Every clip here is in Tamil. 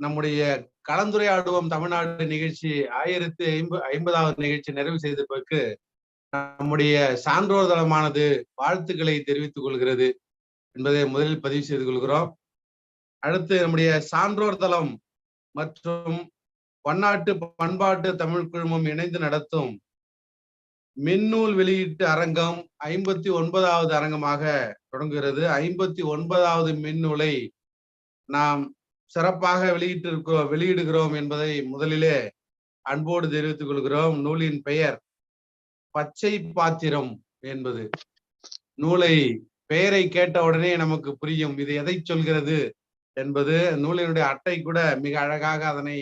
நம்முடைய கலந்துரையாடுவோம் தமிழ்நாடு நிகழ்ச்சி 1050வது நிகழ்ச்சி நிறைவு செய்ததற்கு நம்முடைய சான்றோர் தளமானது வாழ்த்துக்களை தெரிவித்துக் கொள்கிறது என்பதை முதலில் பதிவு செய்து கொள்கிறோம். அடுத்து நம்முடைய சான்றோர் தளம் மற்றும் பன்னாட்டு பண்பாட்டு தமிழ் குழுமம் இணைந்து நடத்தும் மின்னூல் வெளியீட்டு அரங்கம் 59வது அரங்கமாக தொடங்குகிறது. 59வது மின்னூலை நாம் சிறப்பாக வெளியிடுகிறோம் என்பதை முதலிலே அன்போடு தெரிவித்துக் கொள்கிறோம். நூலின் பெயர் பச்சை பாத்திரம் என்பது. நூலை பெயரை கேட்டவுடனே நமக்கு புரியும் இது எதை சொல்கிறது என்பது. நூலினுடைய அட்டை கூட மிக அழகாக அதனை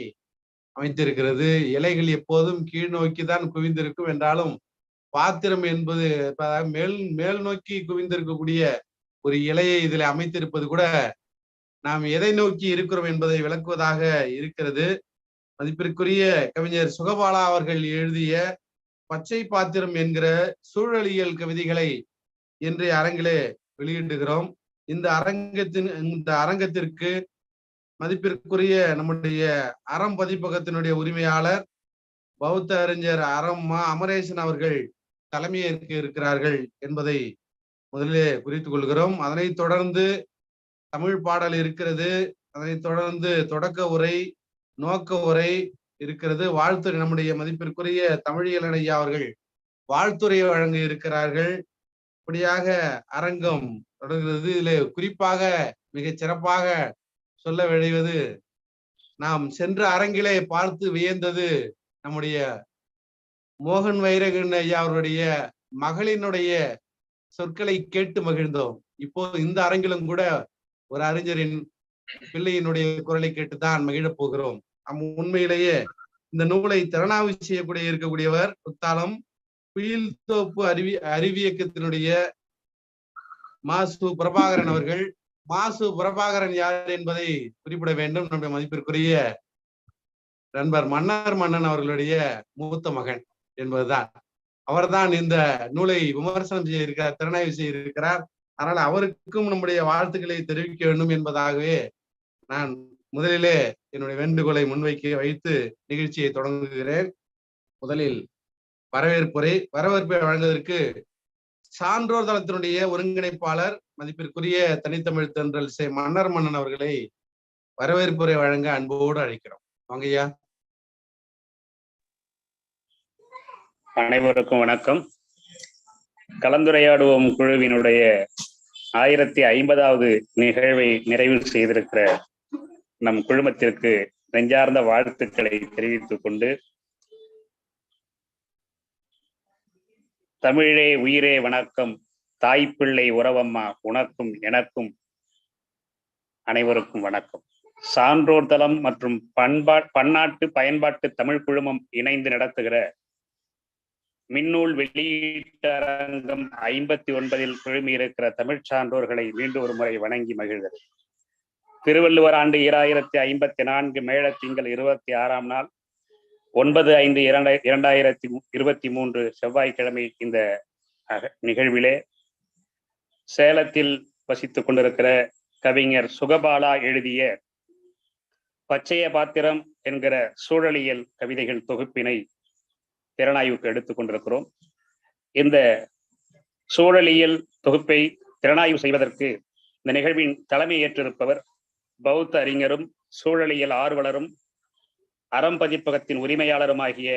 அமைத்திருக்கிறது. இலைகள் எப்போதும் கீழ் நோக்கிதான் குவிந்திருக்கும் என்றாலும் பாத்திரம் என்பது மேல் நோக்கி குவிந்திருக்கக்கூடிய ஒரு இலையை இதில் அமைத்திருப்பது கூட நாம் எதை நோக்கி இருக்கிறோம் என்பதை விளக்குவதாக இருக்கிறது. மதிப்பிற்குரிய கவிஞர் சுகபாலா அவர்கள் எழுதிய பச்சை பாத்திரம் என்கிற சூழலியல் கவிதைகளை இன்றைய அரங்கிலே வெளியிடுகிறோம். இந்த அரங்கத்திற்கு மதிப்பிற்குரிய நம்முடைய அறம் பதிப்பகத்தினுடைய உரிமையாளர் பௌத்த அறிஞர் அமரேசன் அவர்கள் தலைமையேற்க இருக்கிறார்கள் என்பதை முதலிலே குறித்துக் கொள்கிறோம். அதனைத் தொடர்ந்து தமிழ் பாடல் இருக்கிறது. அதனைத் தொடர்ந்து தொடக்க உரை, நோக்க உரை இருக்கிறது. வாழ்த்துறை நம்முடைய மதிப்பிற்குரிய தமிழியலன் ஐயா அவர்கள் வாழ்த்துறையை வழங்க இருக்கிறார்கள். இப்படியாக அரங்கம் தொடங்குகிறது. இதில் குறிப்பாக மிகச் சிறப்பாக சொல்ல விழைவது, நாம் சென்ற அரங்கிலே பார்த்து வியந்தது நம்முடைய மோகன் வைரகன் ஐயா அவருடைய மகளினுடைய சொற்களை கேட்டு மகிழ்ந்தோம். இப்போ இந்த அரங்கிலும் கூட ஒரு அறிஞரின் பிள்ளையினுடைய குரலை கேட்டுதான் மகிழப் போகிறோம். உண்மையிலேயே இந்த நூலை திறனாய்வு செய்யக்கூடிய இருக்கக்கூடியவர் குத்தாலம் குயில்தோப்பு அறிவியக்கத்தினுடைய மாசு பிரபாகரன் அவர்கள். மாசு பிரபாகரன் யார் என்பதை குறிப்பிட வேண்டும். நம்முடைய மதிப்பிற்குரிய நண்பர் மன்னன் அவர்களுடைய மூத்த மகன் என்பதுதான். அவர்தான் இந்த நூலை விமர்சனம் செய்ய இருக்கிறார், திறனாய்வு செய்ய இருக்கிறார். அதனால அவருக்கும் நம்முடைய வாழ்த்துக்களை தெரிவிக்க வேண்டும் என்பதாகவே நான் முதலிலே என்னுடைய வேண்டுகோளை வைத்து நிகழ்ச்சியை தொடங்குகிறேன். முதலில் வரவேற்பை வழங்குவதற்கு சான்றோர் தளத்தினுடைய ஒருங்கிணைப்பாளர் மதிப்பிற்குரிய தனித்தமிழ் தென்றல் மன்னன் அவர்களை வரவேற்புரை வழங்க அன்போடு அழைக்கிறோம். வாங்கய்யா. அனைவருக்கும் வணக்கம். கலந்துரையாடுவோம் குழுவினுடைய 1050வது நிகழ்வை நிறைவு செய்திருக்கிற நம் குழுமத்திற்கு நெஞ்சார்ந்த வாழ்த்துக்களை தெரிவித்துக் கொண்டு, தமிழே உயிரே வணக்கம், தாய்ப்பிள்ளை உறவம்மா உனக்கும் எனக்கும் அனைவருக்கும் வணக்கம். சான்றோர் தளம் மற்றும் பன்னாட்டு பயன்பாட்டு தமிழ் குழுமம் இணைந்து நடத்துகிற மின்னூல் வெளியீட்டு அரங்கம் 59ல் குழுமி இருக்கிற தமிழ் சான்றோர்களை மீண்டும் ஒரு முறை வணங்கி மகிழ்கிறது. திருவள்ளுவர் ஆண்டு 2054 மேழ திங்கள் 26ஆம் நாள் 9/5/2023 செவ்வாய்க்கிழமை இந்த நிகழ்விலே சேலத்தில் வசித்துக் கொண்டிருக்கிற கவிஞர் சுகபாலா எழுதிய பச்சைய பாத்திரம் என்கிற சூழலியல் கவிதைகள் தொகுப்பினை திறனாய்வுக்கு எடுத்துக் கொண்டிருக்கிறோம். இந்த சூழலியல் தொகுப்பை திறனாய்வு செய்வதற்கு இந்த நிகழ்வின் தலைமை ஏற்றிருப்பவர் பௌத்த அறிஞரும் சூழலியல் ஆர்வலரும் அறம் பதிப்பகத்தின் உரிமையாளருமாகிய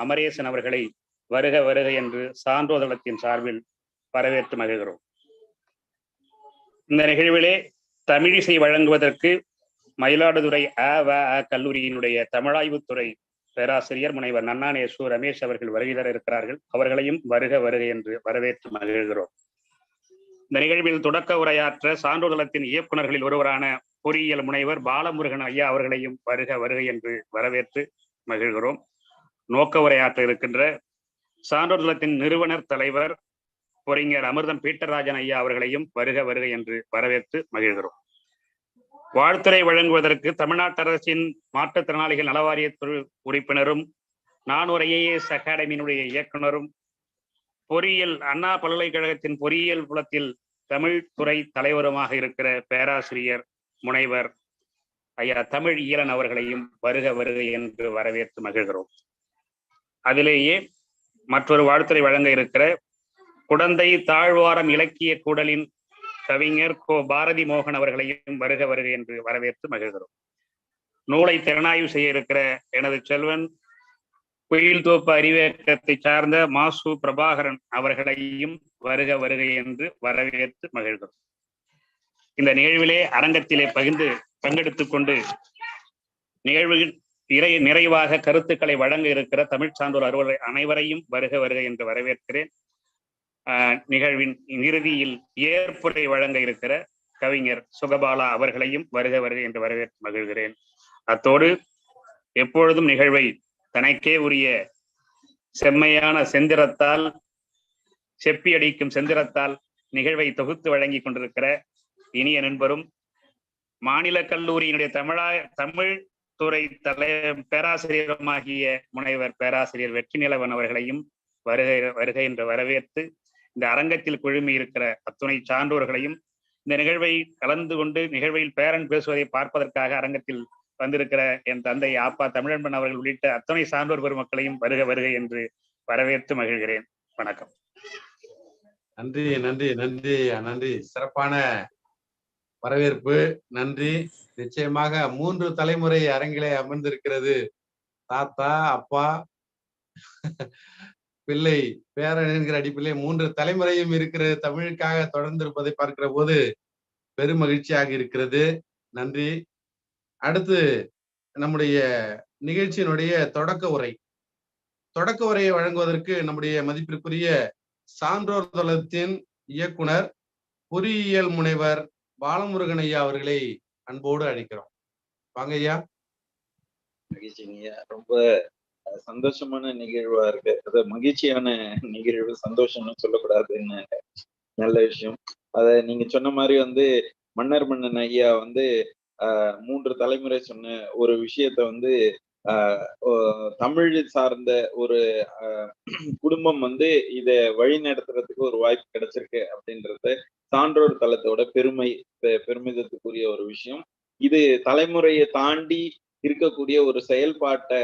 அமரேசன் அவர்களை வருக வருக என்று சான்றோர் தளத்தின் சார்பில் வரவேற்று மகிழ்கிறோம். இந்த நிகழ்விலே தமிழிசை வழங்குவதற்கு மயிலாடுதுறை கல்லூரியினுடைய தமிழாய்வுத்துறை பேராசிரியர் முனைவர் நன்னானே ரமேஷ் அவர்கள் வருகை தர இருக்கிறார்கள். அவர்களையும் வருக வருக என்று வரவேற்று மகிழ்கிறோம். இந்த நிகழ்வில் தொடக்க உரையாற்ற சான்றோர் தளத்தின் இயக்குநர்களில் ஒருவரான பொறியியல் முனைவர் பாலமுருகன் ஐயா அவர்களையும் வருக வருக என்று வரவேற்று மகிழ்கிறோம். நோக்க உரையாற்ற இருக்கின்ற சான்றோர் தளத்தின் நிறுவனர் தலைவர் பொறிஞர் அமிர்தம் பீட்டர்ராஜன் ஐயா அவர்களையும் வருக வருக என்று வரவேற்று மகிழ்கிறோம். வாழ்த்துறை வழங்குவதற்கு தமிழ்நாட்டு அரசின் மாற்றுத்திறனாளிகள் நலவாரிய உறுப்பினரும் நானூறு IAS அகாடமியினுடைய இயக்குனரும் பொறியியல் அண்ணா பல்கலைக்கழகத்தின் பொறியியல் புலத்தில் தமிழ் துறை தலைவருமாக இருக்கிற பேராசிரியர் முனைவர் ஐயா தமிழ் ஈழன் அவர்களையும் வருக வருக என்று வரவேற்று மகிழ்கிறோம். அதிலேயே மற்றொரு வாழ்த்துரை வழங்க இருக்கிற குடந்தை தாழ்வாரம் இலக்கிய கூடலின் கவிஞர் கோ பாரதி மோகன் அவர்களையும் வருக வருக என்று வரவேற்று மகிழ்கிறோம். நூலை திறனாய்வு செய்ய இருக்கிற எனது செல்வன் குயில்தோப்பு அறிவியக்கத்தை சார்ந்த மாசு பிரபாகரன் அவர்களையும் வருக வருக என்று வரவேற்று மகிழ்கிறோம். இந்த நிகழ்விலே அரங்கத்திலே பங்கெடுத்துக் கொண்டு நிகழ்வில் நிறைவாக கருத்துக்களை வழங்க இருக்கிற தமிழ் சான்றோர் அனைவரையும் வருக வருக என்று வரவேற்கிறேன். நிகழ்வின் இறுதியில் ஏற்புரை வழங்க இருக்கிற கவிஞர் சுகபாலா அவர்களையும் வருக வருக என்று வரவேற்று மகிழ்கிறேன். அத்தோடு எப்பொழுதும் நிகழ்வை தனக்கே உரிய செம்மையான செந்திரத்தால் செப்பி அடிக்கும் செந்திரத்தால் நிகழ்வை தொகுத்து வழங்கி கொண்டிருக்கிற இனிய நண்பரும் மாநில கல்லூரியினுடைய தமிழ் துறை பேராசிரியருமாகிய முனைவர் பேராசிரியர் வெற்றி நிலவன் அவர்களையும் வருக என்று வரவேற்று இந்த அரங்கத்தில் குழுமி இருக்கிற அத்துணை சான்றோர்களையும் இந்த நிகழ்வை கலந்து கொண்டு நிகழ்வில் பேரன் பேசுவதை பார்ப்பதற்காக அரங்கத்தில் வந்திருக்கிற என் தந்தை ஆப்பா தமிழன்பன் அவர்கள் உள்ளிட்ட அத்துணை சான்றோர் பெருமக்களையும் வருக வருக என்று வரவேற்று மகிழ்கிறேன். வணக்கம். நன்றி நன்றி நன்றி நன்றி. சிறப்பான வரவேற்பு. நன்றி. நிச்சயமாக 3 தலைமுறை அரங்கிலே அமர்ந்திருக்கிறது. தாத்தா, அப்பா, பிள்ளை, பேரன் என்கிற அடிப்பிலே 3 தலைமுறையும் இருக்கிற தமிழுக்காக தொடர்ந்து இருப்பதை பார்க்கிற போது பெரும் மகிழ்ச்சியாக இருக்கிறது. நன்றி. அடுத்து நம்முடைய நிகழ்ச்சியினுடைய தொடக்க உரையை வழங்குவதற்கு நம்முடைய மதிப்பிற்குரிய சான்றோர் தளத்தின் இயக்குனர் பொறியியல் முனைவர் பாலமுருகன் ஐயா அவர்களை அன்போடு அழைக்கிறோம். வாங்க ஐயா. மகிழ்ச்சிங்க. ரொம்ப சந்தோஷமான நிகழ்வா இருக்கு. அது மகிழ்ச்சியான நிகழ்வு, சந்தோஷம்னு சொல்லக்கூடாதுன்னு நல்ல விஷயம். அத நீங்க சொன்ன மாதிரி மன்னன் ஐயா 3 தலைமுறை சொன்ன ஒரு விஷயத்த தமிழ் சார்ந்த ஒரு குடும்பம் இத வழி நடத்துறதுக்கு ஒரு வாய்ப்பு கிடைச்சிருக்கு அப்படின்றது சான்றோர் தளத்தோட பெருமிதத்துக்குரிய ஒரு விஷயம். இது தலைமுறையை தாண்டி இருக்கக்கூடிய ஒரு செயல்பாட்டை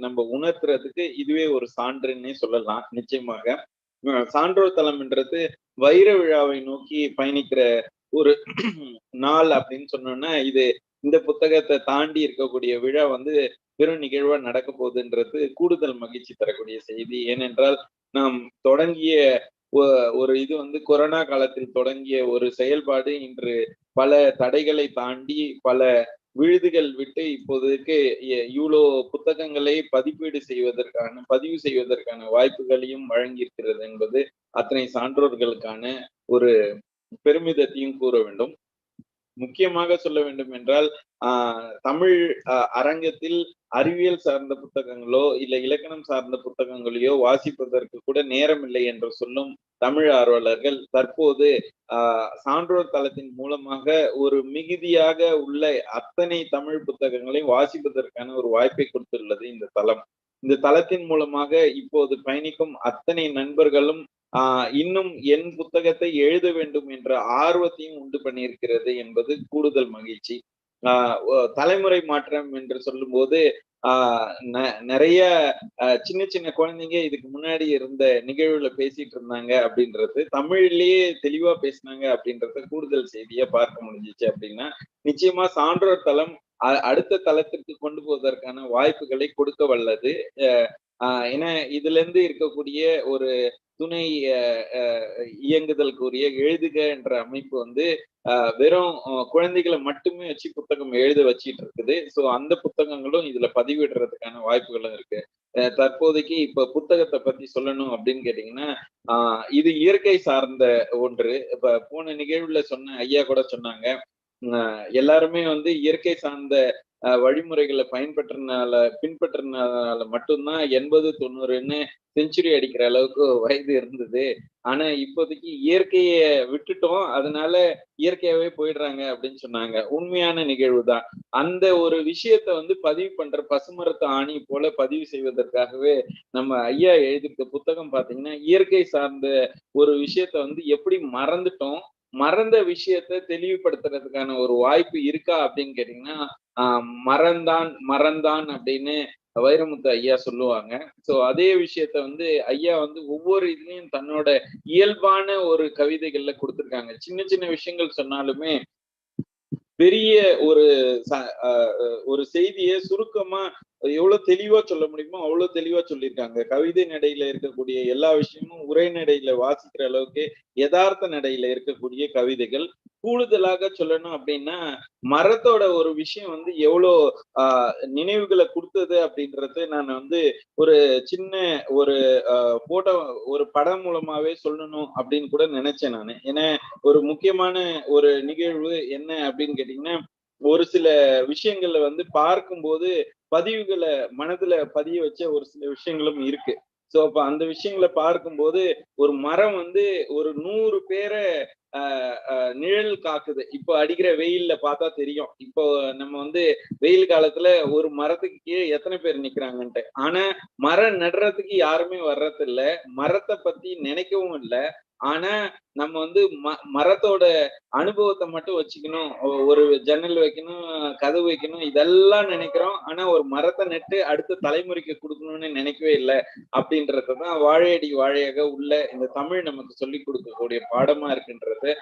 நம்ம உணர்த்துறதுக்கு இதுவே ஒரு சான்றுன்னே சொல்லலாம். நிச்சயமாக சான்றோர் தளம்ன்றது வைர விழாவை நோக்கி பயணிக்கிற ஒரு நாள் அப்படின்னு சொன்னோம்னா, இது இந்த புத்தகத்தை தாண்டி இருக்கக்கூடிய விழா பெரும் நிகழ்வா நடக்க போகுதுன்றது கூடுதல் மகிழ்ச்சி தரக்கூடிய செய்தி. ஏனென்றால் நாம் தொடங்கிய ஒரு இது கொரோனா காலத்தில் தொடங்கிய ஒரு செயல்பாடு இன்று பல தடைகளை தாண்டி பல விழுதுகள் விட்டு இப்போதைக்கு இவ்வளோ புத்தகங்களை பதிவு செய்வதற்கான வாய்ப்புகளையும் வழங்கியிருக்கிறது என்பது அத்தனை சான்றோர்களுக்கான ஒரு பெருமிதத்தையும் கூற வேண்டும். முக்கியமாக சொல்ல வேண்டும் என்றால் தமிழ் அரங்கத்தில் அறிவியல் சார்ந்த புத்தகங்களோ இல்ல இலக்கணம் சார்ந்த புத்தகங்களையோ வாசிப்பதற்கு கூட நேரம் இல்லை என்று சொல்லும் தமிழ் ஆர்வலர்கள் தற்போது சான்றோர் தளத்தின் மூலமாக ஒரு மிகுதியாக உள்ள அத்தனை தமிழ் புத்தகங்களை வாசிப்பதற்கான ஒரு வாய்ப்பை கொடுத்துள்ளது இந்த தளம். இந்த தளத்தின் மூலமாக இப்போது பயணிக்கும் அத்தனை நண்பர்களும் இன்னும் என் புத்தகத்தை எழுத வேண்டும் என்ற ஆர்வத்தையும் உண்டு பண்ணியிருக்கிறது என்பது கூடுதல் மகிழ்ச்சி. தலைமுறை மாற்றம் என்று சொல்லும் போது நிறைய சின்ன சின்ன குழந்தைங்க இதுக்கு முன்னாடி இருந்த நிகழ்வுல பேசிட்டு இருந்தாங்க அப்படின்றது, தமிழ்லயே தெளிவா பேசினாங்க அப்படின்றத கூடுதல் செய்தியா பார்க்க முடிஞ்சிச்சு. அப்படின்னா நிச்சயமா சான்றோர் தளம் அடுத்த தளத்திற்கு கொண்டு போவதற்கான வாய்ப்புகளை கொடுக்க வல்லது. ஏன்னா இதுல இருந்து இருக்கக்கூடிய ஒரு துணை இயங்குதலுக்குரிய எழுதுக என்ற அமைப்பு வெறும் குழந்தைகளை மட்டுமே வச்சு புத்தகம் எழுத வச்சிட்டு இருக்குது. சோ அந்த புத்தகங்களும் இதுல பதிவிடுறதுக்கான வாய்ப்புகளும் இருக்கு. தற்போதைக்கு இப்ப புத்தகத்தை பத்தி சொல்லணும் அப்படின்னு கேட்டீங்கன்னா, இது இயற்கை சார்ந்த ஒன்று. இப்ப போன நிகழ்வுல சொன்ன ஐயா கூட சொன்னாங்க, எல்லாருமே இயற்கை சார்ந்த வழிமுறைகளை பின்பற்றினால மட்டும்தான் 80-90ன்னு செஞ்சுரி அடிக்கிற அளவுக்கு வயது இருந்தது. ஆனா இப்போதைக்கு இயற்கைய விட்டுட்டோம், அதனால இயற்கையாவே போயிடுறாங்க அப்படின்னு சொன்னாங்க. உண்மையான நிகழ்வு தான். அந்த ஒரு விஷயத்த பதிவு பண்ற பசுமரத்து ஆணி போல பதிவு செய்வதற்காகவே நம்ம ஐயா எழுதியிருக்க புத்தகம் பாத்தீங்கன்னா, இயற்கை சார்ந்த ஒரு விஷயத்த எப்படி மறந்துட்டோம், மறந்த விஷயத்த தெளிவுபடுத்துறதுக்கான ஒரு வாய்ப்பு இருக்கா அப்படின்னு கேட்டீங்கன்னா மறந்தான் அப்படின்னு வைரமுத்து ஐயா சொல்லுவாங்க. சோ அதே விஷயத்த வந்து ஐயா வந்து ஒவ்வொரு இதுலயும் தன்னோட இயல்பான ஒரு கவிதைகள்ல கொடுத்திருக்காங்க. சின்ன சின்ன விஷயங்கள் சொன்னாலுமே பெரிய ஒரு செய்தியை சுருக்கமா எவ்வளவு தெளிவா சொல்ல முடியுமோ அவ்வளவு தெளிவா சொல்லியிருக்காங்க. கவிதை நடையில இருக்கக்கூடிய எல்லா விஷயமும் உரை நடையில வாசிக்கிற அளவுக்கு யதார்த்த நடையில இருக்கக்கூடிய கவிதைகள். கூடுதலாக சொல்லணும் அப்படின்னா மரத்தோட ஒரு விஷயம் வந்து எவ்வளவு நினைவுகளை கொடுத்தது அப்படின்றது நான் வந்து ஒரு சின்ன ஒரு போட்டோ ஒரு படம் மூலமாவே சொல்லணும் அப்படின்னு கூட நினைச்சேன் நானு. ஏன்னா ஒரு முக்கியமான ஒரு நிகழ்வு என்ன அப்படின்னு கேட்டீங்கன்னா ஒரு சில விஷயங்கள்ல வந்து பார்க்கும்போது பதிவுகளை மனதுல பதிய வச்ச ஒரு சில விஷயங்களும் இருக்கு. சோ அப்ப அந்த விஷயங்களை பார்க்கும்போது ஒரு மரம் வந்து ஒரு 100 பேரை நிழல் காக்குது. இப்போ அடிக்கிற வெயில்ல பார்த்தா தெரியும். இப்போ நம்ம வந்து வெயில் காலத்துல ஒரு மரத்துக்கு கீழே எத்தனை பேர் நிக்கிறாங்கன்ட்டு. ஆனா மரம் நடுறதுக்கு யாருமே வர்றது இல்ல. மரத்தை பத்தி நினைக்கவும் இல்லை. ஆனா நம்ம வந்து மரத்தோட அனுபவத்தை மட்டும் வச்சுக்கணும். ஒரு ஜன்னல் வைக்கணும், கதவு வைக்கணும், இதெல்லாம் நினைக்கிறோம். ஆனா ஒரு மரத்தை நட்டு அடுத்த தலைமுறைக்கு கொடுக்கணும்னு நினைக்கவே இல்லை அப்படின்றதான் வாழையடி வாழையாக உள்ள இந்த தமிழ் நமக்கு சொல்லி கொடுக்கக்கூடிய பாடமா இருக்குன்றது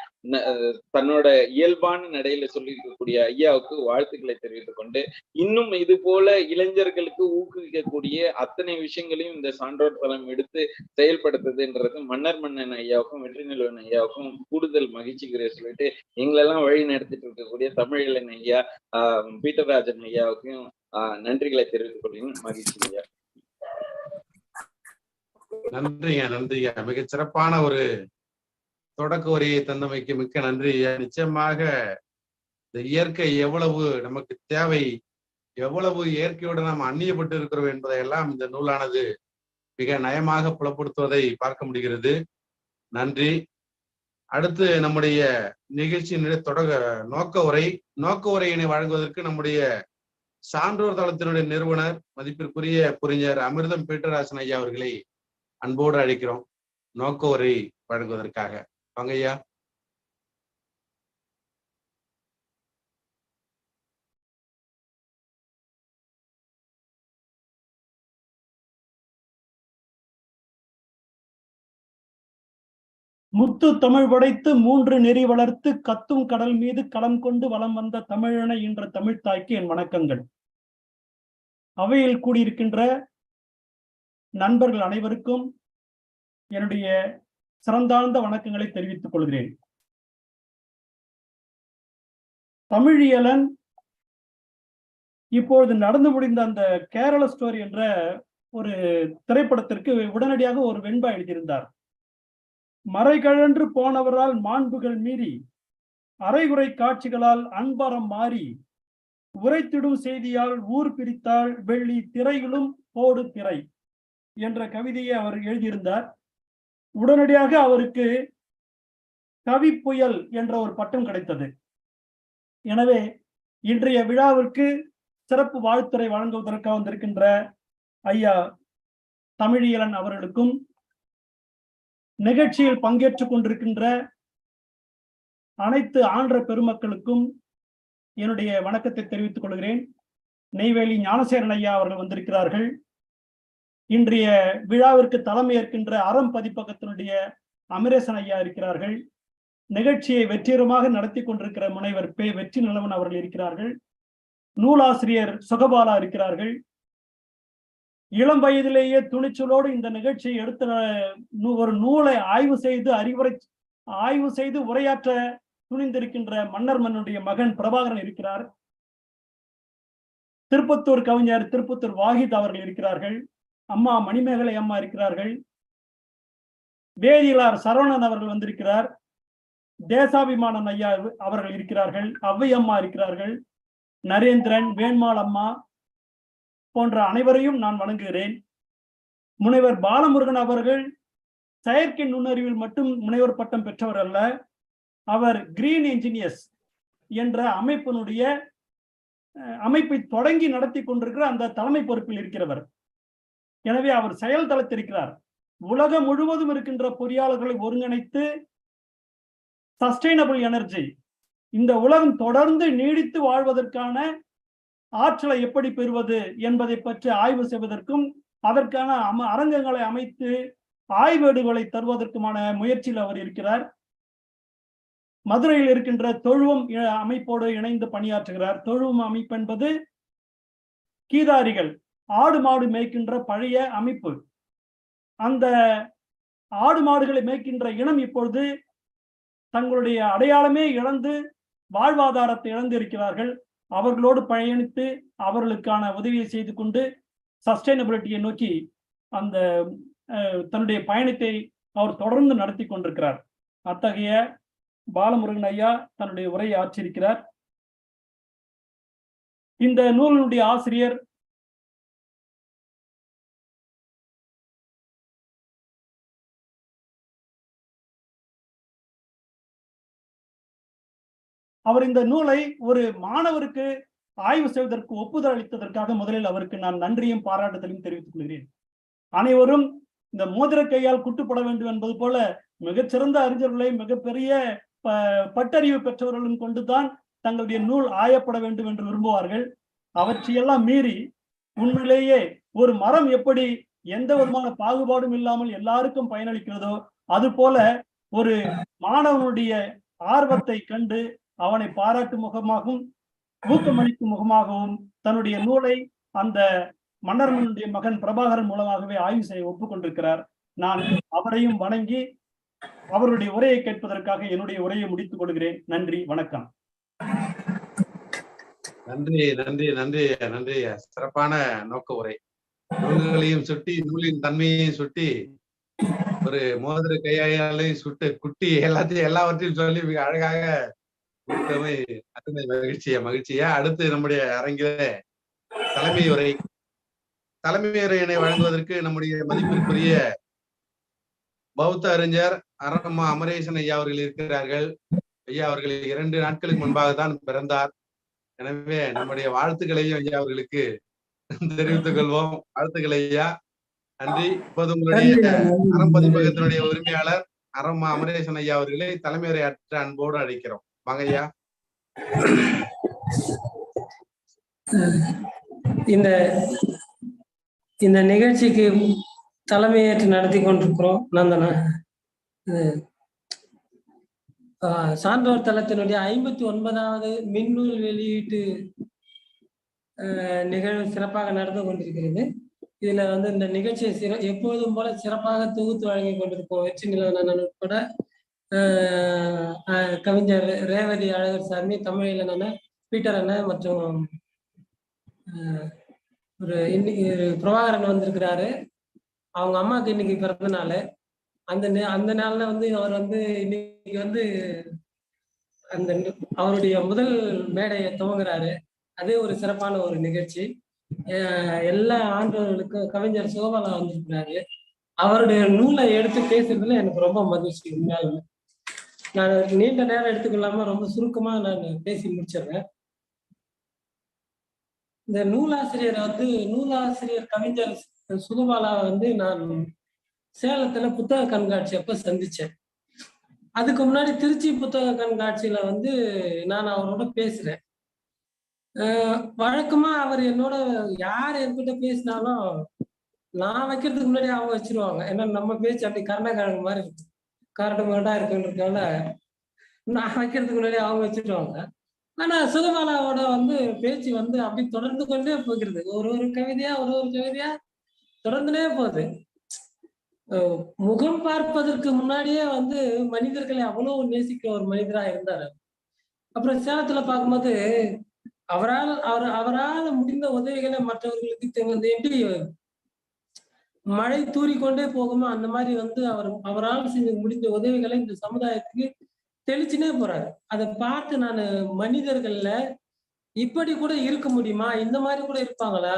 தன்னோட இயல்பான நடையில சொல்லி இருக்கக்கூடிய ஐயாவுக்கு வாழ்த்துக்களை தெரிவித்துக் கொண்டு, இன்னும் இது போல இளைஞர்களுக்கு ஊக்குவிக்கக்கூடிய அத்தனை விஷயங்களையும் இந்த சான்றோர் தளம் எடுத்து செயல்படுத்துதுன்றது மன்னன் ஐயாவுக்கும் வெற்றி நிலவன் ஐயாவுக்கும் கூடுதல் மகிழ்ச்சிகளை சொல்லிட்டு எங்களெல்லாம் வழி நடத்திட்டு இருக்கக்கூடிய தமிழ் இளன் ஐயா பீட்டர்ராஜன் ஐயாவுக்கும் நன்றிகளை தெரிவித்துக் கொள்கிறேன். மகிழ்ச்சி ஐயா. நன்றியா. மிக சிறப்பான ஒரு தொடக்க உரையை தந்தமைக்கு மிக்க நன்றி ஐயா. நிச்சயமாக இந்த இயற்கை எவ்வளவு நமக்கு தேவை, எவ்வளவு இயற்கையோடு நாம் அந்நியப்பட்டு இருக்கிறோம் என்பதையெல்லாம் இந்த நூலானது மிக நயமாக புலப்படுத்துவதை பார்க்க முடிகிறது. நன்றி. அடுத்து நம்முடைய நிகழ்ச்சியினுடைய நோக்க உரையினை வழங்குவதற்கு நம்முடைய சான்றோர் தளத்தினுடைய நிறுவனர் மதிப்பிற்குரிய புரிஞர் அமிர்தம் பீட்டராஜன் ஐயா அவர்களை அன்போடு அழைக்கிறோம் நோக்க உரை வழங்குவதற்காக. வாங்க ஐயா. முத்து தமிழ் படைத்து 3 நெறி வளர்த்து கத்தும் கடல் மீது களம் கொண்டு வலம் வந்த தமிழன என்ற தமிழ்த்தாய்க்கு என் வணக்கங்கள். அவையில் கூடியிருக்கின்ற நண்பர்கள் அனைவருக்கும் என்னுடைய சிறந்தாழ்ந்த வணக்கங்களை தெரிவித்துக் கொள்கிறேன். தமிழியலன் இப்பொழுது நடந்து முடிந்த அந்த கேரள ஸ்டோரி என்ற ஒரு திரைப்படத்திற்கு உடனடியாக ஒரு வெண்பா எழுதியிருந்தார். மறைகழன்று போனவரால் மாண்புகள் மீறி அரைகுறை காட்சிகளால் அன்பரம் மாறி உரைத்திடும் செய்தியால் ஊர் பிரித்தால் வெள்ளி திரைகளும் போடு திரை என்ற கவிதையை அவர் எழுதியிருந்தார். உடனடியாக அவருக்கு கவி புயல் என்ற ஒரு பட்டம் கிடைத்தது. எனவே இன்றைய விழாவிற்கு சிறப்பு வாழ்த்துரை வழங்குவதற்காக வந்திருக்கின்ற ஐயா தமிழியலன் அவர்களுக்கும் நிகழ்ச்சியில் பங்கேற்றுக் கொண்டிருக்கின்ற அனைத்து ஆன்ற பெருமக்களுக்கும் என்னுடைய வணக்கத்தை தெரிவித்துக் கொள்கிறேன். நெய்வேலி ஞானசேகரன் ஐயா அவர்கள் வந்திருக்கிறார்கள். இன்றைய விழாவிற்கு தலைமை ஏற்கின்ற அறம் பதிப்பகத்தினுடைய அமரேசன் ஐயா இருக்கிறார்கள். நிகழ்ச்சியை வெற்றிகரமாக நடத்தி கொண்டிருக்கிற முனைவர் வெற்றி நிலவன் அவர்கள் இருக்கிறார்கள். நூலாசிரியர் சுகபாலா இருக்கிறார்கள். இளம் வயதிலேயே துணிச்சலோடு இந்த நிகழ்ச்சியை எடுத்து ஒரு நூலை ஆய்வு செய்து உரையாற்ற துணிந்திருக்கின்ற மன்னனுடைய மகன் பிரபாகரன் இருக்கிறார். திருப்பத்தூர் கவிஞர் திருப்பத்தூர் வாஹித் அவர்கள் இருக்கிறார்கள். அம்மா மணிமேகலை அம்மா இருக்கிறார்கள். வேதியிலார் சரவணன் அவர்கள் வந்திருக்கிறார். தேசாபிமானன் ஐயா அவர்கள் இருக்கிறார்கள். அவ்வை அம்மா இருக்கிறார்கள். நரேந்திரன், வேண்மாள் அம்மா போன்ற அனைவரையும் நான் வணங்குகிறேன். முனைவர் பாலமுருகன் அவர்கள் செயற்கை நுண்ணறிவில் மட்டும் முனைவர் பட்டம் பெற்றவர் அல்ல. அவர் கிரீன் என்ஜினியர்ஸ் என்ற அமைப்பை தொடங்கி நடத்தி கொண்டிருக்கிற அந்த தலைமை பொறுப்பில் இருக்கிறவர். எனவே அவர் செயல் தளத்திருக்கிறார். உலகம் முழுவதும் இருக்கின்ற பொறியாளர்களை ஒருங்கிணைத்து சஸ்டைனபிள் எனர்ஜி, இந்த உலகம் தொடர்ந்து நீடித்து வாழ்வதற்கான ஆற்றலை எப்படி பெறுவது என்பதை பற்றி ஆய்வு செய்வதற்கும் அதற்கான அரங்கங்களை அமைத்து ஆய்வேடுகளை தருவதற்குமான முயற்சியில் அவர் இருக்கிறார். மதுரையில் இருக்கின்ற தொழுவம் அமைப்போடு இணைந்து பணியாற்றுகிறார். தொழுவம் அமைப்பு என்பது கீதாரிகள், ஆடு மாடு மேய்க்கின்ற பழைய அமைப்பு. அந்த ஆடு மாடுகளை மேய்க்கின்ற இனம் இப்பொழுது தங்களுடைய அடையாளமே இழந்து வாழ்வாதாரத்தை இழந்து இருக்கிறார்கள். அவர்களோடு பயணித்து அவர்களுக்கான உதவியை செய்து கொண்டு சஸ்டைனபிலிட்டியை நோக்கி அந்த தன்னுடைய பயணத்தை அவர் தொடர்ந்து நடத்தி கொண்டிருக்கிறார். அத்தகைய பாலமுருகன் ஐயா தன்னுடைய உரையை ஆற்றியிருக்கிறார். இந்த நூலினுடைய ஆசிரியர் அவர் இந்த நூலை ஒரு மாணவருக்கு ஆய்வு செய்வதற்கு ஒப்புதல் அளித்ததற்காக முதலில் அவருக்கு நான் நன்றியும் பாராட்டுதலையும் தெரிவித்துக் கொள்கிறேன். அனைவரும் இந்த மோதிர கையால் குட்டுப்பட வேண்டும் என்பது போல மிகச்சிறந்த அறிஞர்களை, மிகப்பெரிய பட்டறிவு பெற்றவர்களும் கொண்டுதான் தங்களுடைய நூல் ஆயப்பட வேண்டும் என்று விரும்புவார்கள். அவற்றையெல்லாம் மீறி உண்மையிலேயே ஒரு மரம் எப்படி எந்த விதமான பாகுபாடும் இல்லாமல் எல்லாருக்கும் பயனளிக்கிறதோ அது போல ஒரு மாணவனுடைய ஆர்வத்தை கண்டு அவனை பாராட்டும் முகமாகவும் ஊக்கமளிக்கும் முகமாகவும் தன்னுடைய நூலை அந்த மன்னர்களுடைய மகன் பிரபாகரன் மூலமாகவே ஆய்வு செய்ய ஒப்புக்கொண்டிருக்கிறார். நான் அவரையும் வணங்கி அவருடைய உரையை கேட்பதற்காக என்னுடைய உரையை முடித்துக் கொள்கிறேன். நன்றி, வணக்கம். நன்றி நன்றி நன்றி நன்றி. சிறப்பான நோக்க உரை. நூல்களையும் சுட்டி நூலின் தன்மையையும் சுட்டி ஒரு மோதிர கையாலையும் சுட்டு குட்டி எல்லாவற்றையும் சொல்லி மிக அழகாக மகிழ்ச்சியா. அடுத்து நம்முடைய அரங்கில தலைமை உரையினை வழங்குவதற்கு நம்முடைய மதிப்பிற்குரிய பௌத்த அறிஞர் அரம்மா அமரேசன் ஐயா அவர்கள் இருக்கிறார்கள். ஐயா அவர்கள் 2 நாட்களுக்கு முன்பாக தான் பிறந்தார். எனவே நம்முடைய வாழ்த்துக்களையும் ஐயா அவர்களுக்கு தெரிவித்துக் கொள்வோம். வாழ்த்துக்கள் ஐயா, நன்றி. இப்போது உங்களுடைய அறம் பதிப்பகத்தினுடைய உரிமையாளர் அரம்மா அமரேசன் ஐயா அவர்களை தலைமை உரையாற்ற அன்போடு அழைக்கிறோம். வாங்க ஐயா. இந்த நிகழ்ச்சிக்கு தலைமையேற்று நடத்தி கொண்டிருக்கிறோம். நந்தனா சான்றோர் தளத்தினுடைய 59வது மின்னூல் வெளியீட்டு நிகழ்வு சிறப்பாக நடந்து கொண்டிருக்கிறது. இதுல இந்த நிகழ்ச்சியை எப்போதும் போல சிறப்பாக தொகுத்து வழங்கி கொண்டிருப்போம் வெற்றி நிலவன் உட்பட கவிஞர் ரேவதி அழகர் சாமி, தமிழில் பீட்டர் அண்ணன் மற்றும் இன்னைக்கு பிரபாகரன் வந்திருக்கிறாரு. அவங்க அம்மாவுக்கு இன்னைக்கு பிறந்த நாள். அந்த நாள்ல அவர் இன்னைக்கு அவருடைய முதல் மேடையை துவங்குறாரு. அதே ஒரு சிறப்பான ஒரு நிகழ்ச்சி. எல்லா ஆண்டவர்களுக்கும் கவிஞர் சோபாலா வந்திருக்கிறாரு. அவருடைய நூலை எடுத்து பேசுறதுல எனக்கு ரொம்ப மகிழ்ச்சி. உண்மையாலுமே நான் நீண்ட நேரம் எடுத்துக்கொள்ளாம ரொம்ப சுருக்கமா நான் பேசி முடிச்சிடுறேன். இந்த நூலாசிரியர் கவிஞர் சுகுபாலா நான் சேலத்துல புத்தக கண்காட்சி அப்ப சந்திச்சேன். அதுக்கு முன்னாடி திருச்சி புத்தக கண்காட்சியில நான் அவரோட பேசுறேன். வழக்கமா அவர் என்னோட யார் என்கிட்ட பேசினாலும் நான் வைக்கிறதுக்கு முன்னாடி அவங்க வச்சிருவாங்க. ஏன்னா நம்ம பேச்சு அப்படி கரணக்கிழங்கு மாதிரி இருக்கு, கரடு முரடா இருக்குன்றதுனால நான் வைக்கிறதுக்கு முன்னாடி அவங்க வச்சிருவாங்க. ஆனா சுகுபாலாவோட பேச்சு அப்படி தொடர்ந்து கொண்டே போகிறது. ஒரு கவிதையா தொடர்ந்துனே போகுது. முகம் பார்ப்பதற்கு முன்னாடியே மனிதர்களை அவ்வளவு நேசிக்கிற ஒரு மனிதரா இருந்தாரு. அப்புறம் சேலத்துல பார்க்கும்போது அவரால் முடிந்த உதவிகளை மற்றவர்களுக்கு எப்படி மழை தூறிக்கொண்டே போகுமோ அந்த மாதிரி அவரால் செஞ்சு முடிஞ்ச உதவிகளை இந்த சமுதாயத்துக்கு தெளிச்சுனே போறாரு. அதை பார்த்து நான் மனிதர்கள்ல இப்படி கூட இருக்க முடியுமா, இந்த மாதிரி கூட இருப்பாங்களா,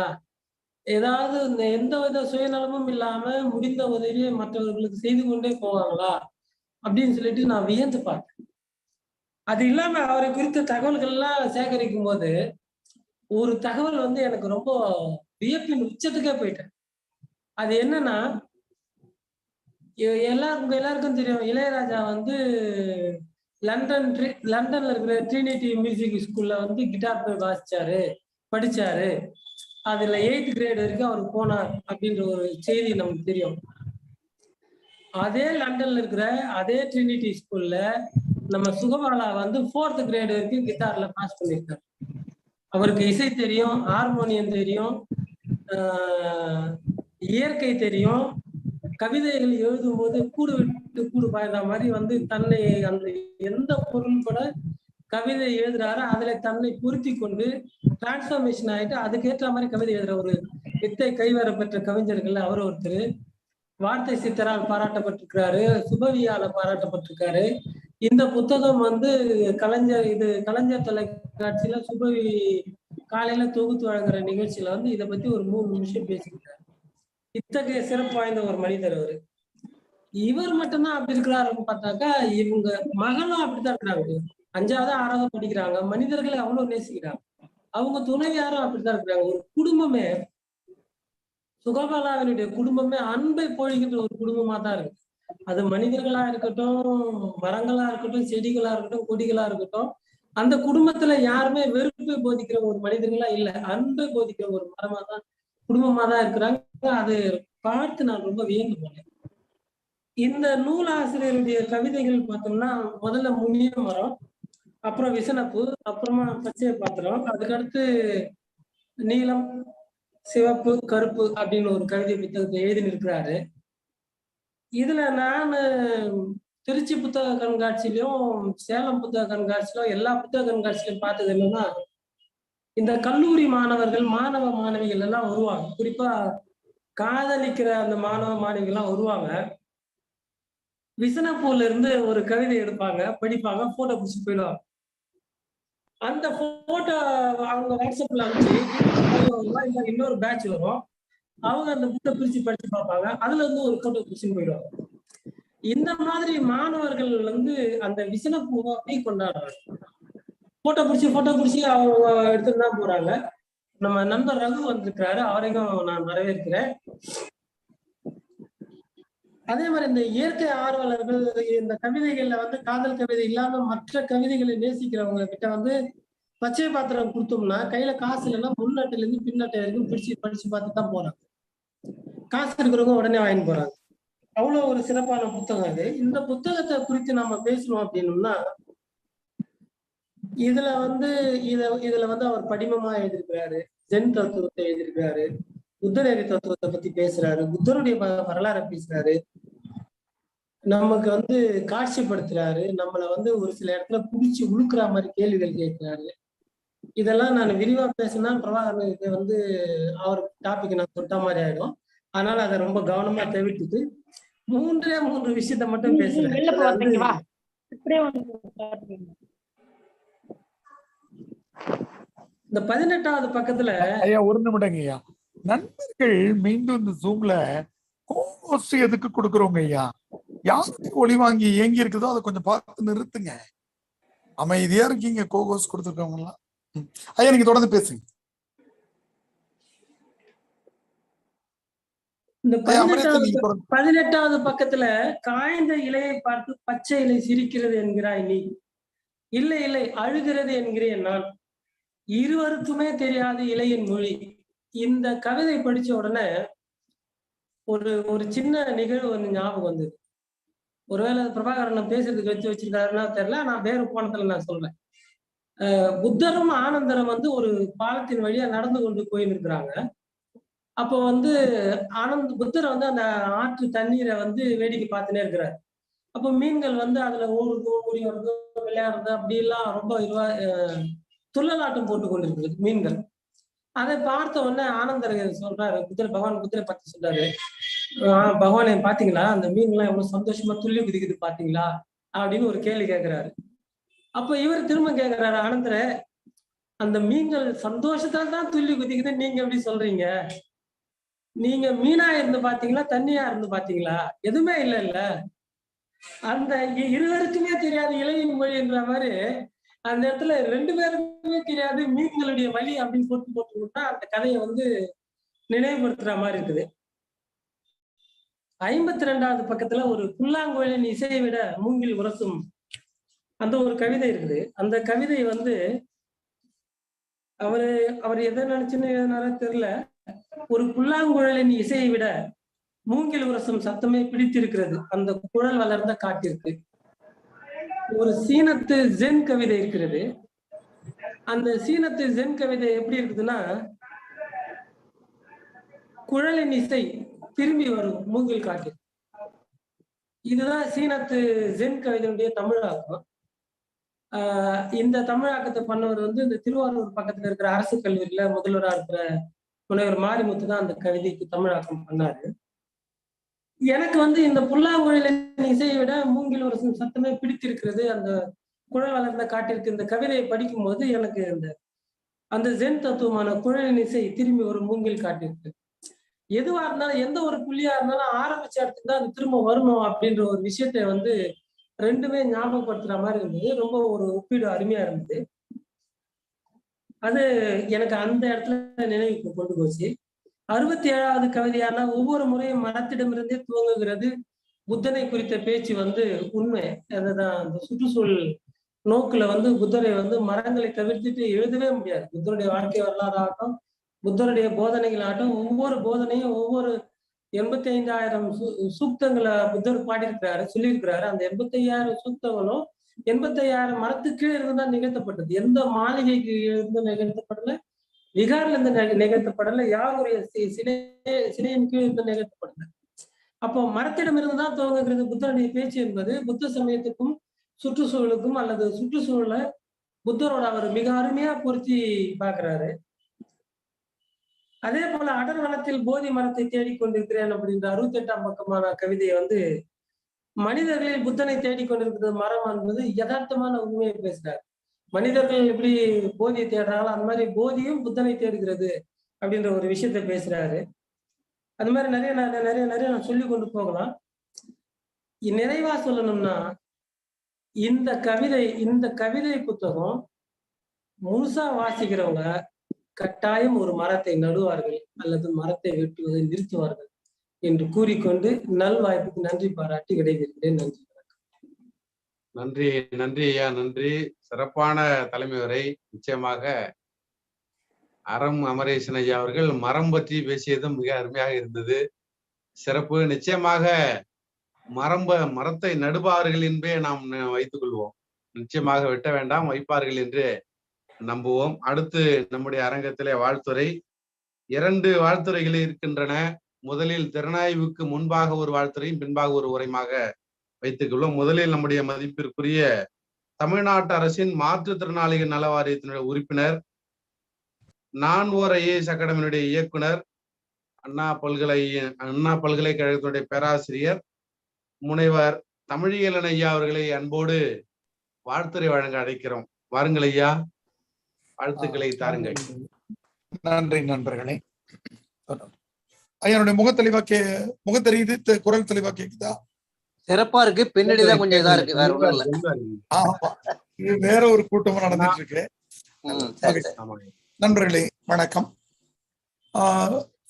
ஏதாவது எந்த வித சுயநலமும் இல்லாம முடிந்த உதவியை மற்றவர்களுக்கு செய்து கொண்டே போவாங்களா அப்படின்னு சொல்லிட்டு நான் வியந்து பார்த்தேன். அது இல்லாம அவரை குறித்த தகவல்கள் எல்லாம் சேகரிக்கும் போது ஒரு தகவல் எனக்கு ரொம்ப வியப்பின் உச்சத்துக்கே போயிட்டேன். அது என்னன்னா, உங்க எல்லாருக்கும் தெரியும், இளையராஜா லண்டன்ல இருக்கிற ட்ரினிட்டி மியூசிக் ஸ்கூல்ல வந்து கிட்டார் போய் வாசிச்சாரு, படிச்சாரு. அதுல 8th கிரேட் வரைக்கும் அவர் போனார் அப்படின்ற ஒரு செய்தி நமக்கு தெரியும். அதே லண்டன்ல இருக்கிற அதே ட்ரினிட்டி ஸ்கூல்ல நம்ம சுகபாலா வந்து 4th கிரேட் வரைக்கும் கிட்டார்ல பாஸ் பண்ணியிருக்காரு. அவருக்கு இசை தெரியும், ஹார்மோனியம் தெரியும், இயற்கை தெரியும். கவிதைகள் எழுதும் போது கூடு விட்டு கூடு பாய்ந்த மாதிரி வந்து தன்னை அந்த எந்த பொருள் கூட கவிதை எழுதுறாரு அதுல தன்னை பொருத்தி கொண்டு டிரான்ஸ்ஃபர்மேஷன் ஆயிட்டு அதுக்கேற்ற மாதிரி கவிதை எழுதுற ஒரு வித்தை கைவர பெற்ற கவிஞர்கள் அவர் ஒருத்தர். வார்த்தை சித்தரால் பாராட்டப்பட்டிருக்கிறாரு, சுபவியால பாராட்டப்பட்டிருக்காரு. இந்த புத்தகம் வந்து கலைஞர் தொலைக்காட்சியில சுபவி காலையில தொகுத்து வழங்குற நிகழ்ச்சியில வந்து இதை பத்தி ஒரு 3 நிமிஷம் பேசியிருக்காரு. இத்தகைய சிறப்பு வாய்ந்த ஒரு மனிதர் அவரு. இவர் மட்டும்தான் அப்படி இருக்கிறாருன்னு பார்த்தாக்கா இவங்க மகளும் அப்படித்தான் இருக்கிறாங்க. 5வது 6வது படிக்கிறாங்க, மனிதர்களை அவ்வளவு நேசிக்கிறாங்க. அவங்க துணைவியாரும் அப்படித்தான் இருக்கிறாங்க. ஒரு குடும்பமே, சுகபாலாவினுடைய குடும்பமே அன்பை பொழிகின்ற ஒரு குடும்பமா தான் இருக்கு. அது மனிதர்களா இருக்கட்டும், மரங்களா இருக்கட்டும், செடிகளா இருக்கட்டும், கொடிகளா இருக்கட்டும், அந்த குடும்பத்துல யாருமே வெறுப்பை போதிக்கிற ஒரு மனிதர்களா இல்ல, அன்பை போதிக்கிற ஒரு மரமா தான் குடும்பமா தான் இருக்கிறாங்க. அது பார்த்து நான் ரொம்ப வியந்து போனேன். இந்த நூலாசிரியருடைய கவிதைகள் பார்த்தோம்னா முதல்ல முனிய மரம், அப்புறம் விசனப்பு, அப்புறமா பச்சை பாத்திரம், அதுக்கடுத்து நீலம், சிவப்பு, கருப்பு அப்படின்னு ஒரு கவிதை புத்தகத்தை எழுதினிருக்கிறாரு. இதுல நான் திருச்சி புத்தக கண்காட்சியிலும் சேலம் புத்தக கண்காட்சியிலும் எல்லா புத்தக கண்காட்சியிலும் பார்த்தது என்னன்னா, இந்த கல்லூரி மாணவர்கள் மாணவ மாணவிகள் எல்லாம் வருவாங்க. குறிப்பா காதலிக்கிற அந்த மாணவ மாணவிகள் எல்லாம் வருவாங்க. விசனப்பூர்ல இருந்து ஒரு கவிதை எடுப்பாங்க, படிப்பாங்க, போட்டோ பிடிச்சி போயிடுவாங்க. அந்த போட்டோ அவங்க வாட்ஸ்அப்ல அனுப்பிச்சு இன்னொரு பேட்ச் வரும், அவங்க அந்த புக்கை பிரிச்சு படிச்சு பார்ப்பாங்க, அதுல இருந்து ஒரு போட்டோ பிடிச்சின்னு போயிடுவாங்க. இந்த மாதிரி மாணவர்கள் வந்து அந்த விசனப்பூவை அப்படி கொண்டாடுறாங்க. போட்டோ பிடிச்சி அவங்க எடுத்துட்டு தான் போறாங்க. நம்ம நண்பர் ரகு வந்திருக்கிறாரு, அவரையும் நான் வரவேற்கிறேன். அதே மாதிரி இந்த இயற்கை ஆர்வலர்கள் இந்த கவிதைகள்ல வந்து காதல் கவிதை இல்லாம மற்ற கவிதைகளை நேசிக்கிறவங்க கிட்ட வந்து பச்சை பாத்திரம் கொடுத்தோம்னா கையில காசு இல்லைன்னா முன்னாட்டில இருந்து பின்னாட்டை வரைக்கும் படிச்சு பார்த்து தான் போறாங்க. காசு இருக்கிறவங்க உடனே வாங்கி போறாங்க. அவ்வளவு ஒரு சிறப்பான புத்தகம் இது. இந்த புத்தகத்தை குறித்து நம்ம பேசணும் அப்படின்னோம்னா இதுல வந்து அவர் படிமமா எழுதியிருக்கிறாரு, ஜென் தத்துவத்தை எழுதியிருக்கிறாரு, புத்தநெறி தத்துவத்தை பத்தி பேசுறாரு, புத்தருடைய வரலாறை பேசுறாரு, நமக்கு வந்து காட்சிப்படுத்துறாரு, நம்மளை வந்து ஒரு சில இடத்துல புடிச்சு உழுக்குற மாதிரி கேள்விகள் கேட்கிறாரு. இதெல்லாம் நான் விரிவா பேசினா பிரபாகரனுக்கு வந்து அவர் டாபிக் நான் தொட்ட மாதிரி ஆயிடும். அதனால அதை ரொம்ப கவனமா தவிர்த்துட்டு 3 விஷயத்த மட்டும் பேசுறேன். இந்த 18வது பக்கத்துல ஒரு நிமிடங்க ஐயா, நண்பர்கள் மீண்டும் இந்த ஜூம்ல கோஸ்ட் எதுக்கு கொடுக்குறோங்க ஐயா? யாருக்கு ஒளி வாங்கி ஏங்கி இருக்குதோ அதை கொஞ்சம் பார்த்து நிறுத்துங்க. அமைதியா இருக்கீங்க கோகோஸ் கொடுத்துருக்கவங்க எல்லாம். ஐயா நீங்க தொடர்ந்து பேசுங்க. இந்த 18வது பக்கத்துல காய்ந்த இலையை பார்த்து பச்சை இலை சிரிக்கிறது என்கிறாய் நீ, இல்லை இல்லை அழுகிறது என்கிறேன் நான், இருவருக்குமே தெரியாது இலையின் மொழி. இந்த கவிதை படிச்ச உடனே ஒரு சின்ன நிகழ்வு வந்து ஞாபகம் வந்தது. ஒருவேளை பிரபாகரன் பேசுறதுக்கு வச்சிருக்காருன்னா தெரியல, நான் வேறு கோணத்துல நான் சொல்றேன். புத்தரும் ஆனந்தரும் வந்து ஒரு பாலத்தின் வழியா நடந்து கொண்டு போயிருக்கிறாங்க. அப்போ வந்து புத்தர் வந்து அந்த ஆற்று தண்ணீரை வந்து வேடிக்கை பார்த்துனே இருக்கிறார். அப்போ மீன்கள் வந்து அதுல ஓடுறது ஓடி வருது விளையாடுறது அப்படி எல்லாம் ரொம்ப துள்ளலாட்டம் போட்டு கொண்டிருக்கிறது மீன்கள். அதை பார்த்த உடனே ஆனந்தர் சொல்றாரு, பகவான் புத்தரை பத்தி சொல்றாரு, பகவானை பாத்தீங்களா அந்த மீன்கள்லாம் எவ்வளவு சந்தோஷமா துள்ளி குதிக்குது பாத்தீங்களா அப்படின்னு ஒரு கேள்வி கேட்கிறாரு. அப்ப இவர் திரும்ப கேட்கிறாரு, ஆனந்தர அந்த மீன்கள் சந்தோஷத்தால் தான் துள்ளி குதிக்குது, நீங்க எப்படி சொல்றீங்க? நீங்க மீனா இருந்து பாத்தீங்களா தண்ணியா இருந்து பாத்தீங்களா? எதுவுமே இல்ல. அந்த இருவருக்குமே தெரியாது இலையின் மொழி என்ற மாதிரி அந்த இடத்துல 2 பேருக்குமே தெரியாது மீன்களுடைய வழி அப்படின்னு போட்டு அந்த கதையை வந்து நினைவுபடுத்துற மாதிரி இருக்குது. 52வது பக்கத்துல ஒரு புல்லாங்குழலின் இசையை விட மூங்கில் உரசும் அந்த ஒரு கவிதை இருக்குது. அந்த கவிதை வந்து அவர் எதை நினைச்சுன்னு எழுதினாலும் தெரியல. ஒரு புல்லாங்குழலின் இசையை விட மூங்கில் உரசும் சத்தமே பிடித்திருக்கிறது அந்த குழல் வளர்ந்த காட்டிற்கு. ஒரு சீனத்து ஜென் கவிதை இருக்கிறது. அந்த சீனத்து ஜென் கவிதை எப்படி இருக்குதுன்னா, குழலின் இசை திரும்பி வரும் மூங்கில் காட்டில். இதுதான் சீனத்து ஜென் கவிதையுடைய தமிழாக்கம். இந்த தமிழாக்கத்தை பண்ணவர் வந்து இந்த திருவாரூர் பக்கத்துல இருக்கிற அரசு கல்லூரியில முதல்வரா இருக்கிற முனைவர் மாரிமுத்து தான் அந்த கவிதைக்கு தமிழாக்கம் பண்ணாரு. எனக்கு வந்து இந்த புல்லாங்குழலின் இசையை விட மூங்கில் ஒரு சத்தமே பிடித்திருக்கிறது அந்த குழல் வளர்ந்த காட்டிற்கு. இந்த கவிதையை படிக்கும் போது எனக்கு அந்த ஜென் தத்துவமான குழலின் இசை திரும்பி ஒரு மூங்கில் காட்டிற்கு. எதுவா இருந்தாலும் எந்த ஒரு புள்ளியா இருந்தாலும் ஆரம்பிச்ச இடத்துக்கு தான் அது திரும்ப வரணும் அப்படின்ற ஒரு விஷயத்த வந்து ரெண்டுமே ஞாபகப்படுத்துற மாதிரி இருந்தது. ரொம்ப ஒரு ஒப்பீடு அருமையா இருந்தது. அது எனக்கு அந்த இடத்துல நினைவுக்கு கொண்டு போச்சு. 67வது கவிதையான ஒவ்வொரு முறையும் மரத்திடமிருந்தே துவங்குகிறது புத்தனை குறித்த பேச்சு வந்து உண்மை. அதுதான் அந்த சுற்றுச்சூழல் நோக்குல வந்து புத்தரை வந்து மரங்களை தவிர்த்துட்டு எழுதவே முடியாது. புத்தருடைய வாழ்க்கை வரலாறு ஆகட்டும், புத்தருடைய போதனைகள் ஆகட்டும், ஒவ்வொரு போதனையும் ஒவ்வொரு 85,000 சூக்தங்களை புத்தர் பாடியிருக்கிறாரு, சொல்லியிருக்கிறாரு. அந்த 85,000 சூக்தங்களும் 85,000 மரத்துக்கு இருந்துதான் நிகழ்த்தப்பட்டது. எந்த மாளிகைக்கு இருந்து நிகழ்த்தப்படல, விகாரில இருந்து நிகழ்த்தப்படல, யாருடைய சிலையின் கீழ் இருந்து நிகழ்த்தப்படல. அப்போ மரத்திடம் இருந்துதான் துவங்குகிறது புத்தருடைய பேச்சு என்பது புத்த சமயத்துக்கும் சுற்றுச்சூழலுக்கும் அல்லது சுற்றுச்சூழலை புத்தரோட அவர் மிக அருமையா பொருத்தி பார்க்கிறாரு. அதே போல அடர் வனத்தில் போதி மரத்தை தேடிக்கொண்டிருக்கிறேன் அப்படின்ற 68ஆம் பக்கமான கவிதையை வந்து மனிதர்களில் புத்தனை தேடிக்கொண்டிருக்கிறது மரம் என்பது யதார்த்தமான உண்மையை பேசுறாரு. மனிதர்கள் எப்படி போதியை தேடுறாங்களோ அந்த மாதிரி போதியும் புத்தனை தேடுகிறது அப்படின்ற ஒரு விஷயத்த பேசுறாரு. அது மாதிரி நிறைய நான் சொல்லி கொண்டு போகலாம். நிறைவா சொல்லணும்னா இந்த கவிதை புத்தகம் முழுசா வாசிக்கிறவங்க கட்டாயம் ஒரு மரத்தை நடுவார்கள் அல்லது மரத்தை வெட்டுவதை நிறுத்துவார்கள் என்று கூறிக்கொண்டு நல்வாய்ப்புக்கு நன்றி பாராட்டி விடைபெறுகிறேன். நன்றி. நன்றி நன்றி ஐயா, நன்றி. சிறப்பான தலைமை உரை. நிச்சயமாக அறம் அமரேசன் ஐயா அவர்கள் மரம் பற்றி பேசியதும் மிக அருமையாக இருந்தது. சிறப்பு. நிச்சயமாக மரத்தை நடுவார்கள் என்பே நாம் வைத்துக் கொள்வோம். நிச்சயமாக வெட்ட வேண்டாம், வைப்பார்கள் என்று நம்புவோம். அடுத்து நம்முடைய அரங்கத்திலே வாழ்த்துரை 2 வாழ்த்துரைகள் இருக்கின்றன. முதலில் திறனாய்வுக்கு முன்பாக ஒரு வாழ்த்துறையும் பின்பாக ஒரு உரைமாக வைத்துக் கொள்வோம். முதலில் நம்முடைய மதிப்பிற்குரிய தமிழ்நாட்டு அரசின் மாற்றுத்திறனாளிகள் நல வாரியத்தினுடைய உறுப்பினர், நான் ஓர் ஐஏஎஸ் அகாடமியினுடைய இயக்குனர், அண்ணா பல்கலைக்கழகத்தினுடைய பேராசிரியர் முனைவர் தமிழியலன் ஐயா அவர்களை அன்போடு வாழ்த்துரை வழங்க அழைக்கிறோம். வாருங்கள் ஐயா, வாழ்த்துக்களை தாருங்கள். நன்றி நண்பர்களே. ஐயனுடைய முகம் தெரியுது, குரல் தெளிவா கேக்குதா? சிறப்பா இருக்கு. பின்னாடிதான் கொஞ்சம் இதா இருக்கு, வேற ஒண்ணும் இல்ல. ஆமா, இது வேற ஒரு கூட்டமும் நடந்துட்டு இருக்கு. நண்பர்களே வணக்கம்.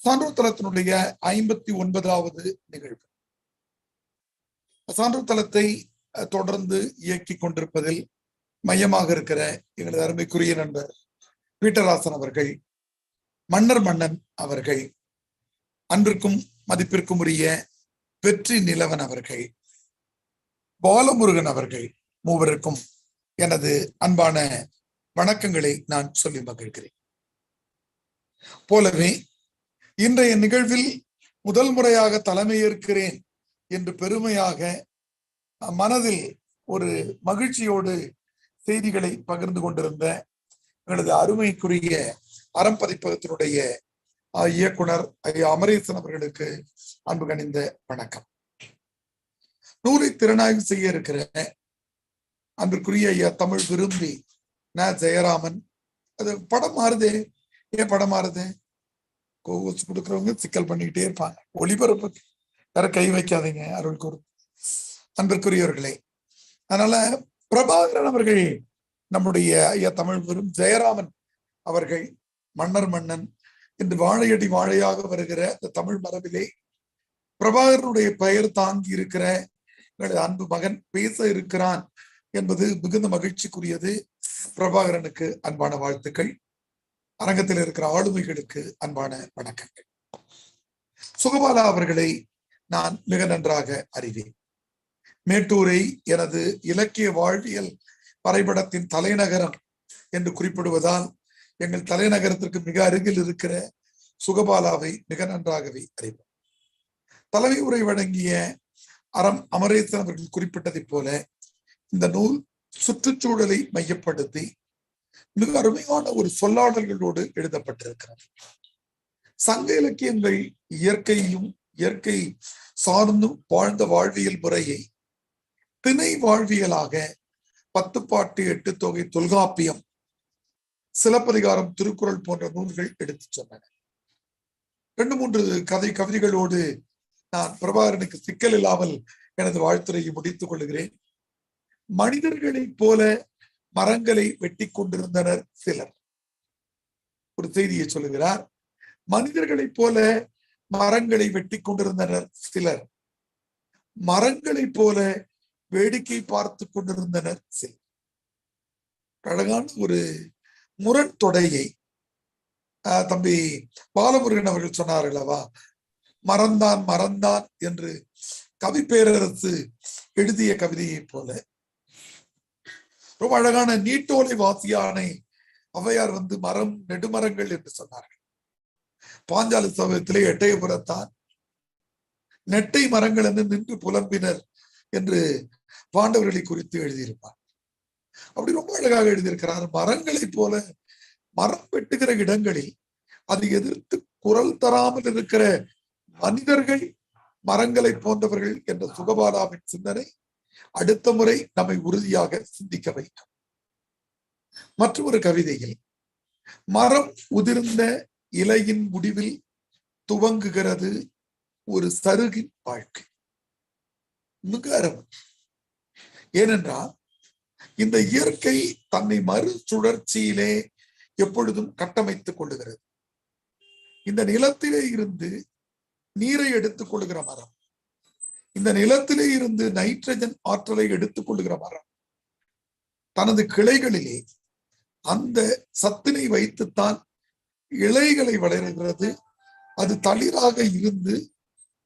சான்றோர் தளத்தினுடைய 59வது நிகழ்வு. சான்றோர் தளத்தை தொடர்ந்து இயக்கி கொண்டிருப்பதில் மையமாக இருக்கிற எங்களது அருமைக்குரிய நண்பர் பீட்டராசன் அவர்கள், மன்னன் அவர்கள், அன்பிற்கும் மதிப்பிற்கும் உரிய வெற்றி நிலவன் அவர்கள், பாலமுருகன் அவர்கள், மூவருக்கும் எனது அன்பான வணக்கங்களை நான் சொல்லி மகிழ்கிறேன். போலவே இன்றைய நிகழ்வில் முதல் முறையாக தலைமையேற்கிறேன் என்று பெருமையாக மனதில் ஒரு மகிழ்ச்சியோடு செய்திகளை பகிர்ந்து கொண்டிருந்த எங்களது அருமைக்குரிய அறம் பதிப்பகத்தினுடைய இயக்குனர் ஐயா அமரேசன் அவர்களுக்கு அன்பு கனிந்த வணக்கம். நூலை திறனாய்வு செய்ய இருக்கிற அன்பிற்குரிய ஐயா தமிழ் விரும்பி ஜெயராமன். அது படம் மாறுதே, ஏன் படம் மாறுது? கோவச்சு கொடுக்குறவங்க சிக்கல் பண்ணிக்கிட்டே இருப்பாங்க. ஒளிபரப்புக்கு வேற கை வைக்காதீங்க அருள் கூறு. அன்பிற்குரியவர்களே, அதனால பிரபாகரன் அவர்கள், நம்முடைய ஐயா தமிழ் விரும் ஜெயராமன் அவர்கள், மன்னன் என்று வாழையடி வாழையாக வருகிற இந்த தமிழ் மரபிலே பிரபாகரனுடைய பெயர் தாங்கி இருக்கிற அன்பு மகன் பேச இருக்கிறான் என்பது மிகுந்த மகிழ்ச்சிக்குரியது. பிரபாகரனுக்கு அன்பான வாழ்த்துக்கள். அரங்கத்தில் இருக்கிற ஆளுமைகளுக்கு அன்பான வணக்கங்கள். சுகபாலா அவர்களை நான் மிக நன்றாக அறிவேன். மேட்டூரை எனது இலக்கிய வாழ்வியல் வரைபடத்தின் தலைநகரம் என்று குறிப்பிடுவதால் எங்கள் தலைநகரத்திற்கு மிக அருகில் இருக்கிற சுகபாலாவை மிக நன்றாகவே அறிவோம். தலைமை உரை வழங்கிய அமரேசன் அவர்கள் குறிப்பிட்டதைப் போல இந்த நூல் சுற்றுச்சூழலை மையப்படுத்தி மிக அருமையான ஒரு சொல்லாடல்களோடு எழுதப்பட்டிருக்கிறது. சங்க இலக்கியங்கள் இயற்கையும் இயற்கை சார்ந்தும் வாழ்ந்த வாழ்வியல் முறையை திணை வாழ்வியலாக 10 பாட்டு 8 தொகை, தொல்காப்பியம், சிலப்பதிகாரம், திருக்குறள் போன்ற நூல்கள் எடுத்துச் சொன்னன. 2-3 கவிதைகளோடு நான் பிரபாகரனுக்கு சிக்கல் இல்லாமல் எனது வாழ்த்துறையை முடித்துக் கொள்கிறேன். மனிதர்களைப் போல மரங்களை வெட்டி கொண்டிருந்தனர் சிலர். ஒரு செய்தியை சொல்லுகிறார். மனிதர்களைப் போல மரங்களை வெட்டி கொண்டிருந்தனர் சிலர், மரங்களைப் போல வேடிக்கை பார்த்து கொண்டிருந்தனர் சிலர். அழகான ஒரு முரண் தொடையை தம்பி பாலமுருகன் அவர்கள் சொன்னார் அல்லவா, மறந்தான் மறந்தான் என்று கவி பேரரசு எழுதிய கவிதையை போல ரொம்ப அழகான நீட்டோலை வாசியானை ஔவையார் மரம் நெடுமரங்கள் என்று சொன்னார்கள். பாஞ்சாலி சபதத்திலே எட்டயபுரத்தான் நெட்டை மரங்கள் என்று நின்று புலம்பினர் என்று பாண்டவர்களை குறித்து எழுதியிருப்பார். அப்படி ரொம்ப அழகாக எழுதியிருக்கிறார். மரங்களைப் போல மரம் வெட்டுகிற இடங்களில் அதை எதிர்த்து குரல் தராமல் இருக்கிற மனிதர்கள் மரங்களை போன்றவர்கள் என்ற சுகபாலாவின் சிந்தனை அடுத்த முறை நம்மை உறுதியாக சிந்திக்க வைக்கும். மற்றொரு கவிதையில் மரம் உதிர்ந்த இலையின் முடிவில் துவங்குகிறது ஒரு சருகின் வாழ்க்கை. மிக அருமை. ஏனென்றால் இந்த இயற்கை தன்னை மறுசுழற்சியிலே எப்பொழுதும் கட்டமைத்துக் கொள்ளுகிறது. இந்த நிலத்திலே இருந்து நீரை எடுத்துக் கொள்ளுகிற மரம், இந்த நிலத்திலே இருந்து நைட்ரஜன் ஆற்றலை எடுத்துக் கொள்ளுகிற மரம் தனது கிளைகளிலே அந்த சத்தினை வைத்துத்தான் இலைகளை வளர்கிறது. அது தளிராக இருந்து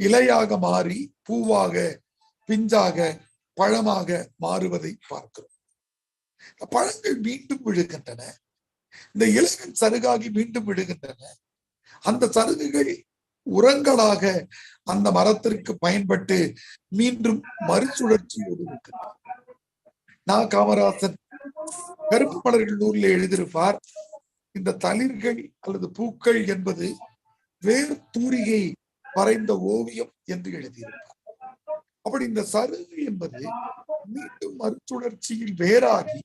இலையாக மாறி பூவாக, பிஞ்சாக, பழமாக மாறுவதை பார்க்கிறோம். பழங்கள் மீண்டும் விழுகின்றன, இந்த இலைகள் சருகாகி மீண்டும் விழுகின்றன. அந்த சருகுகள் உரங்களாக அந்த மரத்திற்கு பயன்பட்டு மீண்டும் மறுசுழற்சியோடு இருக்கின்றன. காமராசன் கருப்பு மலர்கள் நூலில் எழுதியிருப்பார், இந்த தளிர்கள் அல்லது பூக்கள் என்பது வேர் தூரிகை வரைந்த ஓவியம் என்று எழுதியிருப்பார். அப்படி இந்த சருகு என்பது மீண்டும் மறுசுழற்சியில் வேறாகி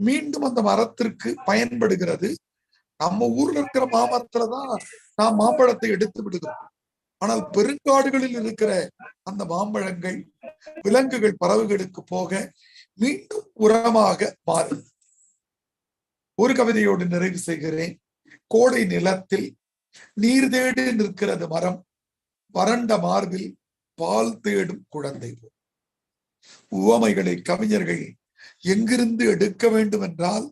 மீண்டும் அந்த மரத்திற்கு பயன்படுகிறது. நம்ம ஊர்ல இருக்கிற மாமரத்துலதான் நாம் மாம்பழத்தை எடுத்து விடுகிறோம். ஆனால் பெருங்காடுகளில் இருக்கிற அந்த மாம்பழங்கள் விலங்குகள், பறவைகளுக்கு போக மீண்டும் உரமாக மாறும். ஒரு கவிதையோடு நிறைவு செய்கிறேன். கோடை நிலத்தில் நீர் தேடி நிற்கிறது மரம், வறண்ட மார்பில் பால் தேடும் குழந்தை போல். உவமைகளை கவிஞர்கள் எங்கிருந்து எடுக்க வேண்டும் என்றால்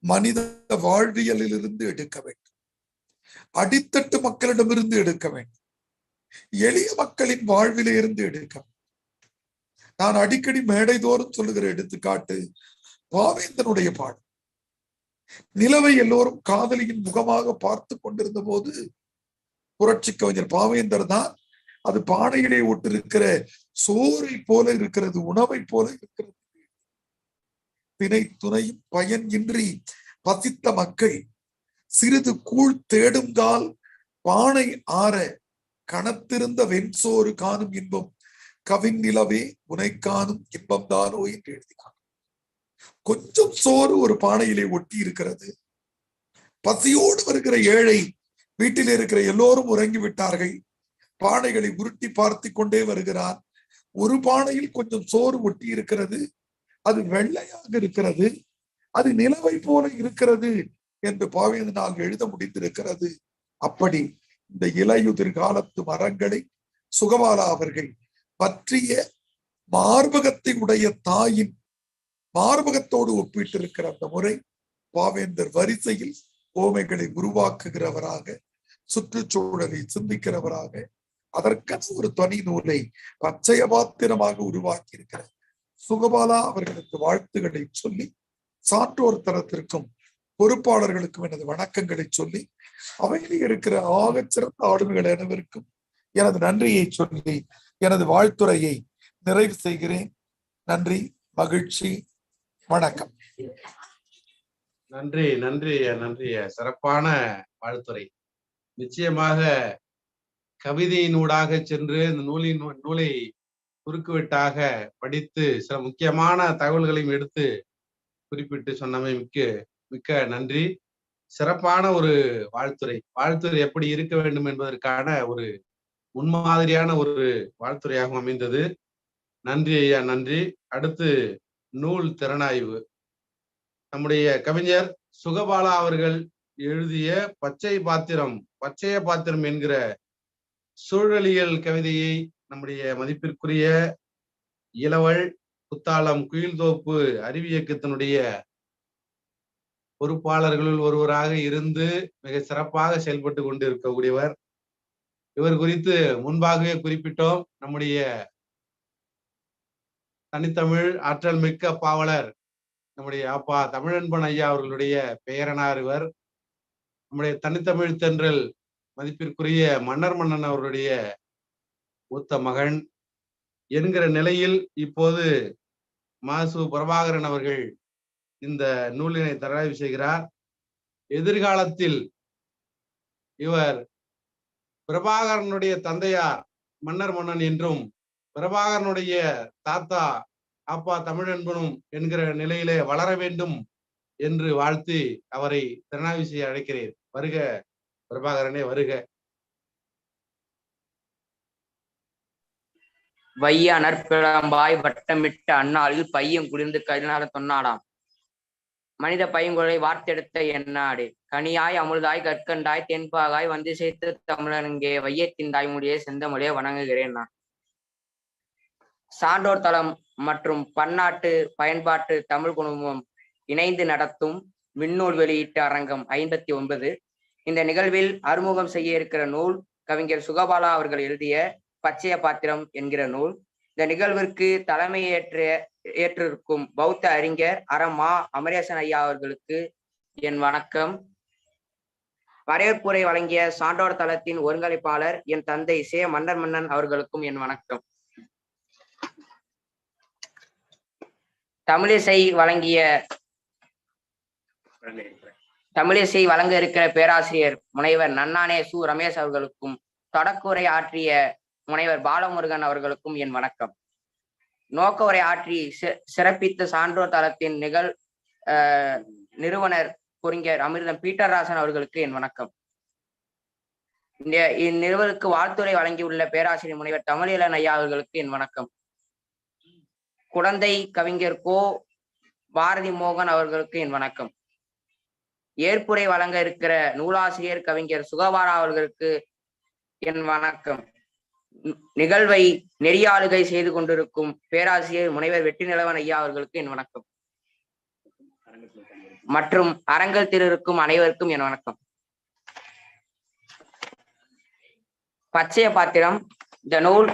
மனித வாழ்வியலில் இருந்து எடுக்க வேண்டும், அடித்தட்டு மக்களிடமிருந்து எடுக்க வேண்டும், எளிய மக்களின் வாழ்விலே இருந்து எடுக்க வேண்டும். நான் அடிக்கடி மேடை தோறும் சொல்லுகிற எடுத்துக்காட்டு பாவேந்தனுடைய பாடல். நிலவை எல்லோரும் காதலியின் முகமாக பார்த்து கொண்டிருந்த போது புரட்சி கவிஞர் பாவேந்தர் தான் அது பானையிலே ஒட்டிருக்கிற சோறை போல இருக்கிறது, உணவை போல இருக்கிறது. தினை துணையும் பயன் இன்றி பசித்த மக்கள் சிறிது கூழ் தேடுங்கால் பானை ஆற கணத்திருந்த வெண்சோறு காணும் இன்பம் கவின் நிலவே உனை காணும் இன்பம் தானோ என்று எழுதினார். கொஞ்சம் சோறு ஒரு பானையிலே ஒட்டி இருக்கிறது. பசியோடு வருகிற ஏழை, வீட்டில் இருக்கிற எல்லோரும் உறங்கி விட்டார்கள், பானைகளை உருட்டி பார்த்து கொண்டே வருகிறார். ஒரு பானையில் கொஞ்சம் சோறு ஒட்டி இருக்கிறது, அது வெள்ளையாக இருக்கிறது, அது நிலவை போல இருக்கிறது என்று பாவேந்தனால் எழுத முடிந்திருக்கிறது. அப்படி இந்த இலையுதிர் காலத்து மரங்களை சுகபாலா அவர்கள் பற்றிய மார்பகத்தை உடைய தாயின் மார்பகத்தோடு ஒப்பிட்டிருக்கிற அந்த முறை பாவேந்தர் வரிசையில் ஓமைகளை உருவாக்குகிறவராக, சுற்றுச்சூழலை சிந்திக்கிறவராக, அதற்கான ஒரு தனி நூலை பச்சைய பாத்திரமாக உருவாக்கி இருக்கிற சுகபாலா அவர்களுக்கு வாழ்த்துக்களை சொல்லி, சான்றோர் தரத்திற்கும் பொறுப்பாளர்களுக்கும் எனது வணக்கங்களை சொல்லி, அவையில் இருக்கிற ஆகச்சிறந்த ஆளுமைகள் அனைவருக்கும் எனது நன்றியை சொல்லி எனது வாழ்த்துரையை நிறைவு செய்கிறேன். நன்றி, மகிழ்ச்சி, வணக்கம். நன்றி நன்றி நன்றி. சிறப்பான வாழ்த்துரை. நிச்சயமாக கவிதையினூடாக சென்று இந்த நூலை குறுக்குவெட்டாக படித்து சில முக்கியமான தகவல்களையும் எடுத்து குறிப்பிட்டு சொன்னமை மிக்க நன்றி. சிறப்பான ஒரு வாழ்த்துரை. வாழ்த்துரை எப்படி இருக்க வேண்டும் என்பதற்கான ஒரு முன்மாதிரியான ஒரு வாழ்த்துரையாகவும் அமைந்தது. நன்றி ஐயா, நன்றி. அடுத்து நூல் திறனாய்வு. நம்முடைய கவிஞர் சுகபாலா அவர்கள் எழுதிய பச்சைய பாத்திரம் என்கிற சூழலியல் கவிதையை நம்முடைய மதிப்பிற்குரிய இளவல் குத்தாலம் குயில்தோப்பு அறிவியக்கத்தினுடைய பொறுப்பாளர்களுள் ஒருவராக இருந்து மிக சிறப்பாக செயல்பட்டு கொண்டு இருக்கக்கூடியவர். இவர் குறித்து முன்பாகவே குறிப்பிட்டோம். நம்முடைய தனித்தமிழ் ஆற்றல் மிக்க பாவலர் நம்முடைய அப்பா தமிழன்பன் ஐயா அவர்களுடைய பெயரனார் இவர். நம்முடைய தனித்தமிழ் தென்றல் மதிப்பிற்குரிய மன்னன் அவர்களுடைய மூத்த மகன் என்கிற நிலையில் இப்போது மாசு பிரபாகரன் அவர்கள் இந்த நூலினை தயாரிப்பு செய்கிறார். எதிர்காலத்தில் இவர் பிரபாகரனுடைய தந்தையார் மன்னன் என்றும், பிரபாகரனுடைய தாத்தா அப்பா தமிழன்பனும் என்கிற நிலையிலே வளர வேண்டும் என்று வாழ்த்தி அவரை திறனாய்வு செய்ய அழைக்கிறேன். வருக பிரபாகரனே, வருக. வைய நற்பிழம்பாய் வட்டமிட்ட அந்நாளில் பையம் குளிர்ந்து கரிநாட தொன்னாடாம். மனித பையங்குழலை வார்த்தெடுத்த எந்நாடு கனியாய் அமுழ்தாய் கற்கண்டாய் தென்பாகாய் வந்து சேர்த்து தமிழனங்கே வையத்தின் தாய்மொழியை செந்தமொழியை வணங்குகிறேன். நான் சான்றோர் தளம் மற்றும் பன்னாட்டு பயன்பாட்டு தமிழ் குழுமம் இணைந்து நடத்தும் விண்ணூல் வெளியீட்டு அரங்கம் 59. இந்த நிகழ்வில் அறிமுகம் செய்ய இருக்கிற நூல் கவிஞர் சுகபாலா அவர்கள் எழுதிய பச்சைய பாத்திரம் என்கிற நூல். இந்த நிகழ்விற்கு தலைமை ஏற்றிருக்கும் பௌத்த அறிஞர் அறமா அமரேசன் ஐயா அவர்களுக்கு என் வணக்கம். வரவேற்புரை வழங்கிய சான்றோர் தளத்தின் ஒருங்கிணைப்பாளர் என் தந்தை சே மன்னன் அவர்களுக்கும் என் வணக்கம். தமிழிசை வழங்க இருக்கிற பேராசிரியர் முனைவர் நன்னானே சு ரமேஷ் அவர்களுக்கும், தொடக்குரை ஆற்றிய முனைவர் பாலமுருகன் அவர்களுக்கும் என் வணக்கம். நோக்க உரை ஆற்றி சிறப்பித்த சான்றோர் தளத்தின் நிறுவனர் குறிஞர் அமிர்தம் பீட்டர்ராசன் அவர்களுக்கு என் வணக்கம். இந்நிறுவனுக்கு வாழ்த்துரை வழங்கியுள்ள பேராசிரியர் முனைவர் தமிழீழன் ஐயா அவர்களுக்கு என் வணக்கம். குழந்தை கவிஞர் கோ பாரதி மோகன் அவர்களுக்கு என் வணக்கம். ஏற்புரை வழங்க இருக்கிற நூலாசிரியர் கவிஞர் சுகபாலா அவர்களுக்கு என் வணக்கம். நிகழ்வை நெறியாளுகை செய்து கொண்டிருக்கும் பேராசிரியர் முனைவர் வெற்றிநிலவன் ஐயா அவர்களுக்கு என் வணக்கம். மற்றும் அரங்கல் திரு அனைவருக்கும் என் வணக்கம். பச்சைய பாத்திரம். இந்த நூல்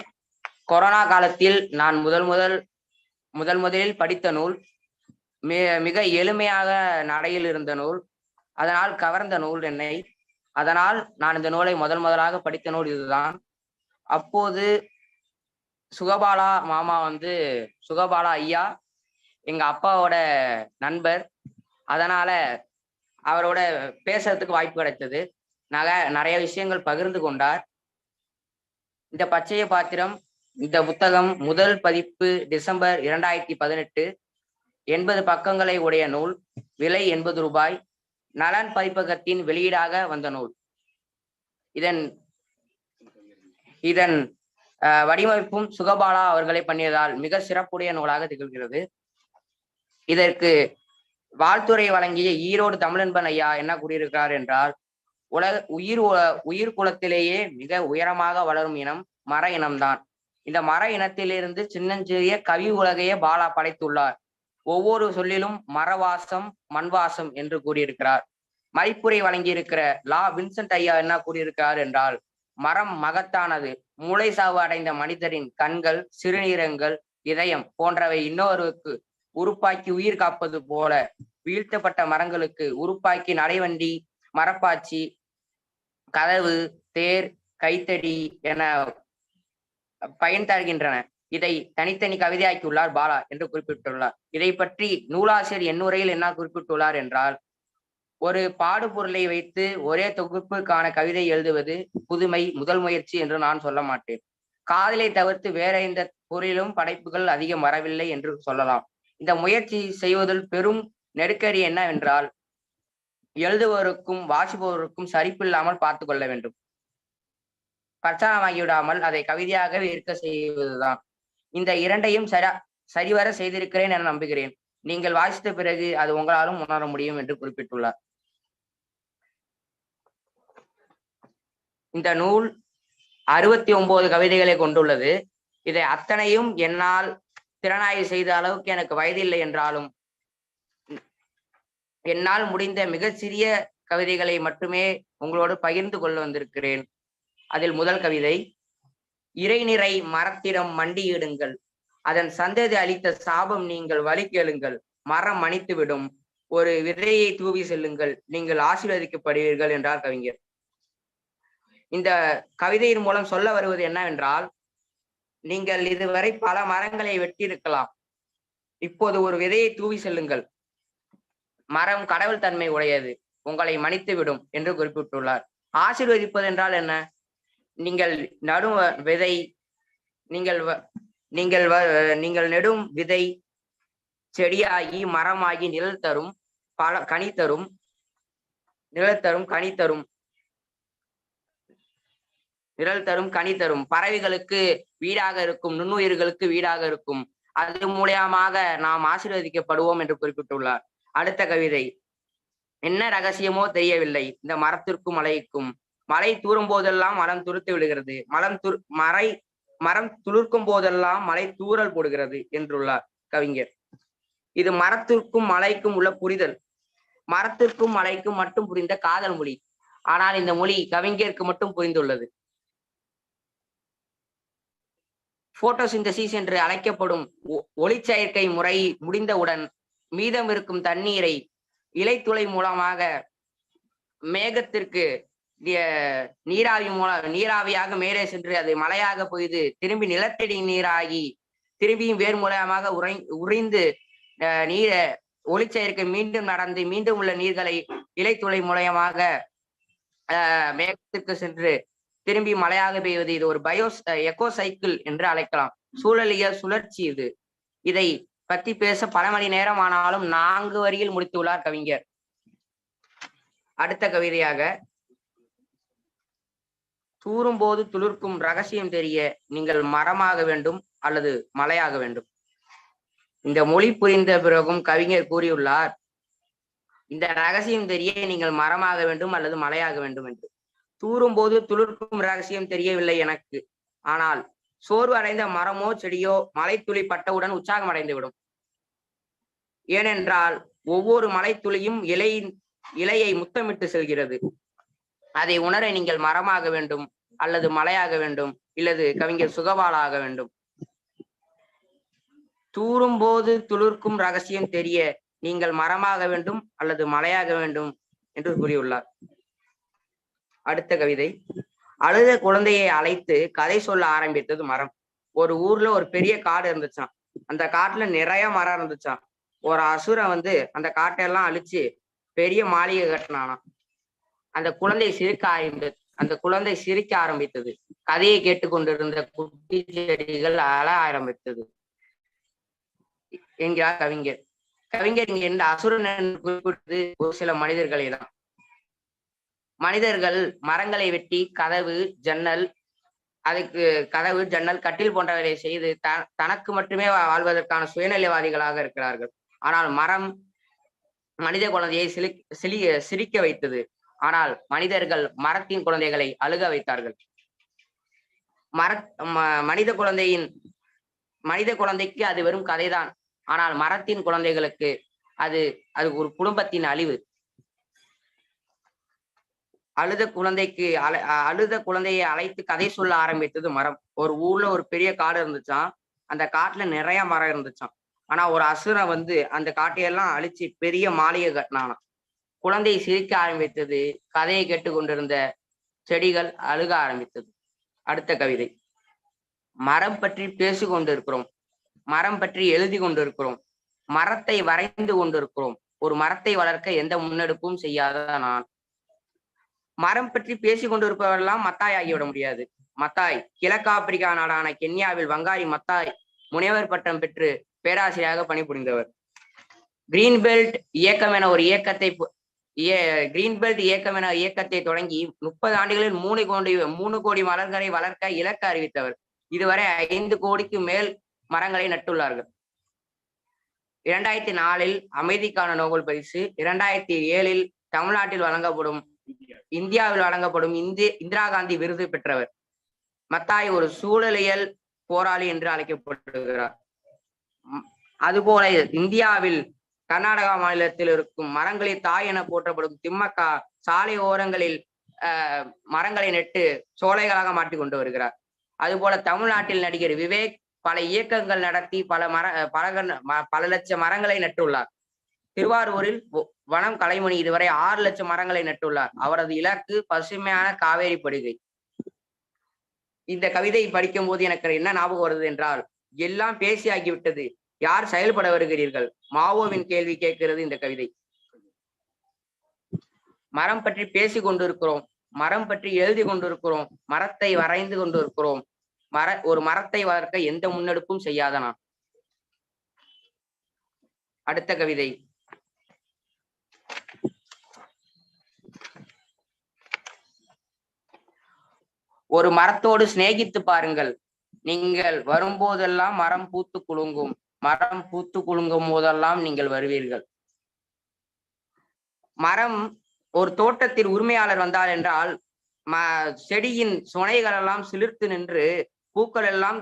கொரோனா காலத்தில் நான் முதலில் படித்த நூல். மிக எளிமையாக நடையில் இருந்த நூல். அதனால் கவர்ந்த நூல் என்னை. அதனால் நான் இந்த நூலை முதலாக படித்த நூல் இதுதான். அப்போது சுகபாலா மாமா சுகபாலா ஐயா எங்க அப்பாவோட நண்பர். அதனால அவரோட பேசுறதுக்கு வாய்ப்பு கிடைத்தது. நிறைய விஷயங்கள் பகிர்ந்து கொண்டார். இந்த பச்சைய பாத்திரம் இந்த புத்தகம் முதல் பதிப்பு டிசம்பர் 2018. 80 பக்கங்களை உடைய நூல். விலை 80 ரூபாய். நலன் பதிப்பகத்தின் வெளியீடாக வந்த நூல். இதன் வடிவமைப்பும் சுகபாலா அவர்களை பண்ணியதால் மிக சிறப்புடைய நூலாக திகழ்கிறது. இதற்கு வாழ்த்துரை வழங்கிய ஈரோடு தமிழன்பன் ஐயா என்ன கூறியிருக்கிறார் என்றால், உயிர் குலத்திலேயே மிக உயரமாக வளரும் இனம் மர இனம்தான். இந்த மர இனத்திலிருந்து சின்னஞ்சிறிய கவி உலகையே பாலா படைத்துள்ளார். ஒவ்வொரு சொல்லிலும் மரவாசம் மண்வாசம் என்று கூறியிருக்கிறார். மதிப்புரை வழங்கியிருக்கிற லா வின்சென்ட் ஐயா என்ன கூறியிருக்கிறார் என்றால், மரம் மகத்தானது. மூளை சாவு அடைந்த மனிதரின் கண்கள், சிறுநீரகங்கள், இதயம் போன்றவை இன்னொருவருக்கு உருப்பாக்கி உயிர் காப்பது போல வீழ்த்தப்பட்ட மரங்களுக்கு உருப்பாக்கி நடைவண்டி, மரப்பாச்சி, கதவு, தேர், கைத்தடி என பயன் தருகின்றன. இதை தனித்தனி கவிதையாக்கியுள்ளார் பாலா என்று குறிப்பிட்டுள்ளார். இதை பற்றி நூலாசிரியர் எண்ணுரையில் என்ன குறிப்பிட்டுள்ளார் என்றால், ஒரு பாடுபொருளை வைத்து ஒரே தொகுப்புக்கான கவிதை எழுதுவது புதுமை, முதல் முயற்சி என்று நான் சொல்ல மாட்டேன். காதலை தவிர்த்து வேற எந்த பொருளிலும் படைப்புகள் அதிகம் வரவில்லை என்று சொல்லலாம். இந்த முயற்சி செய்வதில் பெரும் நெருக்கடி என்னவென்றால், எழுதுபவருக்கும் வாசிப்பவருக்கும் சரிப்பில்லாமல் பார்த்து கொள்ள வேண்டும். பிரச்சாரமாகிவிடாமல் அதை கவிதையாகவே இருக்க செய்வதுதான். இந்த இரண்டையும் சரிவர செய்திருக்கிறேன் என நம்புகிறேன். நீங்கள் வாசித்த பிறகு அது உங்களாலும் உணர முடியும் என்று குறிப்பிட்டுள்ளார். இந்த நூல் 69 கவிதைகளை கொண்டுள்ளது. இதை அத்தனையும் என்னால் திறனாய்வு செய்த அளவுக்கு எனக்கு வயதில்லை என்றாலும் என்னால் முடிந்த மிகச்சிறிய கவிதைகளை மட்டுமே உங்களோடு பகிர்ந்து கொள்ள வந்திருக்கிறேன். அதில் முதல் கவிதை, இறைநிறை மரத்திடம் மண்டியிடுங்கள், அதன் சந்ததி அளித்த சாபம் நீங்கள் வழி கேளுங்கள், மரம் மணித்துவிடும், ஒரு விதையை தூவி செல்லுங்கள், நீங்கள் ஆசீர்வதிக்கப்படுவீர்கள் என்றார் கவிஞர். இந்த கவிதையின் மூலம் சொல்ல வருவது என்னவென்றால், நீங்கள் இதுவரை பல மரங்களை வெட்டியிருக்கலாம், இப்போது ஒரு விதையை தூவி செல்லுங்கள், மரம் கடவுள் தன்மை உடையது, உங்களை மன்னித்துவிடும் என்று குறிப்பிட்டுள்ளார். ஆசீர்வதிப்பது என்றால் என்ன? நீங்கள் நடும் விதை, நீங்கள் நெடும் விதை செடியாகி மரமாகி நிழல் தரும், கனி தரும், கனி தரும், பறவைகளுக்கு வீடாக இருக்கும், நுண்ணுயிர்களுக்கு வீடாக இருக்கும். அது மூலியமாக நாம் ஆசீர்வதிக்கப்படுவோம் என்று குறிப்பிட்டுள்ளார். அடுத்த கவிதை, என்ன ரகசியமோ தெரியவில்லை இந்த மரத்திற்கும் மலைக்கும், மலை தூரும் போதெல்லாம் மரம் துருத்து விடுகிறது, மரம் துளிர்க்கும் போதெல்லாம் மலை தூறல் போடுகிறது என்றுள்ளார் கவிஞர். இது மரத்திற்கும் மலைக்கும் உள்ள புரிதல், மரத்திற்கும் மலைக்கும் மட்டும் புரிந்த காதல் மொழி. ஆனால் இந்த மொழி கவிஞருக்கு மட்டும் புரிந்துள்ளது. போட்டோசிந்தசிஸ் என்று அழைக்கப்படும் ஒளிச்சேர்க்கை முறை முடிந்தவுடன் மீதம் இருக்கும் தண்ணீரை இலைத்துளை மூலமாக மேகத்திற்கு நீராவியாக மேலே சென்று அது மழையாக பொய்து திரும்பி நிலத்தடி நீராகி திரும்பியும் வேர் மூலமாக உறைந்து ஒளிச்சேர்க்கை மீண்டும் நடந்து மீண்டும் உள்ள நீர்களை இலைத்துளை மூலமாக மேகத்திற்கு சென்று திரும்பி மழையாக பெய்வது. இது ஒரு எக்கோ சைக்கிள் என்று அழைக்கலாம். சூழலியல் சுழற்சி இது. இதை பற்றி பேச பல மணி நேரம் ஆனாலும் 4 வரியில் முடித்துள்ளார் கவிஞர். அடுத்த கவிதையாக, தூரும் போது துளிர்க்கும் ரகசியம் தெரிய நீங்கள் மரமாக வேண்டும் அல்லது மலையாக வேண்டும். இந்த மொழி புரிந்த பிறகும் கவிஞர் கூறியுள்ளார், இந்த ரகசியம் தெரிய நீங்கள் மரமாக வேண்டும் அல்லது மலையாக வேண்டும் என்று. தூரும் போது துளிர்க்கும் ரகசியம் தெரியவில்லை எனக்கு, ஆனால் சோர்வு அடைந்த மரமோ செடியோ மலை துளி பட்டவுடன் உற்சாகம் அடைந்துவிடும். ஏனென்றால் ஒவ்வொரு மலை துளியும் இலையை முத்தமிட்டு செல்கிறது. அதை உணர நீங்கள் மரமாக வேண்டும் அல்லது மலையாக வேண்டும், இல்லது கவிஞர் சுகபாலாக வேண்டும். தூரும் போது துளிர்க்கும் ரகசியம் தெரிய நீங்கள் மரமாக வேண்டும் அல்லது மலையாக வேண்டும் என்று கூறியுள்ளார். அடுத்த கவிதை, அழுத குழந்தையை அழைத்து கதை சொல்ல ஆரம்பித்தது மரம். ஒரு ஊர்ல ஒரு பெரிய காடு இருந்துச்சான். அந்த காட்டுல நிறைய மரம் இருந்துச்சான். ஒரு அசுரன் அந்த காட்டெல்லாம் அழிச்சு பெரிய மாளிகை கட்டினானாம். அந்த குழந்தை சிரிக்க ஆரம்பித்தது. கதையை கேட்டுக்கொண்டிருந்த குட்டி செடிகள் அழ ஆரம்பித்தது என்கிறார் கவிஞர். கவிஞர் இங்க இந்த அசுரன் என்று குறிப்பிட்டது ஒரு சில மனிதர்களை தான். மனிதர்கள் மரங்களை வெட்டி கதவு ஜன்னல் கட்டில் போன்றவற்றை செய்து தனக்கு மட்டுமே வாழ்வதற்கான சுயநலவாதிகளாக இருக்கிறார்கள். ஆனால் மரம் மனித குழந்தையை சிரிக்க வைத்தது. ஆனால் மனிதர்கள் மரத்தின் குழந்தைகளை அழுக வைத்தார்கள். மனித குழந்தைக்கு அது வெறும் கதைதான். ஆனால் மரத்தின் குழந்தைகளுக்கு அது ஒரு குடும்பத்தின் அழிவு. அழுத குழந்தையை அழைத்து கதை சொல்ல ஆரம்பித்தது மரம். ஒரு ஊர்ல ஒரு பெரிய காடு இருந்துச்சான். அந்த காட்டுல நிறைய மரம் இருந்துச்சான். ஆனா ஒரு அசுரன் வந்து அந்த காட்டையெல்லாம் அழிச்சு பெரிய மாளிகை கட்டினானாம். குழந்தை சிரிக்க ஆரம்பித்தது. கதையை கேட்டுக்கொண்டிருந்த செடிகள் அழுக ஆரம்பித்தது. அடுத்த கவிதை. மரம் பற்றி பேசி கொண்டிருக்கிறோம், மரம் பற்றி எழுதி கொண்டிருக்கிறோம், மரத்தை வரைந்து கொண்டிருக்கிறோம். ஒரு மரத்தை வளர்க்க எந்த முன்னெடுப்பும் செய்யாத நான். மரம் பற்றி பேசி கொண்டிருப்பவரெல்லாம் மத்தாய் ஆகிவிட முடியாது. மத்தாய் கிழக்கு ஆப்பிரிக்கா நாடான கென்யாவில் வங்காரி மத்தாய் முனைவர் பட்டம் பெற்று பேராசிரியராக பணிபுரிந்தவர். கிரீன் பெல்ட் இயக்கம் என ஒரு இயக்கத்தை தொடங்கி 30 ஆண்டுகளில் 3 கோடி மரங்களை வளர்க்க இலக்கு அறிவித்தவர். இதுவரை 5 கோடிக்கு மேல் மரங்களை நட்டுள்ளார்கள். 2004 அமைதிக்கான நோபல் பரிசு, 2007 தமிழ்நாட்டில் இந்தியாவில் வழங்கப்படும் இந்திரா காந்தி விருது பெற்றவர். மத்தாய் ஒரு சூழலியல் போராளி என்று அழைக்கப்படுகிறார். அதுபோல இந்தியாவில் கர்நாடகா மாநிலத்தில் இருக்கும் மரங்களில் தாய் என போற்றப்படும் திம்மக்கா சாலை ஓரங்களில் மரங்களை நட்டு சோலைகளாக மாற்றி கொண்டு வருகிறார். அதுபோல தமிழ்நாட்டில் நடிகர் விவேக் பல இயக்கங்கள் நடத்தி பல லட்சம் மரங்களை நட்டுள்ளார். திருவாரூரில் வனம் கலைமணி இதுவரை 6 லட்சம் மரங்களை நட்டுள்ளார். அவரது இலக்கு பசுமையான காவேரி படுகை. இந்த கவிதையை படிக்கும் போது எனக்கு என்ன ஞாபகம் வருது என்றால், எல்லாம் பேசியாகிவிட்டது, யார் செயல்பட வருகிறீர்கள்? மாவோவின் கேள்வி கேட்கிறது இந்த கவிதை. மரம் பற்றி பேசி கொண்டிருக்கிறோம், மரம் பற்றி எழுதி கொண்டிருக்கிறோம், மரத்தை வரைந்து கொண்டிருக்கிறோம். ஒரு மரத்தை வளர்க்க எந்த முன்னெடுப்பும் செய்யாத நான். அடுத்த கவிதை. ஒரு மரத்தோடு சிநேகித்து பாருங்கள், நீங்கள் வரும்போதெல்லாம் மரம் பூத்து குலுங்கும், மரம் பூத்து குலுங்கும் போதெல்லாம் நீங்கள் வருவீர்கள். மரம் ஒரு தோட்டத்தில் உரிமையாளர் வந்தார் என்றால் செடியின் சுனைகள் எல்லாம் சிலிர்த்து நின்று பூக்கள் எல்லாம்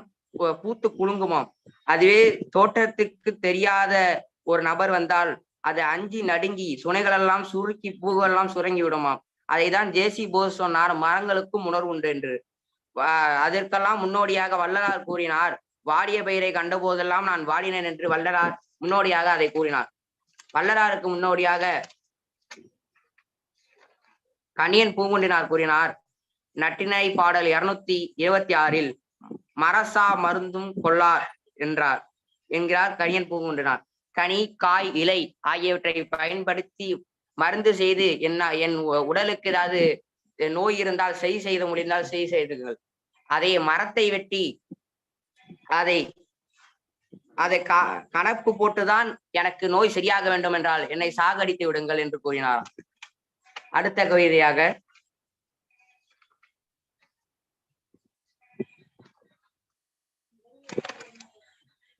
பூத்து குலுங்குமாம். அதுவே தோட்டத்துக்கு தெரியாத ஒரு நபர் வந்தால் அது அஞ்சி நடுங்கி சுனைகள் எல்லாம் சுருக்கி பூக்கள் எல்லாம் சுரங்கி விடுமாம். அதைதான் ஜேசி போஸ் சொன்னார், மரங்களுக்கும் உணர்வு உண்டு என்று. அதற்கெல்லாம் முன்னோடியாக வள்ளலார் கூறினார், வாடிய பயிரை கண்ட போதெல்லாம் நான் வாடினேன் என்று வள்ளலார் முன்னோடியாக அதை கூறினார். வள்ளலாருக்கு முன்னோடியாக கணியன் பூங்குன்றினார் கூறினார், நட்டினை பாடல் 226 மரசா மருந்தும் கொள்ளார் என்கிறார் கணியன் பூங்குன்றினார். கனி, காய், இலை ஆகியவற்றை பயன்படுத்தி மருந்து செய்து என் உடலுக்கு ஏதாவது நோய் இருந்தால் செய்து முடிந்தால் செய்துங்கள். அதை மரத்தை வெட்டி அதை கணக்கு போட்டுதான் எனக்கு நோய் சரியாக வேண்டும் என்றால் என்னை சாகடித்து விடுங்கள் என்று கூறினார். அடுத்த கவிதையாக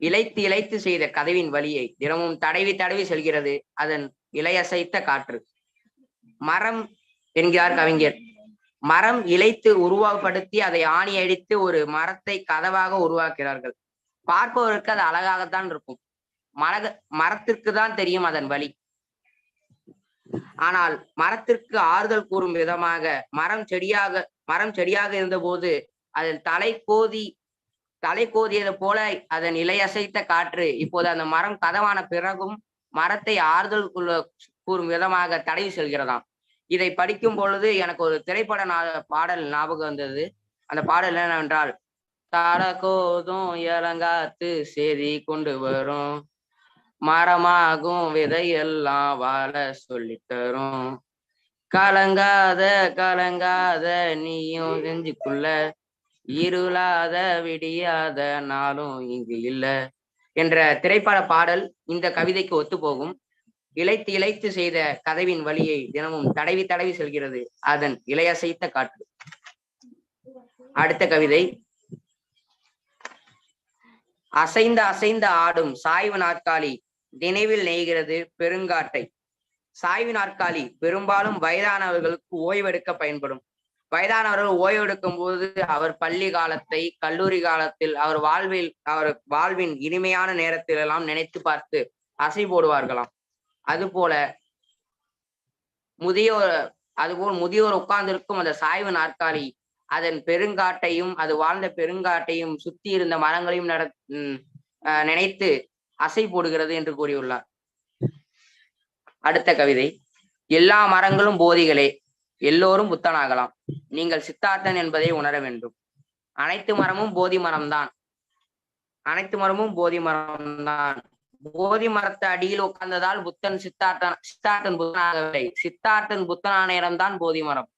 இழைத்து செய்த கதவின் வழியை தினமும் தடவி செல்கிறது அதன் இலையசைத்த காற்று. மரம் என்கிறார் கவிஞர். மரம் இழைத்து உருவப்படுத்தி அதை ஆணி அடித்து ஒரு மரத்தை கதவாக உருவாக்கிறார்கள். பார்ப்பவருக்கு அது அழகாகத்தான் இருக்கும். மரத்திற்கு தான் தெரியும் அதன் வழி. ஆனால் மரத்திற்கு ஆறுதல் கூறும் விதமாக மரம் செடியாக இருந்தபோது அதன் தலை கோதியது போல அதன் இலையசைத்த காற்று இப்போது அந்த மரம் கதவான பிறகும் மரத்தை ஆறுதல் கூறும் விதமாக தடவி செல்கிறதாம். இதை படிக்கும் பொழுது எனக்கு ஒரு திரைப்பட பாடல் ஞாபகம் வந்தது. அந்த பாடல் என்னவென்றால், தடகோதும் இளங்காத்து செய்தி கொண்டு வரும், மரமாகும் விதையெல்லாம் வாழ சொல்லி தரும், கலங்காத நீயும் நெஞ்சுக்குள்ள, இருளாத விடியாத நாளும் இங்கு இல்ல என்ற திரைப்பட பாடல் இந்த கவிதைக்கு ஒத்து போகும். இழைத்து செய்த கதவின் வழியை தினமும் தடவி செல்கிறது அதன் இலையசைத்த காற்று. அடுத்த கவிதை. அசைந்த ஆடும் சாய்வு நாற்காலி நினைவில் நெய்கிறது பெருங்காட்டை. சாய்வு நாற்காலி பெரும்பாலும் வயதானவர்களுக்கு ஓய்வெடுக்க பயன்படும். வயதானவர்கள் ஓய்வெடுக்கும் போது அவர் பள்ளி காலத்தை, கல்லூரி காலத்தில் அவர் வாழ்வின் இனிமையான நேரத்தில் எல்லாம் நினைத்து பார்த்து அசை போடுவார்களாம். அதுபோல் முதியோர் உட்கார்ந்திருக்கும் அந்த சாய்வு நாற்காலி அதன் பெருங்காட்டையும் அது வாழ்ந்த பெருங்காட்டையும் சுத்தி இருந்த மரங்களையும் நினைத்து அசை போடுகிறது என்று கூறியுள்ளார். அடுத்த கவிதை. எல்லா மரங்களும் போதிகளே, எல்லோரும் புத்தனாகலாம். நீங்கள் சித்தார்த்தன் என்பதை உணர வேண்டும். அனைத்து மரமும் போதி மரம்தான். அனைத்து மரமும் போதி மரம்தான். போதி மரத்தை அடியில் உட்கார்ந்ததால் புத்தன் சித்தார்த்தன் புத்தனாகவில்லை. சித்தார்த்தன் புத்தனான இடம்தான் போதி மரம்.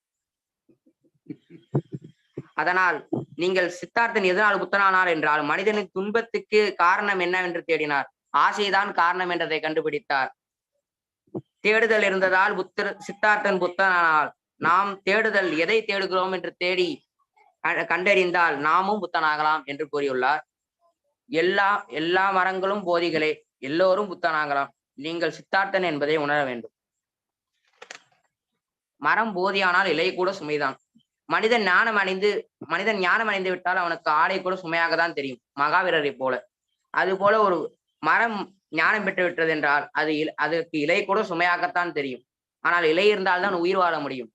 அதனால் நீங்கள் சித்தார்த்தன் எதனால் புத்தனானார் என்றால் மனிதனின் துன்பத்துக்கு காரணம் என்னவென்று தேடினார். ஆசைதான் காரணம் என்றதை கண்டுபிடித்தார். தேடுதல் இருந்ததால் சித்தார்த்தன் புத்தனானால் நாம் தேடுதல் எதை தேடுகிறோம் என்று தேடி கண்டறிந்தால் நாமும் புத்தனாகலாம் என்று கூறியுள்ளார். எல்லா மரங்களும் போதிகளே, எல்லோரும் புத்தனாகலாம். நீங்கள் சித்தார்த்தன் என்பதை உணர வேண்டும். மரம் போதியானால் இலை கூட சுமைதான். மனிதன் ஞானம் அடைந்து விட்டால் அவனுக்கு ஆடை கூட சுமையாக தான் தெரியும், மகாவீரரை போல. அது போல ஒரு மரம் ஞானம் பெற்று விட்டது என்றால் அதற்கு இலை கூட சுமையாகத்தான் தெரியும். ஆனால் இலை இருந்தால்தான் உயிர் வாழ முடியும்.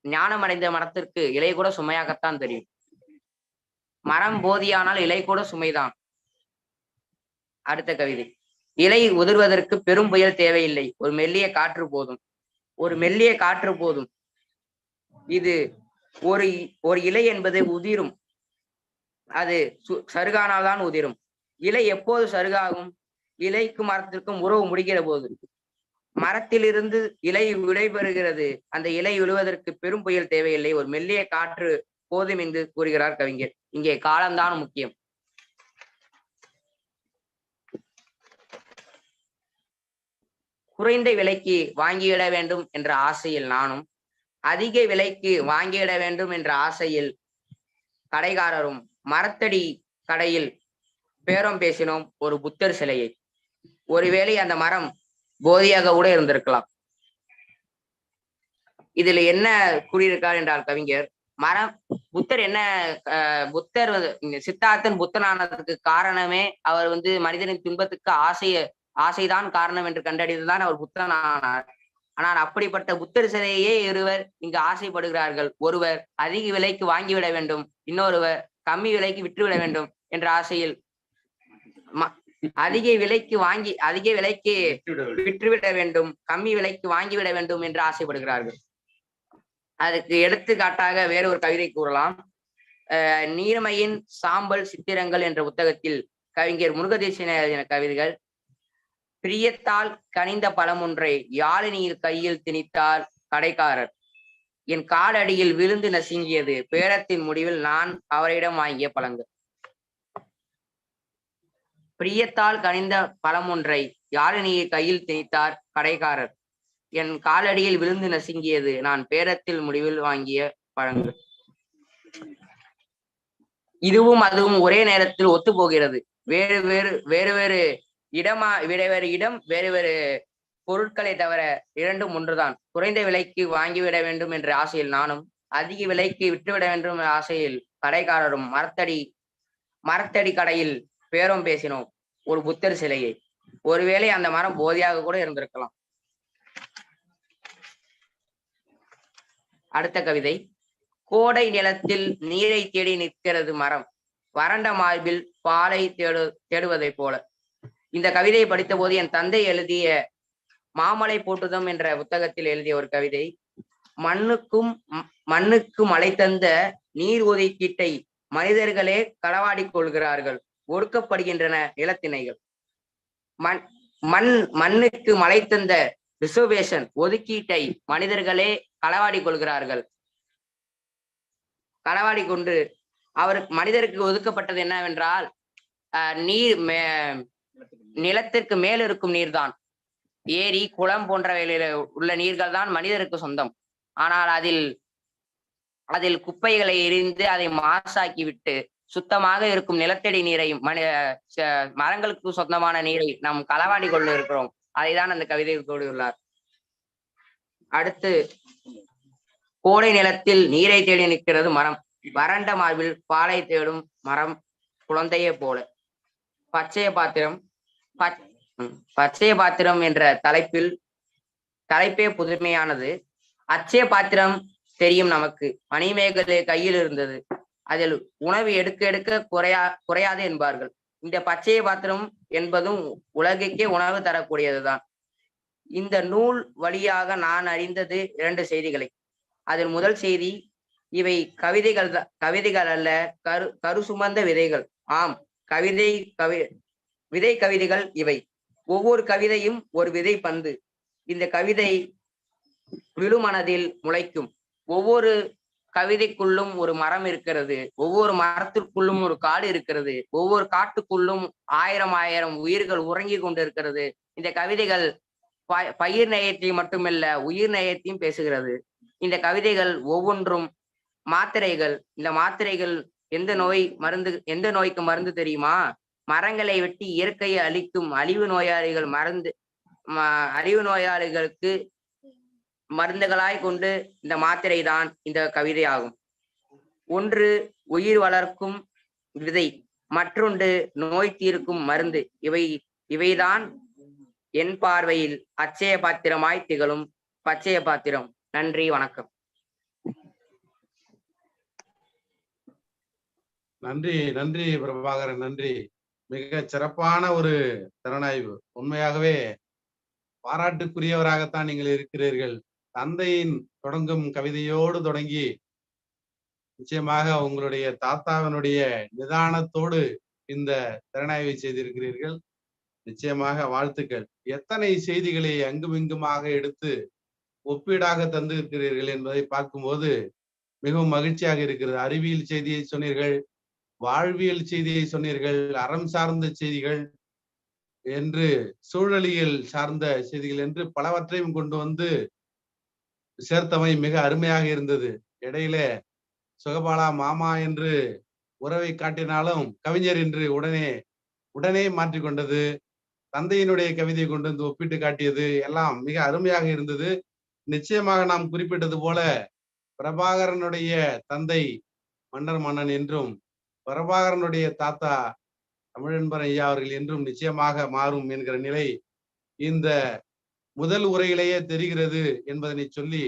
ஞானம் அடைந்த மரத்திற்கு இலை கூட சுமையாகத்தான் தெரியும். மரம் போதியானால் இலை கூட சுமைதான். அடுத்த கவிதை. இலை உதிர்வதற்கு பெரும் புயல் தேவையில்லை, ஒரு மெல்லிய காற்று போதும். ஒரு மெல்லிய காற்று போதும். இது ஒரு இலை என்பது உதிரும். அது சருகானால்தான் உதிரும். இலை எப்போது சருகாகும்? இலைக்கும் மரத்திற்கும் உறவு முடிகிற போது. மரத்திலிருந்து இலை விடைபெறுகிறது. அந்த இலை விழுவதற்கு பெரும் புயல் தேவையில்லை, ஒரு மெல்லிய காற்று போதும் என்று கூறுகிறார் கவிஞர். இங்கே காலம்தான் முக்கியம். குறைந்த விலைக்கு வாங்கிவிட வேண்டும் என்ற ஆசையில் நானும், அதிக விலைக்கு வாங்கிவிட வேண்டும் என்ற ஆசையில் கடைக்காரரும் மரத்தடி கடையில் பேரம் பேசினோம் ஒரு புத்தர் சிலையை. ஒருவேளை அந்த மரம் போதியாக கூட இருந்திருக்கலாம். இதுல என்ன கூறியிருக்கார் என்றால் கவிஞர், புத்தர் சித்தார்த்தன் புத்தனானதுக்கு காரணமே அவர் மனிதனின் துன்பத்துக்கு ஆசைதான் காரணம் என்று கண்டறிந்துதான் அவர் புத்தனானார். ஆனால் அப்படிப்பட்ட புத்தர் சிலையே இருவர் இங்கு ஆசைப்படுகிறார்கள். ஒருவர் அதிக விலைக்கு வாங்கிவிட வேண்டும், இன்னொருவர் கம்மி விலைக்கு விற்றுவிட வேண்டும் என்ற ஆசையில் அதிக விலைக்கு விற்றுவிட வேண்டும், கம்மி விலைக்கு வாங்கிவிட வேண்டும் என்று ஆசைப்படுகிறார்கள். அதுக்கு எடுத்துக்காட்டாக வேற ஒரு கவிதை கூறலாம். நீர்மையின் சாம்பல் சித்திரங்கள் என்ற புத்தகத்தில் கவிஞர் முருகதேசன் எழுதின கவிதைகள். பிரியத்தால் கனிந்த பழம் ஒன்றை யாழினியில் கையில் திணித்தார் கடைக்காரர். என் காலடியில் விழுந்து நசுங்கியது பேரத்தின் முடிவில் நான் அவரிடம் வாங்கிய பழங்கள். பிரியத்தால் கனிந்த பழம் ஒன்றை யாழினியில் கையில் திணித்தார் கடைக்காரர். என் காலடியில் விழுந்து நசுங்கியது நான் பேரத்தில் முடிவில் வாங்கிய பழங்கள். இதுவும் அதுவும் ஒரே நேரத்தில் ஒத்து போகிறது. வேறு வேறு இடம் வேறு வேறு பொருட்களை தவிர இரண்டும் ஒன்றுதான். குறைந்த விலைக்கு வாங்கிவிட வேண்டும் என்ற ஆசையில் நானும், அதிக விலைக்கு விட்டுவிட வேண்டும் என்ற ஆசையில் கடைக்காரரும் மரத்தடி கடையில் பேரம் பேசினோம் ஒரு புத்தர் சிலையை. ஒருவேளை அந்த மரம் போதியாக கூட இருந்திருக்கலாம். அடுத்த கவிதை. கோடை நிலத்தில் நீரை தேடி நிற்கிறது மரம், வறண்ட மார்பில் பாலை தேடுவதை போல. இந்த கவிதையை படித்த போது என் தந்தை எழுதிய மாமலை போட்டுதம் என்ற புத்தகத்தில் எழுதிய ஒரு கவிதை. மண்ணுக்கு மழை தந்த நீர் ஒதுக்கீட்டை மனிதர்களே களவாடி கொள்கிறார்கள், ஒடுக்கப்படுகின்றன நிலத்திணைகள். மண்ணுக்கு மழை தந்த ரிசர்வேஷன் ஒதுக்கீட்டை மனிதர்களே களவாடி கொள்கிறார்கள். களவாடி கொண்டு மனிதருக்கு ஒதுக்கப்பட்டது என்னவென்றால் நிலத்திற்கு மேல் இருக்கும் நீர்தான். ஏரி குளம் போன்றவைகளில் உள்ள நீர்கள் தான் மனிதருக்கு சொந்தம். ஆனால் அதில் குப்பைகளை எரிந்து அதை மாசாக்கி விட்டு சுத்தமாக இருக்கும் நிலத்தடி நீரை மரங்களுக்கு சொந்தமான நீரை நாம் களவாடி கொண்டு இருக்கிறோம். அதைதான் அந்த கவிதையில் கூறியுள்ளார். அடுத்து, கோடை நிலத்தில் நீரை தேடி நிற்கிறது மரம். வறண்ட மார்பில் பாலை தேடும் மரம் குழந்தையே போல. பச்சைய பாத்திரம் பச்சைய பாத்திரம் என்ற தலைப்பே புதுமையானது. அச்சய பாத்திரம் தெரியும் நமக்கு. மணிமேகலை கையில் இருந்தது. அதில் உணவு எடுக்க எடுக்க குறையாது என்பார்கள். இந்த பச்சைய பாத்திரம் என்பதும் உலகுக்கே உணவு தரக்கூடியதுதான். இந்த நூல் வழியாக நான் அறிந்தது 2 செய்திகளை. அதில் முதல் செய்தி, இவை கவிதைகள் அல்ல, கரு சுமந்த விதைகள். ஆம், விதை கவிதைகள் இவை. ஒவ்வொரு கவிதையும் ஒரு விதை பந்து. இந்த கவிதை விழுமனதில் முளைக்கும். ஒவ்வொரு கவிதைக்குள்ளும் ஒரு மரம் இருக்கிறது. ஒவ்வொரு மரத்திற்குள்ளும் ஒரு காடு இருக்கிறது. ஒவ்வொரு காட்டுக்குள்ளும் 1000 உயிர்கள் உறங்கி கொண்டிருக்கிறது. இந்த கவிதைகள் பயிர் நயத்தை மட்டுமல்ல, உயிர் நயத்தையும் பேசுகிறது. இந்த கவிதைகள் ஒவ்வொன்றும் மாத்திரைகள். இந்த மாத்திரைகள் எந்த நோய்க்கு மருந்து தெரியுமா? மரங்களை வெட்டி இயற்கையை அழிக்கும் அழிவு நோயாளிகளுக்கு மருந்துகளாய் கொண்டு இந்த மாத்திரை தான் இந்த கவிதை ஆகும். ஒன்று உயிர் வளர்க்கும் விதை, மற்றொன்று நோய் தீர்க்கும் மருந்து. இவைதான் என் பார்வையில் அச்சய பாத்திரமாய் திகழும் பச்சைய பாத்திரம். நன்றி, வணக்கம். நன்றி பிரபாகரன், நன்றி. மிக சிறப்பான ஒரு திறனாய்வு. உண்மையாகவே பாராட்டுக்குரியவராகத்தான் நீங்கள் இருக்கிறீர்கள். தந்தையின் தொடங்கும் கவிதையோடு தொடங்கி நிச்சயமாக உங்களுடைய தாத்தாவினுடைய நிதானத்தோடு இந்த திறனாய்வை செய்திருக்கிறீர்கள். நிச்சயமாக வாழ்த்துக்கள். எத்தனை செய்திகளை அங்குமிங்குமாக எடுத்து ஒப்பீடாக தந்திருக்கிறீர்கள் என்பதை பார்க்கும்போது மிகவும் மகிழ்ச்சியாக இருக்கிறது. அறிவியல் செய்தியை சொன்னீர்கள், வாழ்வியல் செய்தியை சொன்னீர்கள், அறம் சார்ந்த செய்திகள் என்று, சூழலியல் சார்ந்த செய்திகள் என்று பலவற்றையும் கொண்டு வந்து சேர்த்தமை மிக அருமையாக இருந்தது. இடையில சுகபாலா மாமா என்று உறவை காட்டினாலும் கவிஞர் என்று உடனே மாற்றிக்கொண்டது, தந்தையினுடைய கவிதையை கொண்டு வந்து ஒப்பிட்டு காட்டியது எல்லாம் மிக அருமையாக இருந்தது. நிச்சயமாக நாம் குறிப்பிட்டது போல பிரபாகரனுடைய தந்தை மன்னர் மன்னன் என்றும் பிரபாகரனுடைய தாத்தா தமிழன்பன் ஐயா அவர்கள் என்றும் நிச்சயமாக மாறும் என்கிற நிலை இந்த முதல் உரையிலேயே தெரிகிறது என்பதனை சொல்லி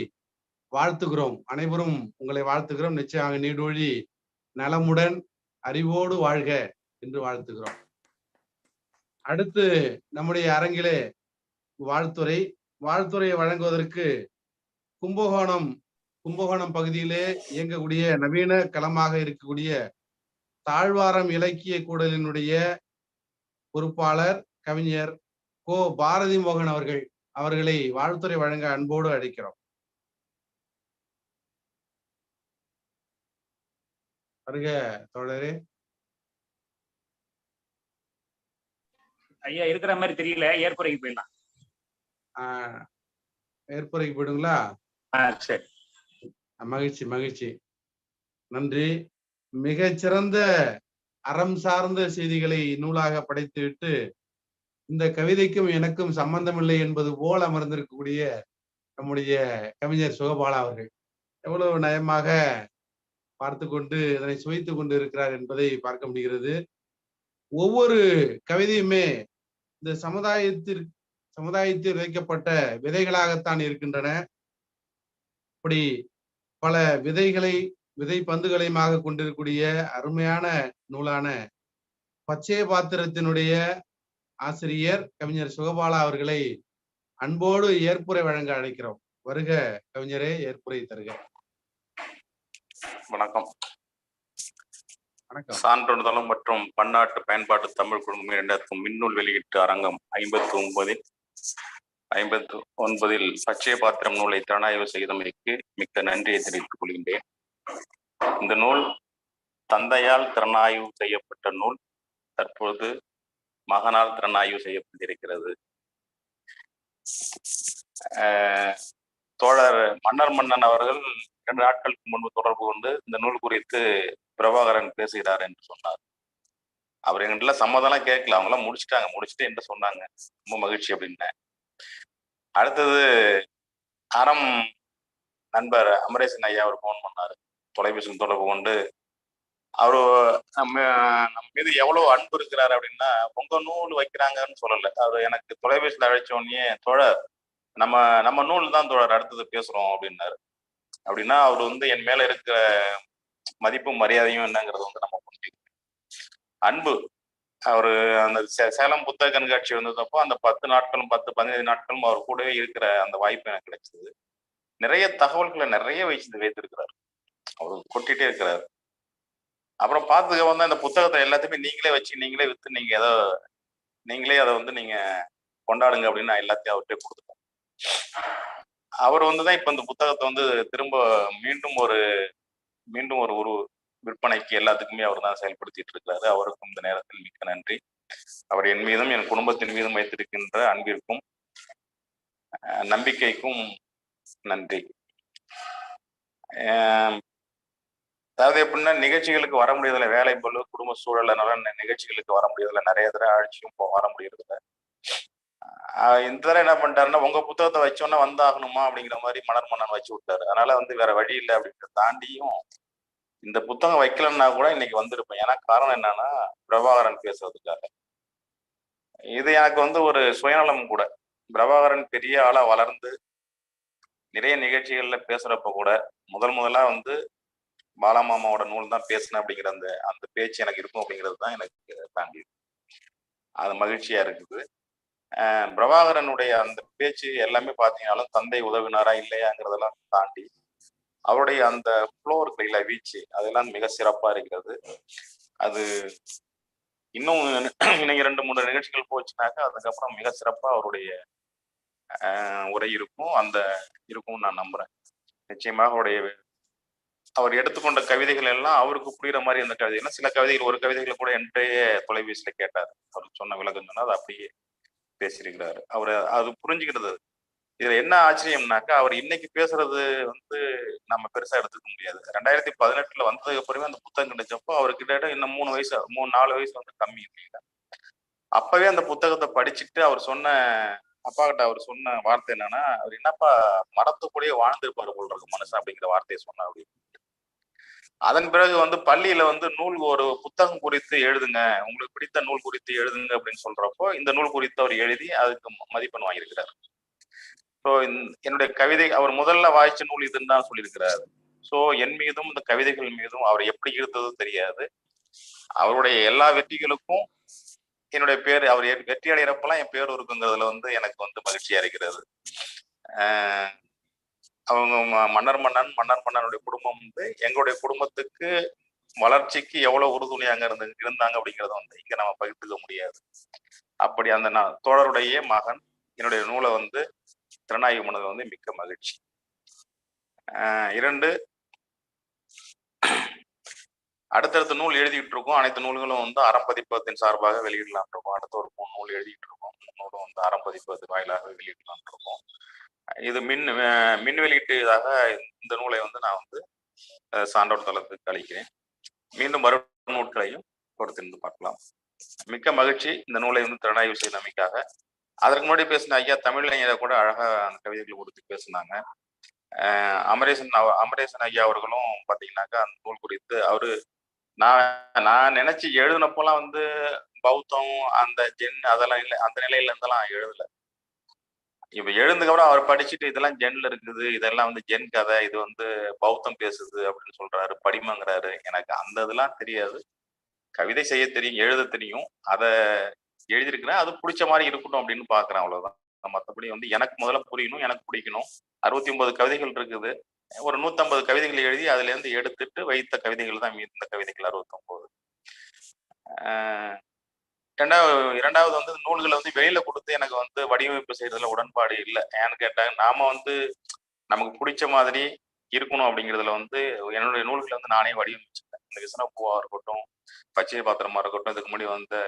வாழ்த்துகிறோம். அனைவரும் உங்களை வாழ்த்துகிறோம். நிச்சயமாக நீடூழி நலமுடன் அறிவோடு வாழ்க என்று வாழ்த்துகிறோம். அடுத்து நம்முடைய அரங்கிலே வாழ்த்துறையை வழங்குவதற்கு கும்பகோணம் பகுதியிலே இயங்கக்கூடிய நவீன களமாக இருக்கக்கூடிய தாழ்வாரம் இலக்கிய கூடலினுடைய பொறுப்பாளர் கவிஞர் கோ பாரதி மோகன் அவர்களை வாழ்த்துறை வழங்க அன்போடு அழைக்கிறோம். வருக தோழரே. ஐயா இருக்கிற மாதிரி தெரியல, ஏற்புரைக்கு போயிடலாம். ஏற்புரைக்கு போயிடுங்களா? சரி, மகிழ்ச்சி. நன்றி. மிகச்சிறந்த அறம் சார்ந்த செய்திகளை நூலாக படைத்துவிட்டு இந்த கவிதைக்கும் எனக்கும் சம்பந்தமில்லை என்பது போல் அமர்ந்திருக்கக்கூடிய நம்முடைய கவிஞர் சுகபாலா அவர்கள் எவ்வளவு நயமாக பார்த்து கொண்டு இதனை சுவைத்து கொண்டு இருக்கிறார் என்பதை பார்க்க முடிகிறது. ஒவ்வொரு கவிதையுமே இந்த சமுதாயத்தில் விதைக்கப்பட்ட விதைகளாகத்தான் இருக்கின்றன. இப்படி பல விதை பந்துகளையுமாக கொண்டிருக்கக்கூடிய அருமையான நூலான பச்சைய பாத்திரத்தினுடைய ஆசிரியர் கவிஞர் சுகபாலா அவர்களை அன்போடு ஏற்புரை வழங்க அழைக்கிறோம். வருக கவிஞரே, ஏற்புரை தருக. வணக்கம். சான்றோதலும் மற்றும் பன்னாட்டு பயன்பாட்டு தமிழ் குழுமம் இரண்டற்கும் மின்னூல் வெளியீட்டு அரங்கம் 59 பச்சைய பாத்திரம் நூலை திறனாய்வு செய்தமைக்கு மிக்க நன்றியை தெரிவித்துக் கொள்கின்றேன். இந்த நூல் தந்தையால் திறனாய்வு செய்யப்பட்ட நூல். தற்போது மகனால் திறனாய்வு செய்யப்பட்டிருக்கிறது. தோழர் மன்னர் மன்னன் அவர்கள் 2 நாட்களுக்கு முன்பு தொடர்பு கொண்டு இந்த நூல் குறித்து பிரபாகரன் பேசுகிறார் என்று சொன்னார். அவர் எங்கிட்ட சம்மதம்லாம் கேட்கல, அவங்களாம் முடிச்சுட்டு என்ன சொன்னாங்க, ரொம்ப மகிழ்ச்சி அப்படின்னேன். அடுத்தது நண்பர் அமரேசன் ஐயா அவர் ஃபோன் பண்ணாரு, தொலைபேசியில் தொடர்பு கொண்டு அவரு நம்ம மீது எவ்வளவு அன்பு இருக்கிறாரு அப்படின்னா, உங்க நூல் வைக்கிறாங்கன்னு சொல்லல. அவர் எனக்கு தொலைபேசியில் அழைச்ச உடனே, தோழர் நம்ம நம்ம நூல் தான் தோழர் அடுத்தது பேசுறோம் அப்படின்னாரு. அப்படின்னா அவர் வந்து என் மேல இருக்கிற மதிப்பும் மரியாதையும் என்னங்கிறது வந்து நம்ம புரிஞ்சுக்கணும். அன்பு. அவரு அந்த சேலம் புத்தக கண்காட்சி வந்ததப்போ அந்த 10 நாட்களும் 10-15 நாட்களும் அவர் கூடவே இருக்கிற அந்த வாய்ப்பு எனக்கு கிடைச்சது. நிறைய தகவல்களை நிறைய வைத்திருக்கிறார். அவரு கொட்டிட்டே இருக்கிறார். அப்புறம் பார்த்துக்க வந்து அந்த புத்தகத்தை எல்லாத்தையுமே நீங்களே வச்சு நீங்களே வித்து நீங்களே அதை வந்து நீங்க கொண்டாடுங்க அப்படின்னு நான் எல்லாத்தையும் அவர்கிட்ட கொடுத்துட்டேன். அவர் வந்துதான் இப்ப இந்த புத்தகத்தை வந்து திரும்ப மீண்டும் ஒரு விற்பனைக்கு எல்லாத்துக்குமே அவர் தான் செயல்படுத்திட்டு இருக்கிறாரு. அவருக்கும் இந்த நேரத்தில் மிக்க நன்றி. அவர் என் மீதும் என் குடும்பத்தின் மீதும் வைத்திருக்கின்ற அன்பிற்கும் நம்பிக்கைக்கும் நன்றி. அதாவது எப்படின்னா, நிகழ்ச்சிகளுக்கு வர முடியதில்லை, வேலை பொருள் குடும்ப சூழல்னால நிகழ்ச்சிகளுக்கு வர முடியதில்லை, நிறைய தடவை அழைச்சியும் வர முடியறதில்ல. இந்த தடவை என்ன பண்ணிட்டாருன்னா, உங்க புத்தகத்தை வச்சோன்னா வந்தாகணுமா அப்படிங்கிற மாதிரி மலர் மன்னன் வச்சு விட்டாரு. அதனால வந்து வேற வழி இல்லை அப்படின்றத தாண்டியும் இந்த புத்தகம் வைக்கலன்னா கூட இன்னைக்கு வந்திருப்பேன். ஏன்னா காரணம் என்னன்னா, பிரபாகரன் பேசுறதுக்காக. இது எனக்கு வந்து ஒரு சுயநலம் கூட. பிரபாகரன் பெரிய ஆளா வளர்ந்து நிறைய நிகழ்ச்சிகள்ல பேசுறப்ப கூட முதலா வந்து பாலமாமாவோட நூல் தான் பேசினேன் அப்படிங்கிற அந்த பேச்சு எனக்கு இருக்கும் அப்படிங்கிறது தான் எனக்கு தாண்டி அது மகிழ்ச்சியா இருக்குது. பிரபாகரனுடைய அந்த பேச்சு எல்லாமே பார்த்தீங்கன்னாலும் தந்தை உதவினாரா இல்லையாங்கிறதெல்லாம் தாண்டி அவருடைய அந்த ஃப்ளோர் கையில வீச்சு அதெல்லாம் மிக சிறப்பா இருக்கிறது. அது இன்னும் 2-3 நிகழ்ச்சிகள் போச்சுனாக்கா அதுக்கப்புறம் மிக சிறப்பா அவருடைய உரை இருக்கும் நான் நம்புறேன். நிச்சயமாக அவர் எடுத்துக்கொண்ட கவிதைகள் எல்லாம் அவருக்கு புரியுற மாதிரி அந்த கவிதைகள், சில கவிதைகள் ஒரு கவிதைகளை கூட என்கிட்டயே தொலைபேசியில கேட்டார். அவருக்கு சொன்ன விளக்கம் சொன்னா அது அப்படியே பேசியிருக்கிறாரு. அவர் அது புரிஞ்சுக்கிறது. இதுல என்ன ஆச்சரியம்னாக்கா, அவர் இன்னைக்கு பேசுறது வந்து நம்ம பெருசா எடுத்துக்க முடியாது. 2018 வந்ததுக்கு அப்புறமே அந்த புத்தகம் கிடைச்சப்போ அவருக்கு கிட்ட இன்னும் 3-4 வயசு வந்து கம்மி இல்லைங்களா. அப்பவே அந்த புத்தகத்தை படிச்சுட்டு அவர் அப்பா கிட்ட அவர் சொன்ன வார்த்தை என்னன்னா, அவர் என்னப்பா மரத்துக்குள்ளேயே வாழ்ந்திருப்பாரு போல இருக்கு மனுஷன் அப்படிங்கிற வார்த்தையை சொன்னா. அப்படி அதன் பிறகு வந்து பள்ளியில வந்து ஒரு புத்தகம் குறித்து எழுதுங்க, உங்களுக்கு பிடித்த நூல் குறித்து எழுதுங்க அப்படின்னு சொல்றப்போ இந்த நூல் குறித்து அவர் எழுதி அதுக்கு மதிப்பெண் வாங்கியிருக்கிறார். ஸோ என்னுடைய கவிதை அவர் முதல்ல வாய்ச்ச நூல் இதுன்னு தான் சொல்லியிருக்கிறாரு. ஸோ என் மீதும் இந்த கவிதைகள் மீதும் அவர் எப்படி இருந்தது தெரியாது. அவருடைய எல்லா வெற்றிகளுக்கும் என்னுடைய பேர், அவர் வெற்றி அடைகிறப்பெல்லாம் என் பேர் இருக்குங்கிறதுல வந்து எனக்கு வந்து மகிழ்ச்சியா இருக்கிறது. அவங்க மன்னர் மன்னனுடைய குடும்பம் வந்து எங்களுடைய குடும்பத்துக்கு வளர்ச்சிக்கு எவ்வளவு உறுதுணையாக இருந்தாங்க அப்படிங்கிறத வந்து இங்க நம்ம பகிர்ந்துக்க முடியாது. அப்படி அந்த தோழருடைய மகன் என்னுடைய நூலை வந்து திறனாய்வு மனதில் வந்து மிக்க மகிழ்ச்சி. 2 அடுத்தடுத்த நூல் எழுதிட்டு இருக்கோம். அனைத்து நூல்களும் வந்து அறம்பதிப்பகத்தின் சார்பாக வெளியிடலாம் இருக்கோம். அடுத்த ஒரு 3 நூல் எழுதிட்டு இருக்கோம். 3 நூலும் வந்து அறம்பதிப்பகத்தின் வாயிலாக வெளியிடலாம் இருக்கோம். இது மின் வெளியீட்டுதாக இந்த நூலை வந்து நான் வந்து சான்றோர் தளத்துக்கு அளிக்கிறேன். மீண்டும் வரும் நூல்களையும் பொறுத்திருந்து பார்க்கலாம். மிக்க மகிழ்ச்சி இந்த நூலை வந்து திறனாய்வு செய்தமைக்காக. அதற்கு முன்னாடி பேசின ஐயா தமிழை கூட அழகா அந்த கவிதைகள் கொடுத்து பேசினாங்க. அமரேசன் ஐயா அவர்களும் பாத்தீங்கன்னாக்கா அந்த நூல் குறித்து அவரு நான் நினைச்சு எழுதினப்பெல்லாம் வந்து பௌத்தம் அந்த ஜென் அதெல்லாம் இல்லை, அந்த நிலையில இருந்தெல்லாம் எழுதல. இப்ப எழுதுக்கப்புறம் அவர் படிச்சுட்டு இதெல்லாம் ஜென்ல இருக்குது, இதெல்லாம் வந்து ஜென் கதை, இது வந்து பௌத்தம் பேசுது அப்படின்னு சொல்றாரு, படிமங்கிறாரு. எனக்கு அந்த இதெல்லாம் தெரியாது. கவிதை செய்ய தெரியும், எழுத தெரியும், அதை எழுதியிருக்கிறேன். அது பிடிச்ச மாதிரி இருக்கட்டும் அப்படின்னு பாக்குறேன், அவ்வளவுதான். மற்றபடி வந்து எனக்கு முதல்ல புரியணும், எனக்கு பிடிக்கணும். 69 கவிதைகள் இருக்குது. ஒரு 150 கவிதைகள் எழுதி அதுல இருந்து எடுத்துட்டு வைத்த கவிதைகள் தான் மீந்த கவிதைகள் 69. இரண்டாவது வந்து நூல்களை வந்து வெளியில கொடுத்து எனக்கு வந்து வடிவமைப்பு செய்யறதுல உடன்பாடு இல்லை. ஏன்னு கேட்டாங்க, நாம வந்து நமக்கு பிடிச்ச மாதிரி இருக்கணும் அப்படிங்கிறதுல வந்து என்னுடைய நூல்களை வந்து நானே வடிவமைச்சிருக்கேன். இந்த விசனப்பூவா இருக்கட்டும், பச்சை பாத்திரமா இருக்கட்டும், இதுக்கு முன்னாடி வந்து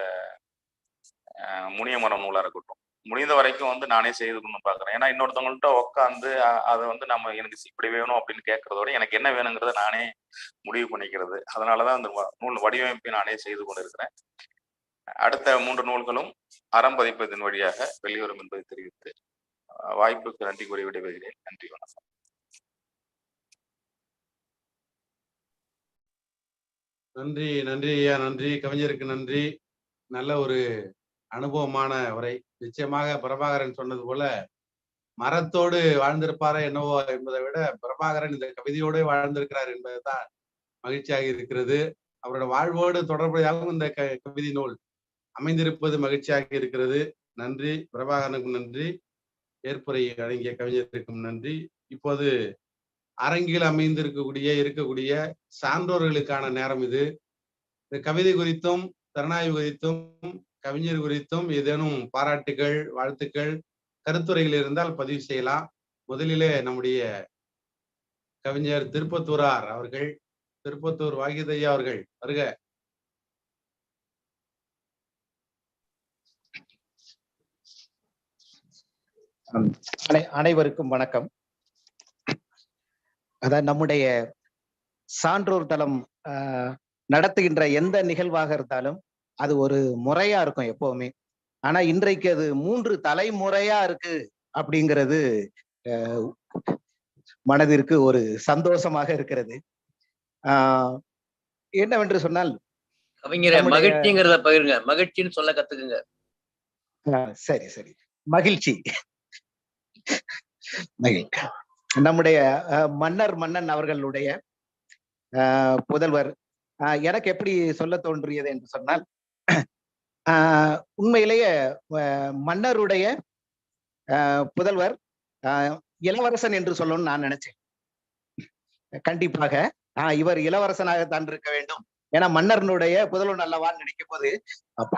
முனிய மரம் நூலா இருக்கட்டும், முடிந்த வரைக்கும் வந்து நானே செய்துக்கணும்னு பாக்குறேன். ஏன்னா இன்னொருத்தவங்கள்ட்ட உட்காந்து அதை வந்து நம்ம எனக்கு இப்படி வேணும் அப்படின்னு கேட்கறதோட எனக்கு என்ன வேணுங்கிறத நானே முடிவு பண்ணிக்கிறது. அதனாலதான் அந்த நூல் வடிவமைப்பை நானே செய்து கொண்டு இருக்கிறேன். அடுத்த 3 நூல்களும் அறம்பதிப்பதின் வழியாக வெளிவரும் என்பதை தெரிவித்து வாய்ப்புக்கு நன்றி கூறி விடைபெறுகிறேன். நன்றி, வணக்கம். நன்றி நன்றி ஐயா, நன்றி கவிஞருக்கு நன்றி. நல்ல ஒரு அனுபவமான உரை. நிச்சயமாக பிரபாகரன் சொன்னது போல மரத்தோடு வாழ்ந்திருப்பாரா என்னவோ என்பதை விட பிரபாகரன் இந்த கவிதையோடு வாழ்ந்திருக்கிறார் என்பதுதான் மகிழ்ச்சியாக இருக்கிறது. அவரோட வாழ்வோடு தொடர்புடையாகவும் இந்த கவிதை நூல் அமைந்திருப்பது மகிழ்ச்சியாக இருக்கிறது. நன்றி பிரபாகரனுக்கும் நன்றி, ஏற்புரை வழங்கிய கவிஞருக்கும் நன்றி. இப்போது அரங்கில் இருக்கக்கூடிய சான்றோர்களுக்கான நேரம் இது. இந்த கவிதை குறித்தும் திறனாய்வு குறித்தும் கவிஞர் குறித்தும் ஏதேனும் பாராட்டுகள், வாழ்த்துக்கள், கருத்துரைகள் இருந்தால் பதிவு செய்யலாம். முதலிலே நம்முடைய கவிஞர் திருப்பத்தூரார் அவர்கள், திருப்பத்தூர் வாகிதையா அவர்கள் வருக. அனைவருக்கும் வணக்கம். அதான் நம்முடைய சான்றோர் தளம் நடத்துகின்ற எந்த நிகழ்வாக இருந்தாலும் அது ஒரு முறையா இருக்கும் எப்பவுமே. ஆனா இன்றைக்கு அது 3 தலைமுறையா இருக்கு அப்படிங்கிறது மனதிற்கு ஒரு சந்தோஷமாக இருக்கிறது. என்னவென்று சொன்னால் கவிஞரே, மகிழ்ச்சிங்கிறத பகிருங்க. மகிழ்ச்சின்னு சொல்ல கத்துக்குங்க. சரி சரி, மகிழ்ச்சி. நம்முடைய மன்னன் அவர்களுடைய புதல்வர் எனக்கு எப்படி சொல்ல தோன்றியது என்று சொன்னால், உண்மையிலேயே மன்னருடைய புதல்வர் இளவரசன் என்று சொல்லணும்னு நான் நினைச்சேன். கண்டிப்பாக இவர் இளவரசனாகத்தான் இருக்க வேண்டும். ஏன்னா மன்னரனுடைய புதல்வன் அல்லவான்னு நினைக்கும் போது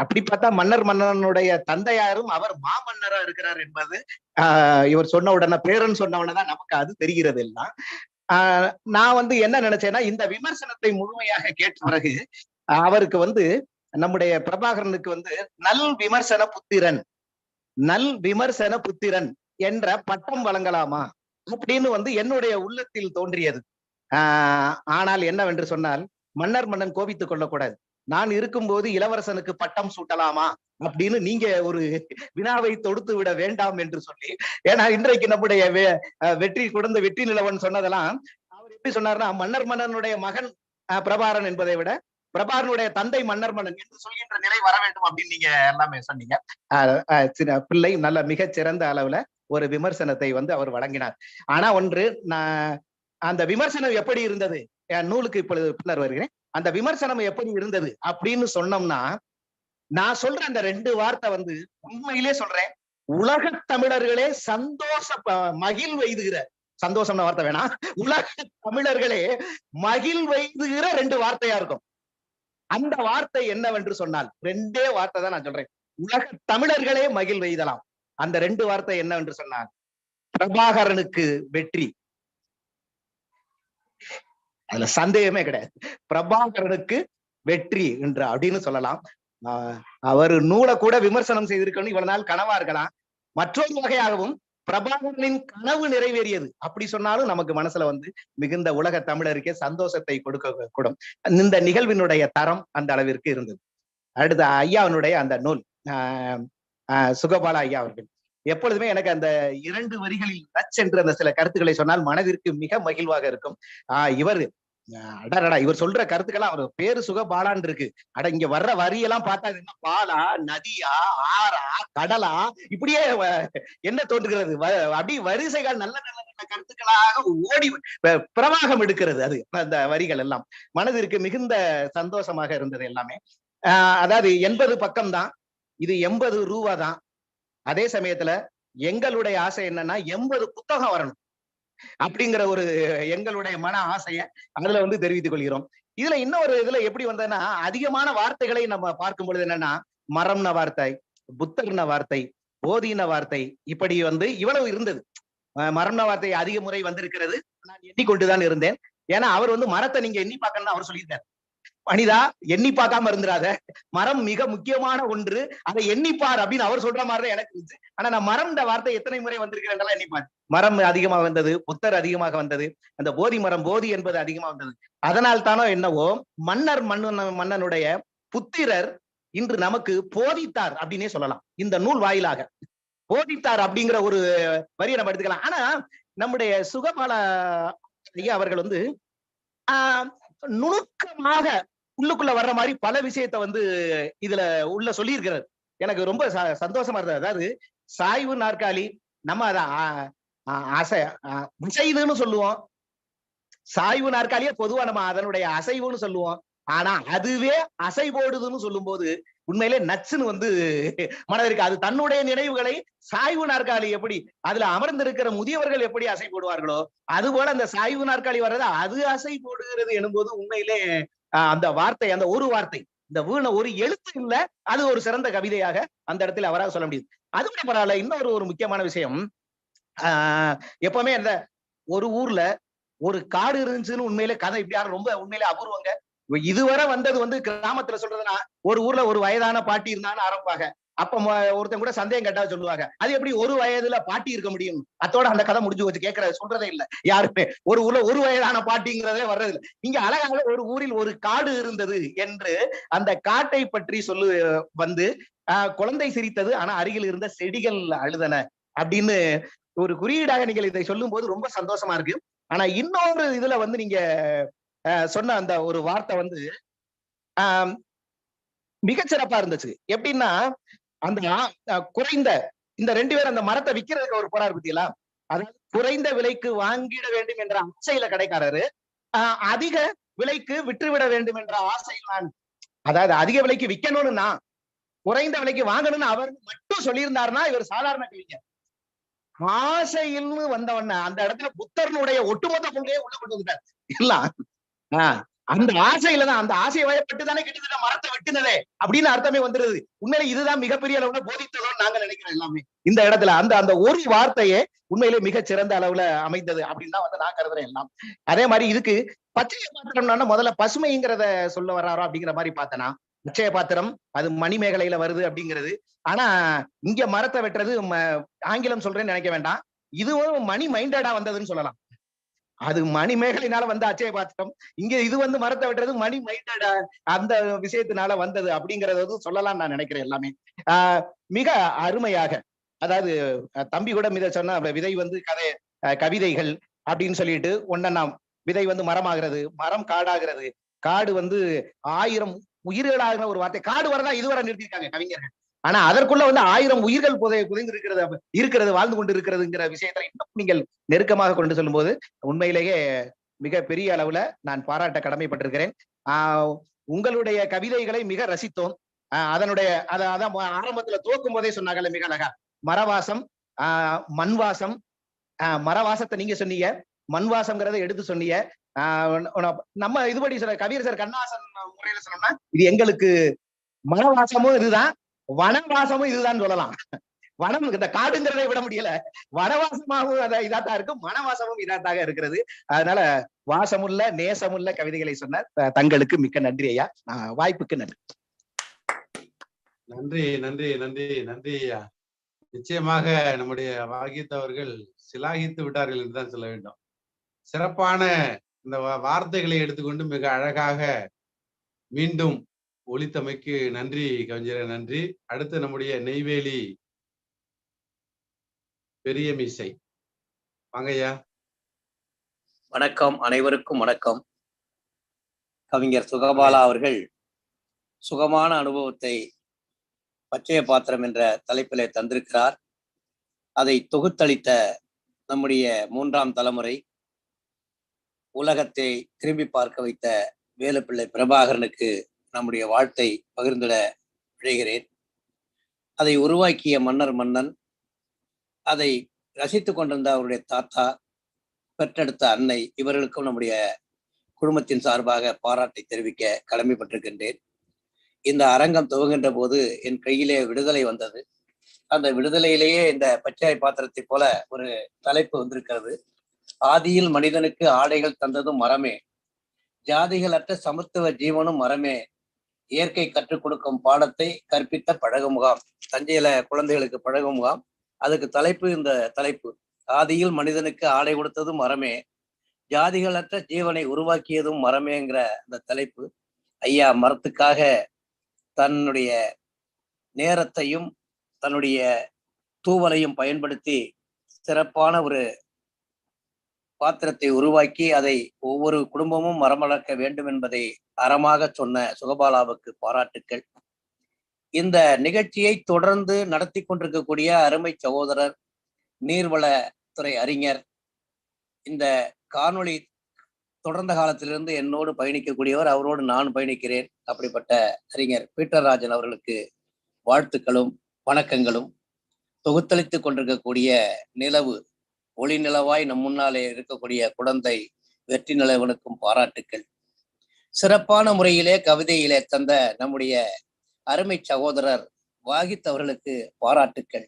அப்படி பார்த்தா மன்னனுடைய தந்தையாரும் அவர் மாமன்னரா இருக்கிறார் என்பது இவர் சொன்ன உடனே, பேரன் சொன்ன உடனே நமக்கு அது தெரிகிறது எல்லாம். நான் என்ன நினைச்சேன்னா, இந்த விமர்சனத்தை முழுமையாக கேட்ட பிறகு அவருக்கு நம்முடைய பிரபாகரனுக்கு நல் விமர்சன புத்திரன் என்ற பட்டம் வழங்கலாமா அப்படின்னு என்னுடைய உள்ளத்தில் தோன்றியது. ஆனால் என்னவென்று சொன்னால், மன்னன் கோபித்துக் கொள்ளக்கூடாது. நான் இருக்கும்போது இளவரசனுக்கு பட்டம் சூட்டலாமா அப்படின்னு நீங்க ஒரு வினாவை தொடுத்து விட வேண்டாம் என்று சொல்லி, ஏன்னா இன்றைக்கு நம்முடைய வெற்றி நிலவன் சொன்னதெல்லாம் அவர் எப்படி சொன்னார்னா, மன்னனுடைய மகன் பிரபாகரன் என்பதை விட பிரபாகரனுடைய தந்தை மன்னன் என்று சொல்கின்ற நிலை வர வேண்டும் அப்படின்னு நீங்க எல்லாமே சொன்னீங்க. பிள்ளை நல்ல மிகச் சிறந்த அளவுல ஒரு விமர்சனத்தை அவர் வழங்கினார். ஆனா அந்த விமர்சனம் எப்படி இருந்தது, நூலுக்கு இப்பொழுது பின்னர் வருகிறேன். அந்த விமர்சனம் எப்படி இருந்தது அப்படின்னு சொன்னோம்னா, நான் சொல்ற அந்த 2 வார்த்தை உண்மையிலே சொல்றேன், உலக தமிழர்களே மகிழ்வெய்துகிற, சந்தோஷம்ன வார்த்தை வேணாம், உலக தமிழர்களே மகிழ்வெய்துகிற 2 வார்த்தையா இருக்கும். அந்த வார்த்தை என்னவென்று சொன்னால், 2 வார்த்தை தான் நான் சொல்றேன். உலக தமிழர்களே மகிழ்வெய்தலாம். அந்த 2 வார்த்தை என்னவென்று சொன்னால், பிரபாகரனுக்கு வெற்றி. அதுல சந்தேகமே கிடையாது. பிரபாகரனுக்கு வெற்றி என்று அப்படின்னு சொல்லலாம். அவர் நூலை கூட விமர்சனம் செய்திருக்கணும், இவ்வளவு நாள் கனவா இருக்கலாம். மற்றொரு வகையாகவும் பிரபாகரனின் கனவு நிறைவேறியது அப்படி சொன்னாலும் நமக்கு மனசுல மிகுந்த உலக தமிழருக்கே சந்தோஷத்தை கொடுக்க கூடும். இந்த நிகழ்வினுடைய தரம் அந்த அளவிற்கு இருந்தது. அடுத்த ஐயாவினுடைய அந்த நூல், சுகபால ஐயா அவர்கள் எப்பொழுதுமே எனக்கு அந்த 2 வரிகளில் ரச் என்று அந்த சில கருத்துக்களை சொன்னால் மனதிற்கு மிக மகிழ்வாக இருக்கும். இவர் சொல்ற கருத்துக்கெல்லாம், அவர் பேரு சுகபாலான் இருக்கு. இங்க வர்ற வரியெல்லாம் பார்த்தா என்ன பாலா, நதியா, ஆறா, கடலா, இப்படியே என்ன தோன்றுகிறது. அப்படி வரிசைகள் நல்ல நல்ல நல்ல கருத்துக்களாக ஓடி பிரவாகம் எடுக்கிறது. அது அந்த வரிகள் எல்லாம் மனதிற்கு மிகுந்த சந்தோஷமாக இருந்தது எல்லாமே. அதாவது 80 பக்கம் தான், இது 80 ரூபா தான். அதே சமயத்துல எங்களுடைய ஆசை என்னன்னா, 80 புத்தகம் வரணும் அப்படிங்கிற ஒரு எங்களுடைய மன ஆசைய அதுல தெரிவித்துக் கொள்கிறோம். இதுல இன்னொரு இதுல எப்படி வந்ததுன்னா, அதிகமான வார்த்தைகளை நம்ம பார்க்கும் பொழுது என்னன்னா, மரம்ன வார்த்தை, புத்தர்ன வார்த்தை, போதின வார்த்தை, இப்படி இவ்வளவு இருந்தது. மரம்ன வார்த்தை அதிக முறை வந்திருக்கிறது. நான் எண்ணிக்கொண்டுதான் இருந்தேன். ஏன்னா அவர் மரத்தை நீங்க எண்ணி பார்க்கணும்னு அவர் சொல்லியிருக்காரு. மனிதா, எண்ணி பார்க்காம இருந்துராத, மரம் மிக முக்கியமான ஒன்று, அதை எண்ணிப்பார் அப்படின்னு அவர் சொல்ற மாதிரிதான் எனக்கு இருந்துச்சு. ஆனா நான் மரம் இந்த வார்த்தை எத்தனை முறை வந்திருக்கிறேன் எண்ணிப்பார். மரம் அதிகமாக வந்தது, புத்தர் அதிகமாக வந்தது, அந்த போதி மரம், போதி என்பது அதிகமா வந்தது. அதனால் தானோ என்னவோ மன்னனுடைய புத்திரர் இன்று நமக்கு போதித்தார் அப்படின்னே சொல்லலாம். இந்த நூல் வாயிலாக போதித்தார் அப்படிங்கிற ஒரு வரியை நம்ம எடுத்துக்கலாம். ஆனா நம்முடைய சுகபால ஐயா அவர்கள் நுணுக்கமாக உள்ளுக்குள்ள வர்ற மாதிரி பல விஷயத்த வந்து இதுல உள்ள சொல்லியிருக்கிறது. எனக்கு ரொம்ப சந்தோஷமா இருந்தது. அதாவது சாய்வு நாற்காலி, நம்ம அதை அசைவுன்னு சொல்லுவோம். சாய்வு நாற்காலியே பொதுவா நம்ம அதனுடைய அசைவுன்னு சொல்லுவோம். ஆனா அதுவே அசை போடுதுன்னு சொல்லும் போது உண்மையிலே நச்சுன்னு வந்து மனதிற்கு அது தன்னுடைய நினைவுகளை சாய்வு நாற்காலி எப்படி அதுல அமர்ந்திருக்கிற முதியவர்கள் எப்படி அசை போடுவார்களோ அது போல அந்த சாய்வு நாற்காலி வர்றது அது அசை போடுகிறது எனும்போது உண்மையிலே அந்த வார்த்தை, அந்த ஒரு வார்த்தை, இந்த வீண ஒரு எழுத்து இல்ல, அது ஒரு சிறந்த கவிதையாக அந்த இடத்துல அவராக சொல்ல முடியுது. அது கூட பரவாயில்ல. இன்னொரு முக்கியமான விஷயம், எப்பவுமே அந்த ஒரு ஊர்ல ஒரு காடு இருந்துச்சுன்னு உண்மையிலே கதை இப்படி யாரும் ரொம்ப உண்மையிலே அபூர்வங்க. இதுவரை வந்தது வந்து கிராமத்துல சொல்றதுன்னா ஒரு ஊர்ல ஒரு வயதான பாட்டி இருந்தான்னு ஆரம்பிப்பாங்க. அப்ப ஒருத்தன் கூட சந்தேகம் கேட்டா சொல்லுவாங்க, அது எப்படி ஒரு வயதுல பாட்டி இருக்க முடியும், அதோட அந்த கதை முடிஞ்சு வச்சு கேட்கறது சொல்றதே இல்லை யாருமே. ஒரு ஊர்ல ஒரு வயதான பாட்டிங்கிறதே வர்றது இல்லை. இங்க அழகாக ஒரு ஊரில் ஒரு காடு இருந்தது என்று அந்த காட்டை பற்றி வந்து குழந்தை சிரித்தது, ஆனா அருகில் இருந்த செடிகள் அழுதன அப்படின்னு ஒரு குறியீடாக நீங்கள் இதை சொல்லும் போது ரொம்ப சந்தோஷமா இருக்கு. ஆனா இன்னொரு இதுல வந்து நீங்க சொன்ன அந்த ஒரு வார்த்தை வந்து மிகச்சிறப்பா இருந்துச்சு. எப்படின்னா அந்த குறைந்த இந்த 2 பேர் அந்த மரத்தை விற்கிறதுக்கு ஒரு போறாரு பத்தியெல்லாம், அதாவது குறைந்த விலைக்கு வாங்கிட வேண்டும் என்ற ஆசையில கடைக்காரரு, அதிக விலைக்கு விற்றுவிட வேண்டும் என்ற ஆசை நான், அதாவது அதிக விலைக்கு விற்கணும்னு நான், குறைந்த விலைக்கு வாங்கணும்னு அவர் மட்டும் சொல்லியிருந்தாருன்னா இவர் சாதாரண கவிஞர். ஆசையில்னு வந்தவன அந்த இடத்துல புத்தர்னுடைய ஒட்டுமொத்த கொள்கையை உள்ள கொண்டு வந்துட்டார் எல்லாம். அந்த ஆசையில தான், அந்த ஆசையை வயப்பட்டு தானே கிட்டத்தட்ட மரத்தை வெட்டுனதே அப்படின்னு அர்த்தமே வந்துருது. உண்மையில இதுதான் மிகப்பெரிய அளவுல போதித்ததோன்னு நாங்க நினைக்கிறோம் எல்லாமே. இந்த இடத்துல அந்த ஒரு வார்த்தையே உண்மையிலே மிகச் சிறந்த அளவுல அமைந்தது அப்படின்னு தான் வந்து நான் கருதுறேன் எல்லாம். அதே மாதிரி இதுக்கு பச்சைய பாத்திரம்னா முதல்ல பசுமைங்கிறத சொல்ல வர்றாரோ அப்படிங்கிற மாதிரி பார்த்தனா, பச்சைய பாத்திரம் அது மணிமேகலையில வருது அப்படிங்கிறது. ஆனா இங்க மரத்தை வெட்டுறது ஆங்கிலம் சொல்றேன்னு நினைக்க வேண்டாம், இதுவும் மணி மைண்டடா வந்ததுன்னு சொல்லலாம். அது மணிமேகலையினால வந்த அச்சய பாத்திரம், இங்க இது வந்து மரத்தை வெட்டுறது மணி மைண்டடா அந்த விஷயத்தினால வந்தது அப்படிங்கறது சொல்லலாம் நான் நினைக்கிறேன் எல்லாமே. மிக அருமையாக, அதாவது தம்பி கூட மித சொன்ன விதை வந்து கவிதைகள் அப்படின்னு சொல்லிட்டு ஒன்னா விதை வந்து மரமாகிறது, மரம் காடாகிறது, காடு வந்து 1000 உயிர்களாகிற ஒரு வார்த்தை. காடு வரதா இதுவரை நிறுத்திருக்காங்க கவிஞர்கள். ஆனா அதற்குள்ள வந்து 1000 உயிர்கள் புதைந்து இருக்கிறது வாழ்ந்து கொண்டு இருக்கிறதுங்கிற விஷயத்தை இன்னும் நீங்கள் நெருக்கமாக கொண்டு சொல்லும் போது உண்மையிலேயே மிக பெரிய அளவுல நான் பாராட்ட கடமைப்பட்டிருக்கிறேன். உங்களுடைய கவிதைகளை மிக ரசித்தோம். அதனுடைய அதான் ஆரம்பத்துல துவக்கும் போதே சொன்னாங்கல்ல மிக அழகா, மரவாசம், மண்வாசம். மரவாசத்தை நீங்க சொன்னீங்க, மண்வாசம்ங்கிறத எடுத்து சொன்னீங்க. நம்ம இதுபடி சொல்ல கவியரசர் கண்ணாசன் முறையில சொன்னோம்னா இது எங்களுக்கு மரவாசமும் இதுதான், வனவாசமும் இதுதான் சொல்லலாம். வனம் இந்த காடுங்கிறதை விட முடியல, வனவாசமாகவும் இதாத்தான் இருக்கு, மனவாசமும் இதாத்தாக இருக்கிறது. அதனால வாசமுள்ள நேசமுள்ள கவிதைகளை சொன்ன தங்களுக்கு மிக்க நன்றி ஐயா. வாய்ப்புக்கு நன்றி. நன்றி நன்றி நன்றி நன்றி ஐயா. நிச்சயமாக நம்முடைய வாகித் அவர்கள் சிலாகித்து விட்டார்கள் என்றுதான் சொல்ல வேண்டும். சிறப்பான இந்த வார்த்தைகளை எடுத்துக்கொண்டு மிக அழகாக மீண்டும் ஒளித்தமைக்கு நன்றி கவிஞர், நன்றி. அடுத்து நம்முடைய நெய்வேலி பெரிய மீசை வாங்கய்யா. வணக்கம், அனைவருக்கும் வணக்கம். கவிஞர் சுகபாலா அவர்கள் சுகமான அனுபவத்தை பச்சைய பாத்திரம் என்ற தலைப்பிலே தந்திருக்கிறார். அதை தொகுத்தளித்த நம்முடைய 3ஆம் தலைமுறை உலகத்தை திரும்பி பார்க்க வைத்த வேலுப்பிள்ளை பிரபாகரனுக்கு நம்முடைய வாழ்த்தை பகிர்ந்திட விழைகிறேன். அதை உருவாக்கிய மன்னன், அதை ரசித்து கொண்டிருந்த அவருடைய தாத்தா, பெற்றெடுத்த அன்னை, இவர்களுக்கும் நம்முடைய குடும்பத்தின் சார்பாக பாராட்டை தெரிவிக்க கடமைப்பட்டிருக்கின்றேன். இந்த அரங்கம் துவங்குகின்ற போது என் கையிலே விடுதலை வந்தது. அந்த விடுதலையிலேயே இந்த பச்சை பாத்திரத்தை போல ஒரு தலைப்பு வந்திருக்கிறது. ஆதியில் மனிதனுக்கு ஆடைகள் தந்ததும் மரமே, ஜாதிகளற்ற சமத்துவ ஜீவனும் மரமே, இயற்கை கற்றுக் கொடுக்கும் பாடத்தை கற்பித்த பழகு முகாம். தஞ்சையில குழந்தைகளுக்கு பழகு முகாம், அதுக்கு தலைப்பு இந்த தலைப்பு. ஆதியில் மனிதனுக்கு ஆடை கொடுத்ததும் மரமே, ஜாதிகளற்ற ஜீவனை உருவாக்கியதும் மரமேங்கிற அந்த தலைப்பு. ஐயா மரத்துக்காக தன்னுடைய நேரத்தையும் தன்னுடைய தூவலையும் பயன்படுத்தி சிறப்பான ஒரு பாத்திரத்தை உருவாக்கி அதை ஒவ்வொரு குடும்பமும் மரமளக்க வேண்டும் என்பதை அறமாக சொன்ன சுகபாலாவுக்கு பாராட்டுக்கள். இந்த நிகழ்ச்சியை தொடர்ந்து நடத்தி கொண்டிருக்கக்கூடிய அருமை சகோதரர் நீர்வளத்துறை அறிஞர், இந்த காணொளி தொடர்ந்த காலத்திலிருந்து என்னோடு பயணிக்கக்கூடியவர், அவரோடு நான் பயணிக்கிறேன். அப்படிப்பட்ட அறிஞர் பீட்டர் ராஜன் அவர்களுக்கு வாழ்த்துக்களும் வணக்கங்களும். தொகுத்தளித்துக் கொண்டிருக்கக்கூடிய நிலவு, ஒளி நிலவாய் நம் முன்னாலே இருக்கக்கூடிய குழந்தை வெற்றி நிலவனுக்கும் பாராட்டுக்கள். சிறப்பான முறையிலே கவிதையிலே தந்த நம்முடைய அருமை சகோதரர் வாகித் அவர்களுக்கு பாராட்டுக்கள்.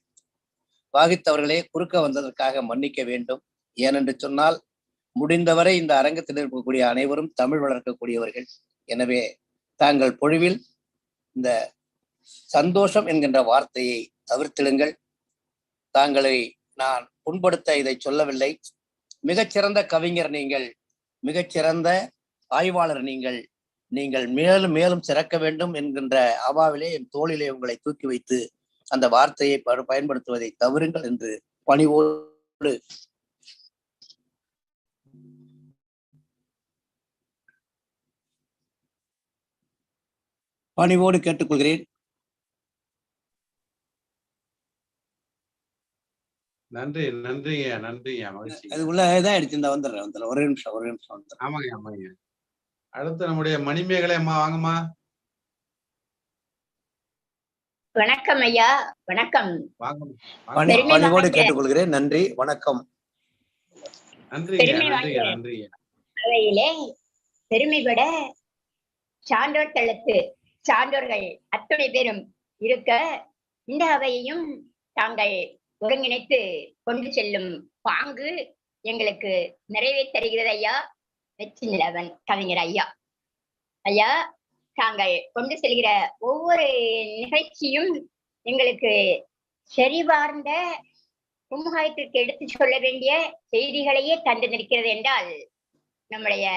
வாகித் அவர்களே, குறுக்க வந்ததற்காக மன்னிக்க வேண்டும். ஏனென்று சொன்னால், முடிந்தவரை இந்த அரங்கத்தில் இருக்கக்கூடிய அனைவரும் தமிழ் வளர்க்கக்கூடியவர்கள். எனவே தாங்கள் பொழிவில் இந்த சந்தோஷம் என்கின்ற வார்த்தையை தவிர்த்திடுங்கள். தாங்களை நான் புண்படுத்த இதை சொல்லவில்லை. மிகச்சிறந்த கவிஞர் நீங்கள், மிகச்சிறந்த ஆய்வாளர் நீங்கள். நீங்கள் மேலும் மேலும் சிறக்க வேண்டும் என்கின்ற அவாவிலே என் தோளிலே உங்களை தூக்கி வைத்து அந்த வார்த்தையை பயன்படுத்துவதை தவறுங்கள் என்று பணிவோடு கேட்டுக்கொள்கிறேன். நன்றி, நன்றிங்க, நன்றிங்க, மகிழ்ச்சி. அது உள்ளதான் எடுத்து இந்த வந்துடுறேன். ஒரு நிமிஷம் வந்துடுறேன். ஆமாங்க, ஆமாங்க. அடுத்து நம்முடைய மணிமேகலை அம்மா, வாங்கம்மா. வணக்கம் ஐயா, வணக்கம். பணிவோடு கேட்டுக்கொள்கிறேன். நன்றி, வணக்கம். அவையிலே பெருமைப்பட சான்றோர் தளத்து சான்றோர்கள் அத்துணை பேரும் இருக்க, இந்த அவையையும் தாங்கள் ஒருங்கிணைத்து கொண்டு செல்லும் பாங்கு எங்களுக்கு நிறைவே தருகிறது ஐயா. வெற்றி நிலவன் கவிஞர் ஐயா. ஐயா, தாங்கள் கொண்டு செல்கிற ஒவ்வொரு நிகழ்ச்சியும் எங்களுக்கு செறிவார்ந்த சமுதாயத்திற்கு எடுத்து சொல்ல வேண்டிய செய்திகளையே தந்து நிற்கிறது என்றால், நம்முடைய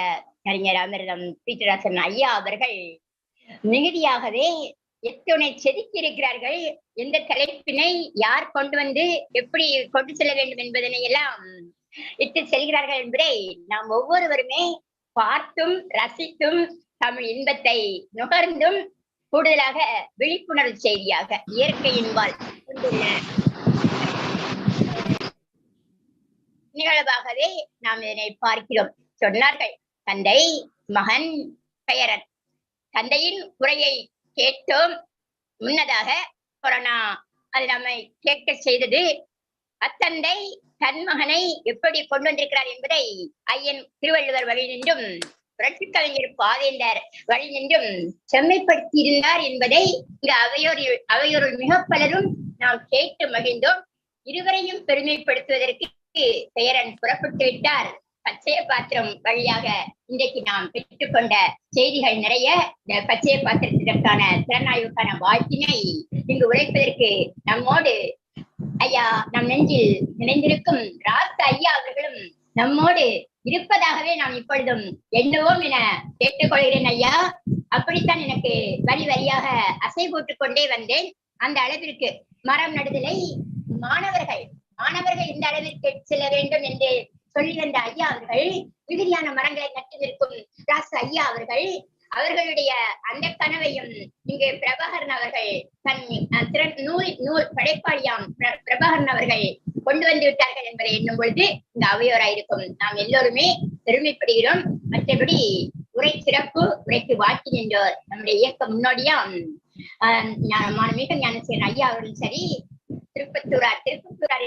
அறிஞர் அமிர்தம் பீட்டராசன் ஐயா அவர்கள் மிகுதியாகவே எத்தனை செதுக்கி இருக்கிறார்கள். எந்த தலைப்பினை யார் கொண்டு வந்து எப்படி கொண்டு செல்ல வேண்டும் என்பதனை எல்லாம் இட்டு செல்கிறார்கள் என்பதை நாம் ஒவ்வொருவருமே பார்த்தும் ரசித்தும் தமிழ் இன்பத்தை நுகர்ந்தும் கூடுதலாக விழிப்புணர்வு செய்தியாக இயற்கையின்பால் கொண்டுள்ள நிகழ்வாகவே நாம் இதனை பார்க்கிறோம். சொன்னார்கள், தந்தை மகன் பெயரன். தந்தையின் குறையை கேட்டோம். முன்னதாக கொரோனா அது நம்மை கேட்க செய்தது. அத்தந்தை தன் மகனை எப்படி கொண்டு வந்திருக்கிறார் என்பதை ஐயன் திருவள்ளுவர் வழி நின்றும் புரட்சி கவிஞர் பாவேந்தர் வழி நின்றும் செம்மைப்படுத்தி இருந்தார் என்பதை இந்த அவையோருள் மிக பலரும் நாம் கேட்டு மகிழ்ந்தோம். இருவரையும் பெருமைப்படுத்துவதற்கு பெயரன் புறப்பட்டு விட்டார். பச்சைய பாத்திரம் வழியாக இன்றைக்கு நாம் பெற்றுக்கொண்ட செய்திகள் நிறைய. இந்த பச்சைய பாத்திரத்திற்கான திறனாய்வுக்கான வாழ்த்தினை இங்கு உழைப்பதற்கு நம்மோடு ஐயா நம் நெஞ்சில் நினைந்திருக்கும் ராஸ் ஐயா அவர்களும் நம்மோடு இருப்பதாகவே நாம் இப்பொழுதும் எண்ணுவோம் என கேட்டுக்கொள்கிறேன் ஐயா. அப்படித்தான் எனக்கு வரி வரியாக அசை போட்டுக் கொண்டே வந்தேன். அந்த அளவிற்கு மரம் நடுதலை மாணவர்கள் இந்த அளவிற்கு செல்ல வேண்டும் என்று சொல்லி வந்த ஐயா அவர்கள், மிகுதியான மரங்களை நட்டு நிற்கும் ராஸ் ஐயா அவர்களுடைய அந்த கனவையும் இங்கு பிரபாகரன் அவர்கள் தன் நூல் படைப்பாளியாம் பிரபாகரன் அவர்கள் கொண்டு வந்து விட்டார்கள் என்பதை எண்ணும் பொழுது இந்த அவையோராயிருக்கும் நாம் எல்லோருமே பெருமைப்படுகிறோம். மற்றபடி உரை சிறப்பு, உரைக்கு வாழ்த்தி நின்றோர் நம்முடைய இயக்க முன்னோடியாம் மாண்புமிகு ஞானசேகரன் ஐயா அவர்களும் சரி, திருப்பத்தூரார்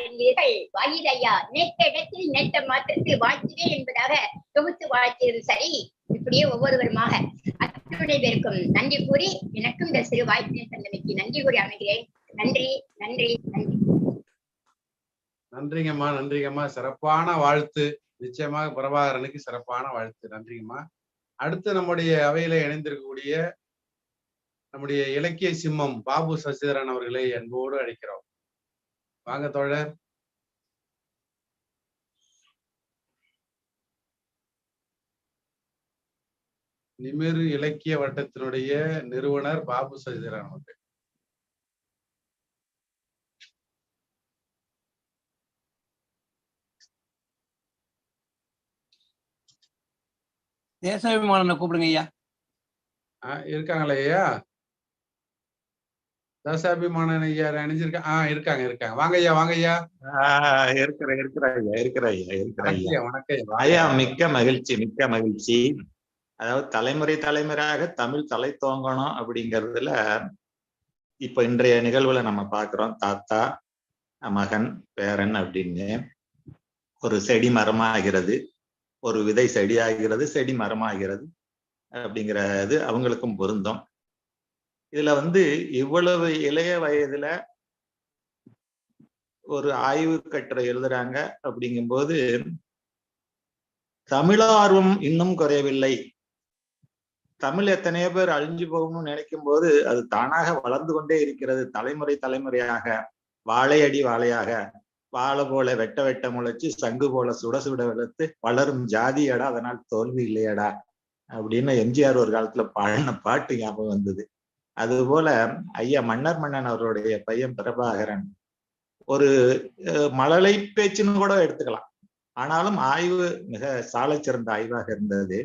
என்கிறீர்கள் வாயித் ஐயா நேற்ற இடத்தில் நேற்ற மாத்திரத்தில் வாழ்த்துவேன் என்பதாக தொகுத்து வாழ்த்தியதும் சரி, இப்படியே ஒவ்வொருவருமாக அத்துணை பேருக்கும் நன்றி கூறி எனக்கும் இந்த சிறு வாய்ப்பினை தந்தமைக்கு நன்றி கூறி அமைகிறேன். நன்றி, நன்றி, நன்றி. நன்றிங்கம்மா, நன்றிங்கம்மா. சிறப்பான வாழ்த்து. நிச்சயமாக பிரபாகரனுக்கு சிறப்பான வாழ்த்து. நன்றிங்கம்மா. அடுத்து நம்முடைய அவையில இணைந்திருக்கக்கூடிய நம்முடைய இலக்கிய சிம்மம் பாபு சசிதரன் அவர்களை அன்போடு அழைக்கிறோம். வாங்க தோழர். நிமிர் இலக்கிய வட்டத்தினுடைய நிறுவனர் பாபு சசிதரன் அவர்கள். தேசாபிமானனை கூப்பிடுங்க ஐயா. இருக்காங்களா ஐயா? தேசாபிமானன் ஐயா இணைஞ்சிருக்கா? இருக்காங்க. வாங்க ஐயா, வாங்க ஐயா. இருக்கிற ஐயா. வணக்கம் ஐயா, மிக்க மகிழ்ச்சி. அதாவது தலைமுறையாக தமிழ் தலை தோங்கணும் அப்படிங்கிறதுல இப்ப இன்றைய நிகழ்வுல நம்ம பாக்குறோம். தாத்தா, மகன், பேரன் அப்படின்னு ஒரு செடி மரமாகிறது, ஒரு விதை செடியாகிறது, செடி மரமாகிறது அப்படிங்கிறது அவங்களுக்கும் பொருந்தும். இதுல இவ்வளவு இளைய வயதுல ஒரு ஆய்வு கட்டுரை எழுதுறாங்க அப்படிங்கும்போது தமிழார்வம் இன்னும் குறையவில்லை. தமிழ் எத்தனையோ பேர் அழிஞ்சு போகணும்னு நினைக்கும் போது அது தானாக வளர்ந்து கொண்டே இருக்கிறது. தலைமுறையாக வாழையாக வாழை போல வெட்ட முளைச்சு சங்கு போல சுட வெளுத்து வளரும் ஜாதியடா, அதனால் தோல்வி இல்லையடா அப்படின்னு எம்ஜிஆர் ஒரு காலத்துல பாடின பாட்டு ஞாபகம் வந்தது. அது போல ஐயா மன்னன் அவருடைய பையன் பிரபாகரன் ஒரு மழலை பேச்சுன்னு கூட எடுத்துக்கலாம். ஆனாலும் ஆய்வு மிக சாலச் சிறந்த ஆய்வாக இருந்தது.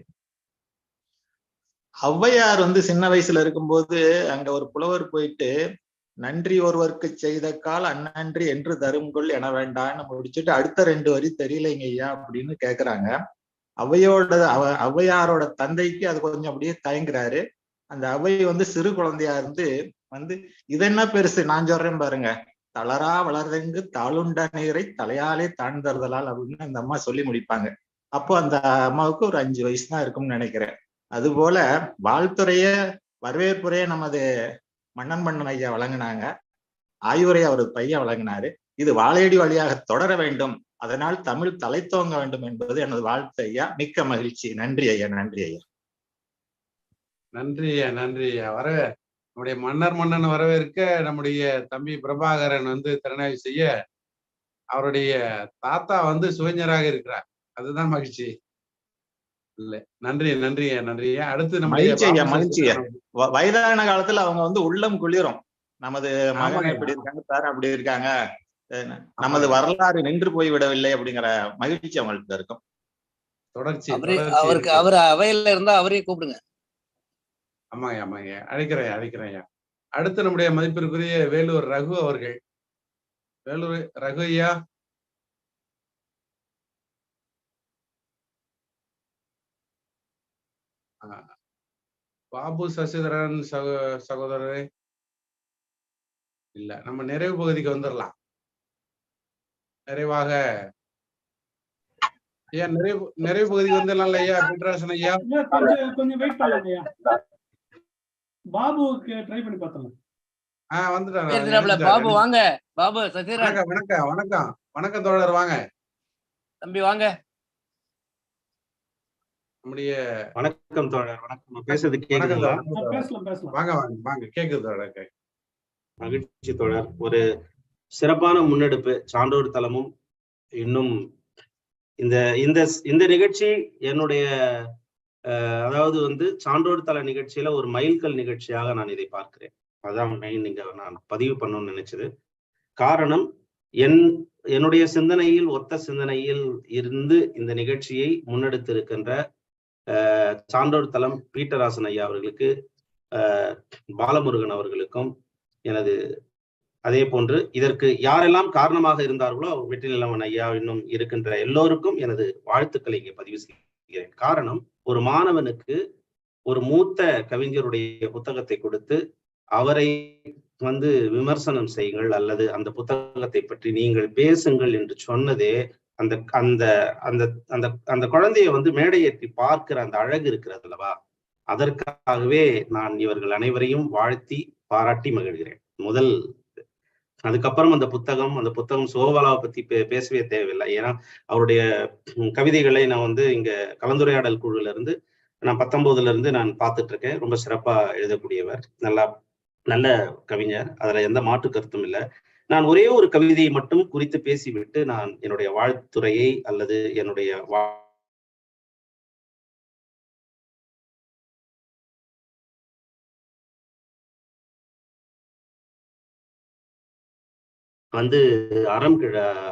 ஔவையார் சின்ன வயசுல இருக்கும்போது அங்க ஒரு புலவர் போயிட்டு நன்றி ஒருவருக்கு செய்த கால் அந்நன்றி என்று தரும்கொள் என வேண்டான்னு முடிச்சுட்டு அடுத்த 2 வரி தெரியலைங்க ஐயா அப்படின்னு கேக்குறாங்க. ஔவையாரோட தந்தைக்கு அது கொஞ்சம் அப்படியே தயங்குறாரு. அந்த அவை சிறு குழந்தையா இருந்து இது என்ன பெருசு, நான் சொல்றேன் பாருங்க, தளரா வளர்ந்தெங்கு தாளுண்ட நீரை தலையாலே தாழ்ந்தறுதலால் அப்படின்னு அந்த அம்மா சொல்லி முடிப்பாங்க. அப்போ அந்த அம்மாவுக்கு ஒரு 5 வயசு தான் இருக்கும்னு நினைக்கிறேன். அது போல வாழ்த்துறைய வரவேற்புரைய நமது மன்னன் ஐயா வழங்கினாங்க, ஆய்வுரையை அவர் பையன் வழங்கினாரு. இது வாழையடி வழியாக தொடர வேண்டும், அதனால் தமிழ் தலைத்தோங்க வேண்டும் என்பது எனது வாழ்த்து ஐயா. மிக்க மகிழ்ச்சி. நன்றி ஐயா. நன்றி ஐயா. நம்முடைய மன்னன் வரவேற்க நம்முடைய தம்பி பிரபாகரன் திறனாய்வு செய்ய அவருடைய தாத்தா சுவைஞராக இருக்கிறார். அதுதான் மகிழ்ச்சி. இல்ல, நன்றி. அடுத்து மகிழ்ச்சி. வயதான காலத்துல அவங்க உள்ளம் குளிரும். நமது மகன் இப்படி இருக்காங்க, பேரன் அப்படி இருக்காங்க, நமது வரலாறு நின்று போய் விடவில்லை அப்படிங்கிற மகிழ்ச்சி அவங்களுக்கு இருக்கும். தொடர்ச்சி அவர் அவையில இருந்தா அவரையும் கூப்பிடுங்க. ஆமாங்க. அழைக்கிறேன். அடுத்து நம்முடைய மதிப்பிற்குரிய வேலூர் ரகு அவர்கள். வேலூர் ரகு ஐயா. பாபு சசிதரன் சகோதரரே இல்ல, நம்ம நிறைவு பகுதிக்கு வந்துடலாம். நிறைவாக ஐயா, நிறைவு பகுதிக்கு வந்துடலாம் ஐயா. பிட்ராசன் ஐயா கொஞ்சம் வெயிட் பண்ணுங்க ஐயா. பாபுக்கு ட்ரை பண்ணி பார்த்தலாம். வந்துட்டாங்க. பாபு வாங்க. பாபு சசிதரன். வணக்கம் தோழர், வாங்க தம்பி, வாங்க. நம்முடைய வணக்கம் தோழர். வணக்கம். பேசுறது கேக்குதுங்களா? வாங்க. கேக்குது தோழர். மகிழ்ச்சி தோழர். ஒரு சிறப்பான முன்னெடுப்பு, சான்றோர் தளமும். இன்னும் இந்த நிகழ்ச்சி என்னுடைய அதாவது சான்றோர் தள நிகழ்ச்சியில ஒரு மைல்கல் நிகழ்ச்சியாக நான் இதை பார்க்கிறேன். அதான் மெயின் இங்க நான் பதிவு பண்ணணும்னு நினைச்சது. காரணம், என்னுடைய சிந்தனையில் ஒத்த சிந்தனையில் இருந்து இந்த நிகழ்ச்சியை முன்னெடுத்து இருக்கின்ற சான்றோர் தளம் பீட்டராசன் ஐயா அவர்களுக்கு, பாலமுருகன் அவர்களுக்கும் எனது, அதே போன்று இதற்கு யாரெல்லாம் காரணமாக இருந்தார்களோ வெற்றிநிலவன் ஐயா இன்னும் இருக்கின்ற எல்லோருக்கும் எனது வாழ்த்துக்களை இங்கே பதிவு செய்கிறேன். காரணம், ஒரு மாணவனுக்கு ஒரு மூத்த கவிஞருடைய புத்தகத்தை கொடுத்து அவரை விமர்சனம் செய்யுங்கள் அல்லது அந்த புத்தகத்தை பற்றி நீங்கள் பேசுங்கள் என்று சொன்னதே அந்த அந்த அந்த அந்த அந்த குழந்தைய மேடையேற்றி பார்க்கிற அந்த அழகு இருக்கிறது அல்லவா, அதற்காகவே நான் இவர்கள் அனைவரையும் வாழ்த்தி பாராட்டி மகிழ்கிறேன். முதல் அதுக்கப்புறம் அந்த புத்தகம் சோபாலாவை பத்தி பேசவே தேவையில்லை. ஏன்னா அவருடைய கவிதைகளை நான் இங்க கலந்துரையாடல் குழுல இருந்து நான் 19 இருந்து நான் பார்த்துட்டு இருக்கேன். ரொம்ப சிறப்பா எழுதக்கூடியவர், நல்ல கவிஞர், அதுல எந்த மாற்று கருத்தும் இல்லை. நான் ஒரே ஒரு கவிதையை மட்டும் குறித்து பேசிவிட்டு நான் என்னுடைய வாழ்த்துறையை அல்லது என்னுடைய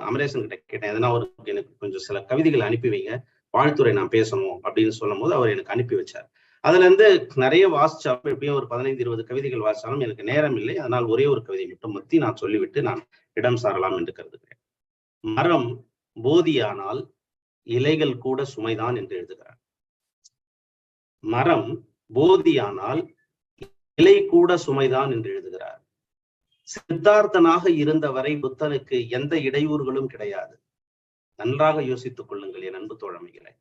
அமரேசன் கிட்ட கேட்டேன், எதனா எனக்கு கொஞ்சம் சில கவிதைகளை அனுப்பி வைங்க. வாழ்த்துறை நான் பேசணும் அப்படின்னு சொல்லும் போது அவர் எனக்கு அனுப்பி வச்சார். அதுல இருந்து நிறைய வாசிச்சாலும் எப்படியும் ஒரு 15-20 கவிதைகள் வாசிச்சாலும் எனக்கு நேரம் இல்லை. அதனால் ஒரே ஒரு கவிதை மட்டும் மத்தி நான் சொல்லிவிட்டு நான் இடம் சாரலாம் என்று கருதுகிறேன். மரம் போதியானால் இலைகள் கூட சுமைதான் என்று எழுதுகிறார். மரம் போதியானால் இலை கூட சுமைதான் என்று எழுதுகிறார். சித்தார்த்தனாக இருந்தவரை புத்தனுக்கு எந்த இடையூறுகளும் கிடையாது. நன்றாக யோசித்துக் கொள்ளுங்கள் என் அன்பு தோழமைகளை.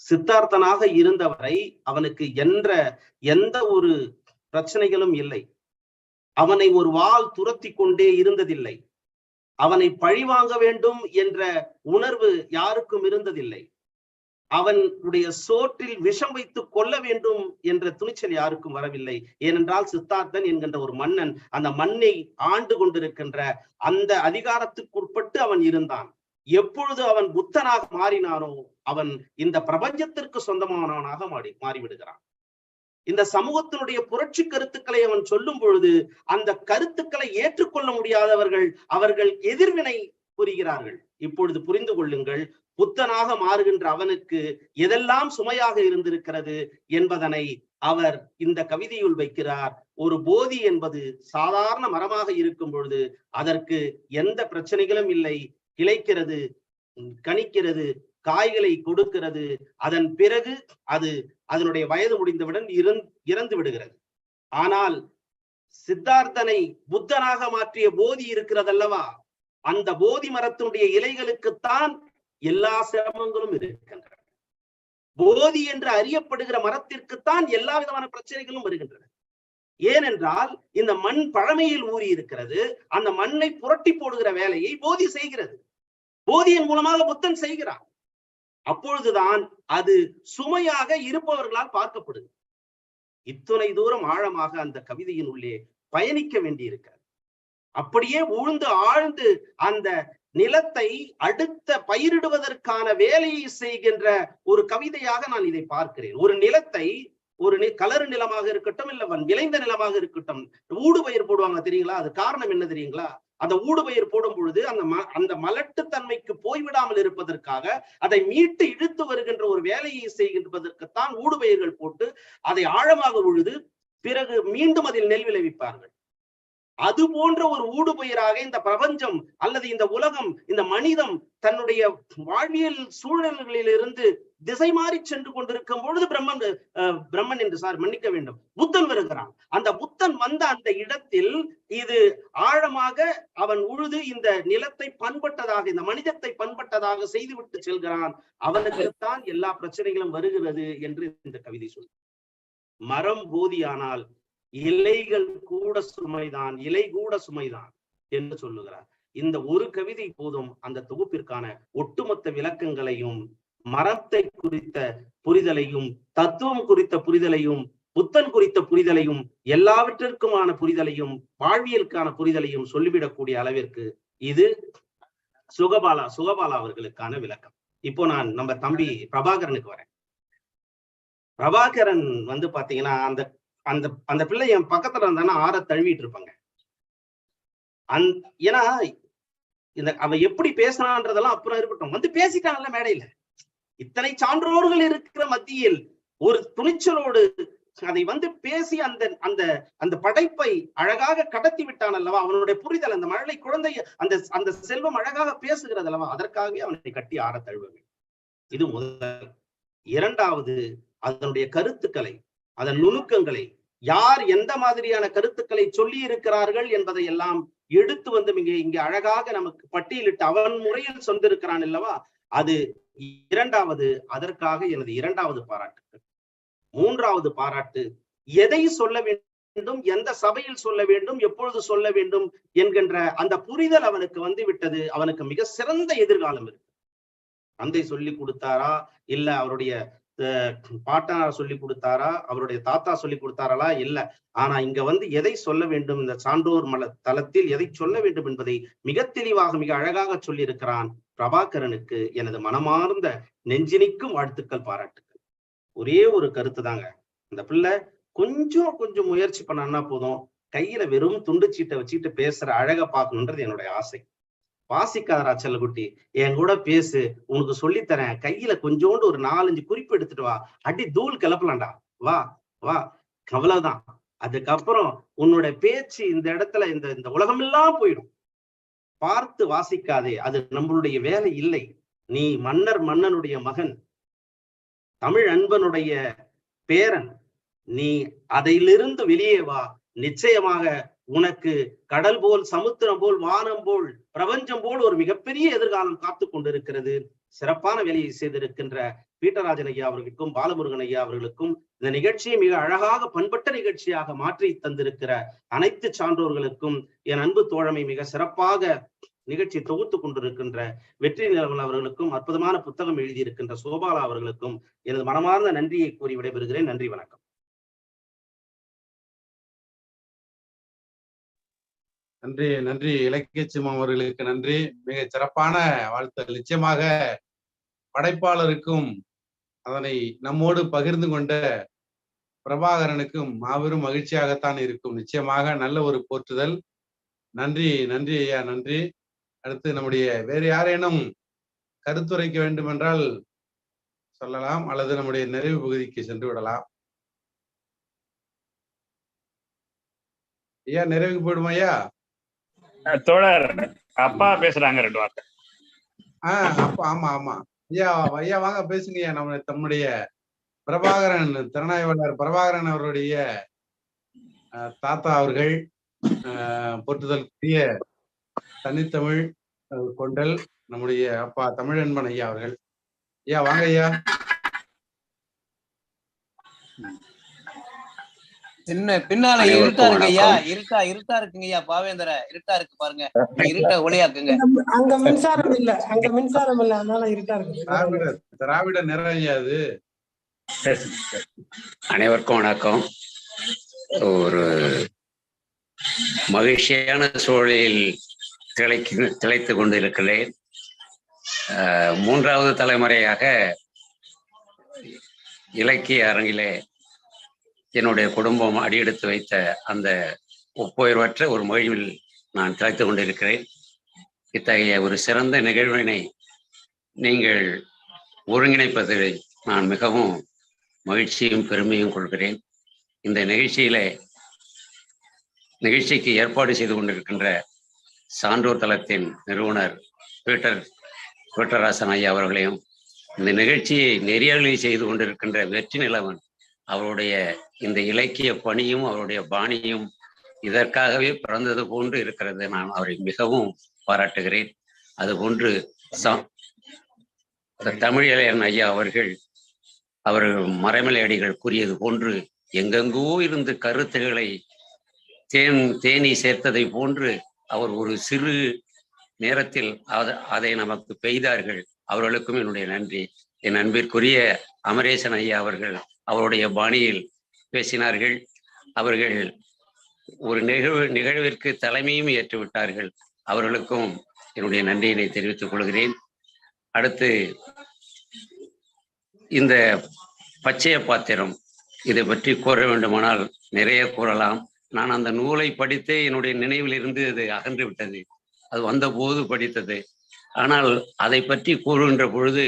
சித்தார்த்தனாக இருந்தவரை அவனுக்கு எந்த ஒரு பிரச்சனைகளும் இல்லை. அவனை ஒரு வாள் துரத்தி கொண்டே இருந்ததில்லை. அவனை பழிவாங்க வேண்டும் என்ற உணர்வு யாருக்கும் இருந்ததில்லை. அவனுடைய சோற்றில் விஷம் வைத்து கொள்ள வேண்டும் என்ற துணிச்சல் யாருக்கும் வரவில்லை. ஏனென்றால் சித்தார்த்தன் என்கின்ற ஒரு மன்னன் அந்த மண்ணை ஆண்டு கொண்டிருக்கின்ற அந்த அதிகாரத்துக்குட்பட்டு அவன் இருந்தான். எப்பொழுது அவன் புத்தனாக மாறினானோ அவன் இந்த பிரபஞ்சத்திற்கு சொந்தமானவனாக மாறிவிடுகிறான். இந்த சமூகத்தினுடைய புரட்சி கருத்துக்களை அவன் சொல்லும் பொழுது அந்த கருத்துக்களை ஏற்றுக்கொள்ள முடியாதவர்கள் அவர்கள் எதிர்வினை புரிகிறார்கள். இப்பொழுது புரிந்து கொள்ளுங்கள், புத்தனாக மாறுகின்ற அவனுக்கு எதெல்லாம் சுமையாக இருந்திருக்கிறது என்பதனை அவர் இந்த கவிதையுள் வைக்கிறார். ஒரு போதி என்பது சாதாரண மரமாக இருக்கும் பொழுது அதற்கு எந்த பிரச்சனைகளும் இல்லை. கிளைக்கிறது, கனிக்கிறது, காய்களை கொடுக்கிறது. அதன் பிறகு அது அதனுடைய வயது முடிந்தவுடன் இறந்து விடுகிறது. ஆனால் சித்தார்த்தனை புத்தனாக மாற்றிய போதி இருக்கிறதல்லவா, அந்த போதி மரத்தினுடைய இலைகளுக்குத்தான் எல்லா சிரமங்களும் இருக்கின்றன. போதி என்று அறியப்படுகிற மரத்திற்குத்தான் எல்லா விதமான பிரச்சனைகளும் வருகின்றன. ஏனென்றால் இந்த மண் பழமையில் ஊறி இருக்கிறது. அந்த மண்ணை புரட்டி போடுகிற வேலையை போதி செய்கிறது. போதியின் மூலமாக புத்தன் செய்கிறார். அப்பொழுதுதான் அது சுமையாக இருப்பவர்களால் பார்க்கப்படுது. இத்தனை தூரம் ஆழமாக அந்த கவிதையின் உள்ளே பயணிக்க வேண்டியிருக்கிறது. அப்படியே உழுந்து ஆழ்ந்து அந்த நிலத்தை அடுத்த பயிரிடுவதற்கான வேலையை செய்கின்ற ஒரு கவிதையாக நான் இதை பார்க்கிறேன். ஒரு நிலத்தை ஒரு கலரு நிலமாக இருக்கட்டும், இல்ல விளைந்த நிலமாக இருக்கட்டும், ஊடு பயிர் போடுவாங்க தெரியுங்களா? அது காரணம் என்ன தெரியுங்களா? அந்த ஊடு பயிர் போடும் பொழுது அந்த மலட்டுத்தன்மைக்கு போய்விடாமல் இருப்பதற்காக அதை மீட்டு இழுத்து வருகின்ற ஒரு வேலையை செய்கின்றதற்குத்தான் ஊடு பயிர்கள் போட்டு அதை ஆழமாக உழுது பிறகு மீண்டும் அதில் நெல் விளைவிப்பார்கள். அது போன்ற ஒரு ஊடு பயிராக இந்த பிரபஞ்சம் அல்லது இந்த உலகம், இந்த மனிதம் தன்னுடைய வாழ்வியல் சூழல்களில் இருந்து திசை மாறி சென்று கொண்டிருக்கும் பொழுது பிரம்மன் என்று மன்னிக்க வேண்டும், புத்தன் வருகிறான். அந்த புத்தன் வந்த அந்த இடத்தில் இது ஆழமாக அவன் உழுது இந்த நிலத்தை பண்பட்டதாக, இந்த மனிதத்தை பண்பட்டதாக செய்துவிட்டு செல்கிறான். அவனுக்குத்தான் எல்லா பிரச்சனைகளும் வருகிறது என்று இந்த கவிதை சொல்லு. மரம் போதியானால் இலைகள் கூட சுமைதான், இலை கூட சுமைதான் என்று சொல்லுகிறார். இந்த ஒரு கவிதை போதும் அந்த தொகுப்பிற்கான ஒட்டுமொத்த விளக்கங்களையும், மரத்தை குறித்த புரிதலையும், தத்துவம் குறித்த புரிதலையும், புத்தன் குறித்த புரிதலையும், எல்லாவற்றிற்குமான புரிதலையும், வாழ்வியலுக்கான புரிதலையும் சொல்லிவிடக்கூடிய அளவிற்கு இது சுகபாலா அவர்களுக்கான விளக்கம். இப்போ நான் நம்ம தம்பி பிரபாகரனுக்கு வரேன். பிரபாகரன் பாத்தீங்கன்னா அந்த அந்த பிள்ளை என் பக்கத்துல இருந்தானா ஆற தழுவிட்டு இருப்பாங்க. ஏன்னா அவ எப்படி பேசினான்றதெல்லாம் அப்புறம் இருக்கட்டும், பேசிட்டாங்கல்ல மேடையில. இத்தனை சான்றோர்கள் இருக்கிற மத்தியில் ஒரு துணிச்சலோடு அதை பேசி அந்த அந்த அந்த படைப்பை அழகாக கடத்தி விட்டான் அல்லவா. அவனுடைய புரிதல், அந்த மழலை குழந்தை, அந்த அந்த செல்வம் அழகாக பேசுகிறது அல்லவா. அதற்காகவே அவனை கட்டி ஆற தழுவ வேண்டும். இது முதல். இரண்டாவது, அதனுடைய கருத்துக்களை, அதன் நுணுக்கங்களை, யார் எந்த மாதிரியான கருத்துக்களை சொல்லி இருக்கிறார்கள் என்பதை எல்லாம் எடுத்து இங்கே அழகாக நமக்கு பட்டியலிட்டு அவன் முறையில் சொந்திருக்கிறான் அல்லவா. அது இரண்டாவது. அதற்காக எனது இரண்டாவது பாராட்டு. மூன்றாவது பாராட்டு, எதை சொல்ல வேண்டும், எந்த சபையில் சொல்ல வேண்டும், எப்பொழுது சொல்ல வேண்டும் என்கின்ற அந்த புரிதல் அவனுக்கு விட்டது. அவனுக்கு மிக சிறந்த எதிர்காலம் இருக்கு. தந்தை சொல்லி கொடுத்தாரா, இல்ல அவருடைய பாட்டனார் சொல்லி கொடுத்தாரா, அவருடைய தாத்தா சொல்லி கொடுத்தாரா, இல்ல. ஆனா இங்க எதை சொல்ல வேண்டும், இந்த சான்றோர் தளத்தில் எதை சொல்ல வேண்டும் என்பதை மிக தெளிவாக, மிக அழகாக சொல்லி இருக்கிறான். பிரபாகரனுக்கு எனது மனமார்ந்த நெஞ்சினிக்கும் வாழ்த்துக்கள், பாராட்டுக்கள். ஒரே ஒரு கருத்து தாங்க, இந்த பிள்ளை கொஞ்சம் முயற்சி பண்ணா போதும், கையில வெறும் துண்டு சீட்டை வச்சுட்டு பேசுற அழக பார்க்கணுன்றது என்னுடைய ஆசை. வாசிக்காதரா செல்லக்குட்டி, என் கூட பேசு, உனக்கு சொல்லித்தரேன், கையில கொஞ்சோண்டு ஒரு 4-5 குறிப்பு எடுத்துட்டு வா, அடி தூள் கிளப்பலாம்டா, வா வா, அவ்வளவுதான். அதுக்கப்புறம் உன்னோட பேச்சு இந்த இடத்துல இந்த உலகமெல்லாம் போயிடும். பார்த்து வாசிக்காதே, அது நம்மளுடைய வேலை இல்லை. நீ மன்னனுடைய மகன், தமிழ் அன்பனுடைய பேரன், நீ அதிலிருந்து வெளியே வா. நிச்சயமாக உனக்கு கடல் போல், சமுத்திரம் போல், வானம் போல், பிரபஞ்சம் போல் ஒரு மிகப்பெரிய எதிர்காலம் காத்து கொண்டிருக்கிறது. சிறப்பான வேலையை செய்திருக்கின்ற பீட்டராஜன் ஐயா அவர்களுக்கும் பாலமுருகன் ஐயா அவர்களுக்கும் இந்த நிகழ்ச்சியை மிக அழகாக பண்பட்ட நிகழ்ச்சியாக மாற்றி தந்திருக்கிற அனைத்து சான்றோர்களுக்கும் என் அன்பு தோழமை மிக சிறப்பாக நிகழ்ச்சி தொகுத்து கொண்டிருக்கின்ற வெற்றி நிலவன் அவர்களுக்கும் அற்புதமான புத்தகம் எழுதியிருக்கின்ற சோபாலா அவர்களுக்கும் எனது மனமார்ந்த நன்றியை கூறி விடைபெறுகிறேன். நன்றி, வணக்கம். நன்றி, நன்றி இலக்கியச்சிம்மம் அவர்களுக்கு நன்றி. மிக சிறப்பான வாழ்த்துக்கள். நிச்சயமாக படைப்பாளருக்கும் அதனை நம்மோடு பகிர்ந்து கொண்ட பிரபாகரனுக்கும் மாபெரும் மகிழ்ச்சியாகத்தான் இருக்கும். நிச்சயமாக நல்ல ஒரு போற்றுதல். நன்றி, நன்றி ஐயா, நன்றி. அடுத்து நம்முடைய வேறு யாரேனும் கருத்துரைக்க வேண்டும் என்றால் சொல்லலாம், அல்லது நம்முடைய நிறைவு பகுதிக்கு சென்று விடலாம். ஐயா, நிறைவுக்கு போயிடுமா ஐயா? தோழர் அப்பா பேசுறாங்க 2 வார்த்தை. அப்பா, ஆமா ஆமா ஐயா, ஐயா வாங்க பேசுங்க ஐயா. நம்முடைய பிரபாகரன், திறனாய்வாளர் பிரபாகரன் அவருடைய தாத்தா அவர்கள் போற்றுதலுக்குரிய தனித்தமிழ் கொண்டல் நம்முடைய அப்பா தமிழன்பன் ஐயா அவர்கள். ஐயா வாங்க ஐயா. என்ன பின்னால இருட்டா இருக்கு ஐயா, இருட்டா இருக்குங்க ஐயா, பாவேந்தர இருட்டா இருக்கு பாருங்க, இருட்ட ஒளியாக்குங்க. அங்க மின்சாரம் இல்ல, அதனால இருட்டா இருக்கு. திராவிட நிறம் ஐயா அது. அனைவருக்கும் வணக்கம். ஒரு மகிழ்ச்சியான சூழலில் திளைத்து கொண்டிருக்கிறேன். 3வது தலைமுறையாக இலக்கிய அரங்கிலே என்னுடைய குடும்பம் அடியெடுத்து வைத்த அந்த ஒப்புயர்வற்ற ஒரு மகிழ்வில் நான் திளைத்து கொண்டிருக்கிறேன். இத்தகைய ஒரு சிறந்த நிகழ்வினை நீங்கள் ஒருங்கிணைப்பதில் நான் மிகவும் மகிழ்ச்சியும் பெருமையும் கொள்கிறேன். இந்த நிகழ்ச்சிக்கு ஏற்பாடு செய்து கொண்டிருக்கின்ற சான்றோர் தளத்தின் நிறுவனர் பீட்டராசன் ஐயா அவர்களையும், இந்த நிகழ்ச்சியை நெறியாளி செய்து கொண்டிருக்கின்ற வெற்றி நிலவன் அவருடைய இந்த இலக்கிய பணியும் அவருடைய பாணியும் இதற்காகவே பிறந்தது போன்று இருக்கிறது. நான் அவரை மிகவும் பாராட்டுகிறேன். அதுபோன்று தமிழியன் ஐயா அவர்கள் மறைமலை அடிகள் கூறியது போன்று எங்கெங்கோ இருந்து கருத்துக்களை தேனி சேர்த்ததை போன்று அவர் ஒரு சிறு நேரத்தில் அதை நமக்கு பெய்தார்கள். அவர்களுக்கும் என்னுடைய நன்றி. என் அன்பிற்குரிய அமரேசன் ஐயா அவருடைய பாணியில் பேசினார்கள். அவர்கள் ஒரு நிகழ்விற்கு தலைமையும் ஏற்றுவிட்டார்கள். அவர்களுக்கும் என்னுடைய நன்றியினை தெரிவித்துக் கொள்கிறேன். அடுத்து இந்த பச்சைய பாத்திரம், இதை பற்றி கூற வேண்டுமானால் நிறைய கூறலாம். நான் அந்த நூலை படித்தே என்னுடைய நினைவில் இருந்து அது அகன்று விட்டது. அது வந்த போது படித்தது. ஆனால் அதை பற்றி கூறுகின்ற பொழுது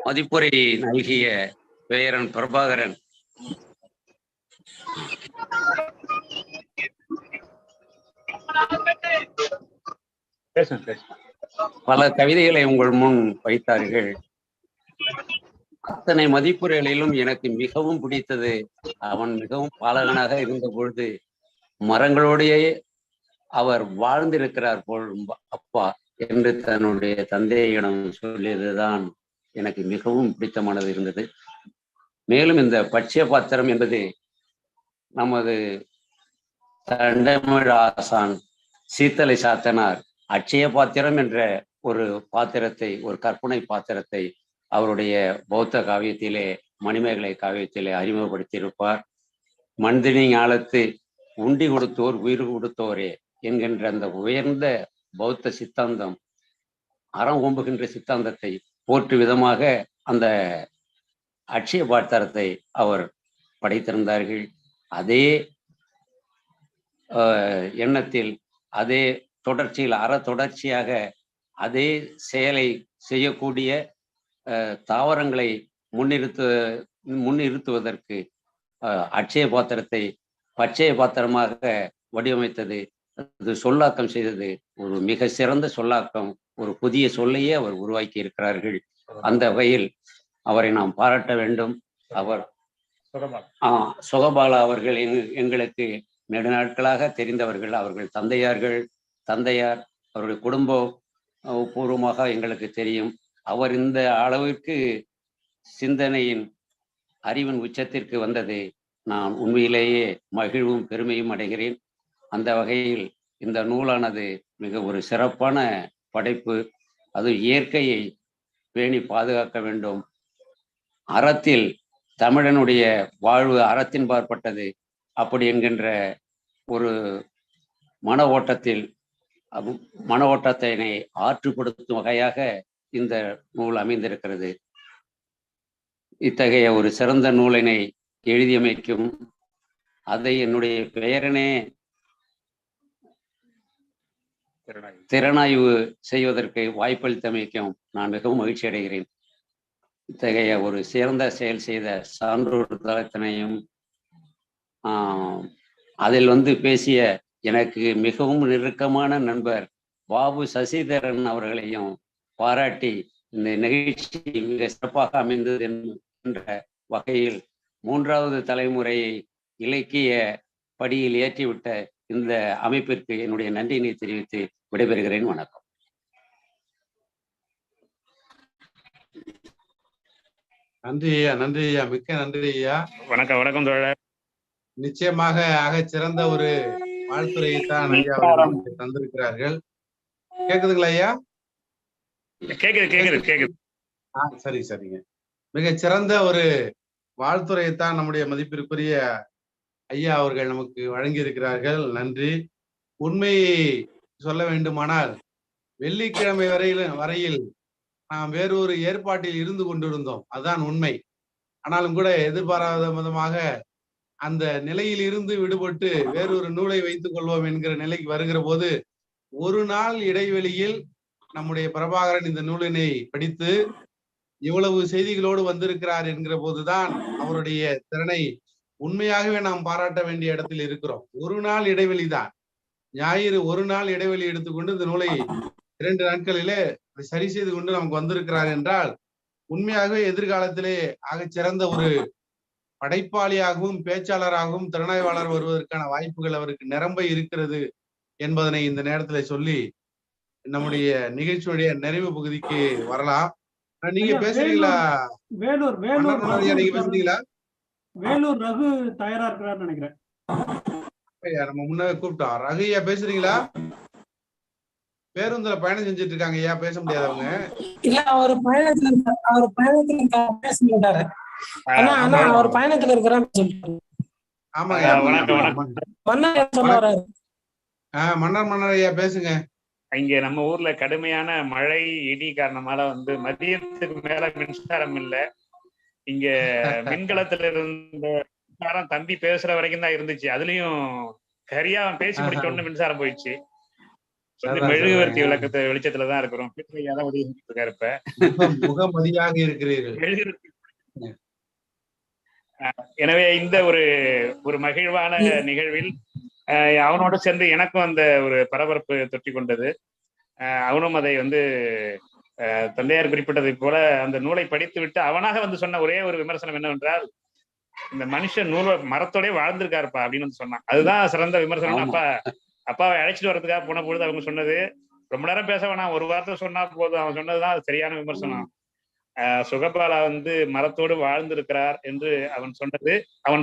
மதிப்புரை நல்கிய பேரன் பிரபாகரன் பல கவிதைகளை உங்கள் முன் வைத்தார்கள். அத்தனை மதிப்புரைகளிலும் எனக்கு மிகவும் பிடித்தது, அவன் மிகவும் பாலகனாக இருந்த பொழுது மரங்களோடையே அவர் வாழ்ந்திருக்கிறார் போல் அப்பா என்று தன்னுடைய தந்தையிடம் சொல்லியதுதான் எனக்கு மிகவும் பிடித்தமானது இருந்தது. மேலும் இந்த பச்சை பாத்திரம் என்பது நமது தண்டமிழ் ஆசான் சீத்தலை சாத்தனார் அட்சய பாத்திரம் என்ற ஒரு பாத்திரத்தை, ஒரு கற்பனை பாத்திரத்தை அவருடைய பௌத்த காவியத்திலே, மணிமேகலை காவியத்திலே அறிமுகப்படுத்தியிருப்பார். மனிதனி ஞாலத்து உண்டி கொடுத்தோர் உயிர் கொடுத்தோரே என்கின்ற அந்த உயர்ந்த பௌத்த சித்தாந்தம், அறம் ஓம்புகின்ற சித்தாந்தத்தை போற்று விதமாக அந்த அட்சய பாத்திரத்தை அவர் படைத்திருந்தார்கள். அதே எண்ணத்தில், அதே தொடர்ச்சியாக அதே செயலை செய்யக்கூடிய தாவரங்களை முன்னிறுத்துவதற்கு அட்சய பாத்திரத்தை பச்சைய பாத்திரமாக வடிவமைத்தது, அது சொல்லாக்கம் செய்தது. ஒரு மிக சிறந்த சொல்லாக்கம், ஒரு புதிய சொல்லையே அவர் உருவாக்கி இருக்கிறார்கள். அந்த வகையில் அவரை நாம் பாராட்ட வேண்டும். அவர் சுகபாலா அவர்கள் எங்களுக்கு நெடுநாட்களாக தெரிந்தவர்கள். அவர்கள் தந்தையார் அவருடைய குடும்ப பூர்வமாக எங்களுக்கு தெரியும். அவர் இந்த அளவிற்கு சிந்தனையின் அறிவின் உச்சத்திற்கு வந்தது நான் உண்மையிலேயே மகிழ்வும் பெருமையும் அடைகிறேன். அந்த வகையில் இந்த நூலானது மிக ஒரு சிறப்பான படைப்பு. அது இயற்கையை பேணி பாதுகாக்க வேண்டும். அறத்தில் தமிழனுடைய வாழ்வு அறத்தின் பார்ப்பட்டது அப்படி என்கின்ற ஒரு மன ஓட்டத்தினை ஆற்றுப்படுத்தும் வகையாக இந்த நூல் அமைந்திருக்கிறது. இத்தகைய ஒரு சிறந்த நூலினை எழுதியமைக்கும், அதை என்னுடைய பெயரனே திறனாய்வு செய்வதற்கு வாய்ப்பளித்தமைக்கும் நான் மிகவும் மகிழ்ச்சி அடைகிறேன். இத்தகைய ஒரு சிறந்த செயல் செய்த சான்றோர் தளத்தினையும் அதில் பேசிய எனக்கு மிகவும் நெருக்கமான நண்பர் பாபு சசிதரன் அவர்களையும் பாராட்டி இந்த நிகழ்ச்சி மிக சிறப்பாக அமைந்தது என்ற வகையில் 3வது தலைமுறையை இலக்கிய படியில் ஏற்றிவிட்ட இந்த அமைப்பிற்கு என்னுடைய நன்றியினை தெரிவித்து விடைபெறுகிறேன். வணக்கம். நன்றி ஐயா, மிக்க நன்றி ஐயா. வணக்கம் தோழர். நிச்சயமாக சிறந்த ஒரு வாழ்த்துறையை தான் ஐயா தந்திருக்கிறார்கள். கேக்குதுங்களா ஐயா? கேக்குது. சரிங்க. மிகச் சிறந்த ஒரு வாழ்த்துறையைத்தான் நம்முடைய மதிப்பிற்குரிய ஐயா அவர்கள் நமக்கு வழங்கி இருக்கிறார்கள். நன்றி. உண்மையை சொல்ல வேண்டுமானால் வெள்ளிக்கிழமை வரையில் நாம் வேறொரு ஏற்பாட்டில் இருந்து கொண்டிருந்தோம். அதுதான் உண்மை. ஆனாலும் கூட எதிர்பாராத விதமாக அந்த நிலையில் இருந்து விடுபட்டு வேறொரு நூலை வைத்துக் கொள்வோம் என்கிற நிலைக்கு வருகிற போது ஒரு நாள் இடைவெளியில் நம்முடைய பிரபாகரன் இந்த நூலினை படித்து இவ்வளவு செய்திகளோடு வந்திருக்கிறார் என்கிற போதுதான் அவருடைய திறனை உண்மையாகவே நாம் பாராட்ட வேண்டிய இடத்தில் இருக்கிறோம். ஒரு நாள் இடைவெளி தான், ஞாயிறு ஒரு நாள் இடைவெளி எடுத்துக்கொண்டு இந்த நூலை 2 நாட்களிலே சரி செய்து கொண்டு நமக்கு வந்திருக்கிறார் என்றால் உண்மையாகவே எதிர்காலத்திலே சிறந்த ஒரு படைப்பாளியாகவும் பேச்சாளராகவும் திறனாய்வாளர் வருவதற்கான வாய்ப்புகள் அவருக்கு நிரம்ப இருக்கிறது என்பதனை இந்த நேரத்துல சொல்லி நம்முடைய நிகழ்ச்சியுடைய நிறைவு பகுதிக்கு வரலாம். நீங்க பேசுறீங்களா? வேலூர் நீங்க பேசுறீங்களா? வேலூர் ரகு தயாரா இருக்கிறார் நினைக்கிறேன். நம்ம முன்னாடி கூப்பிட்டோம். ரகு ஐயா பேசுறீங்களா? பேருந்துல பயணம் செஞ்சுட்டு இருக்காங்க ஐயா, பேச முடியாதவங்க. இல்ல, அவர் பயணத்துல பேச மாட்டாரு. அவர் பயணத்துல இருக்கிறான்னு மன்னர் ஐயா பேசுங்க. இங்க நம்ம ஊர்ல கடுமையான மழை இடி காரணமால மதியத்துக்கு மேல மின்சாரம் இல்ல. இங்க மின்கலத்துல இருந்த மின்சாரம் தம்பி பேசுற வரைக்கும் தான் இருந்துச்சு. அதுலயும் சரியா பேசி முடிச்சோன்னு மின்சாரம் போயிடுச்சு. மெழுகுவர்த்தி விளக்கத்தை வெளிச்சத்துலதான் இருக்கிறோம். முகமதியாக இருக்கிறீர்கள். எனவே இந்த ஒரு மகிழ்வான நிகழ்வில் அவனோடு சேர்ந்து எனக்கும் அந்த ஒரு பரபரப்பு தொற்றி கொண்டது. அவனும் அதை தந்தையார் குறிப்பிட்டதை போல அந்த நூலை படித்து விட்டு அவனாக சொன்ன ஒரே ஒரு விமர்சனம் என்னவென்றால், இந்த மனுஷன் மரத்தோடய வாழ்ந்திருக்காருப்பா அப்படின்னு சொன்னான். அதுதான் சிறந்த விமர்சனம். அப்பாவை அழைச்சிட்டு வர்றதுக்காக போன பொழுது அவங்க சொன்னது, ரொம்ப நேரம் பேச வேணாம், ஒரு வார்த்தை சொன்னா போதும், அவன் சொன்னதுதான் அது சரியான விமர்சனம். சுகபாலா மரத்தோடு வாழ்ந்திருக்கிறார் என்று அவன்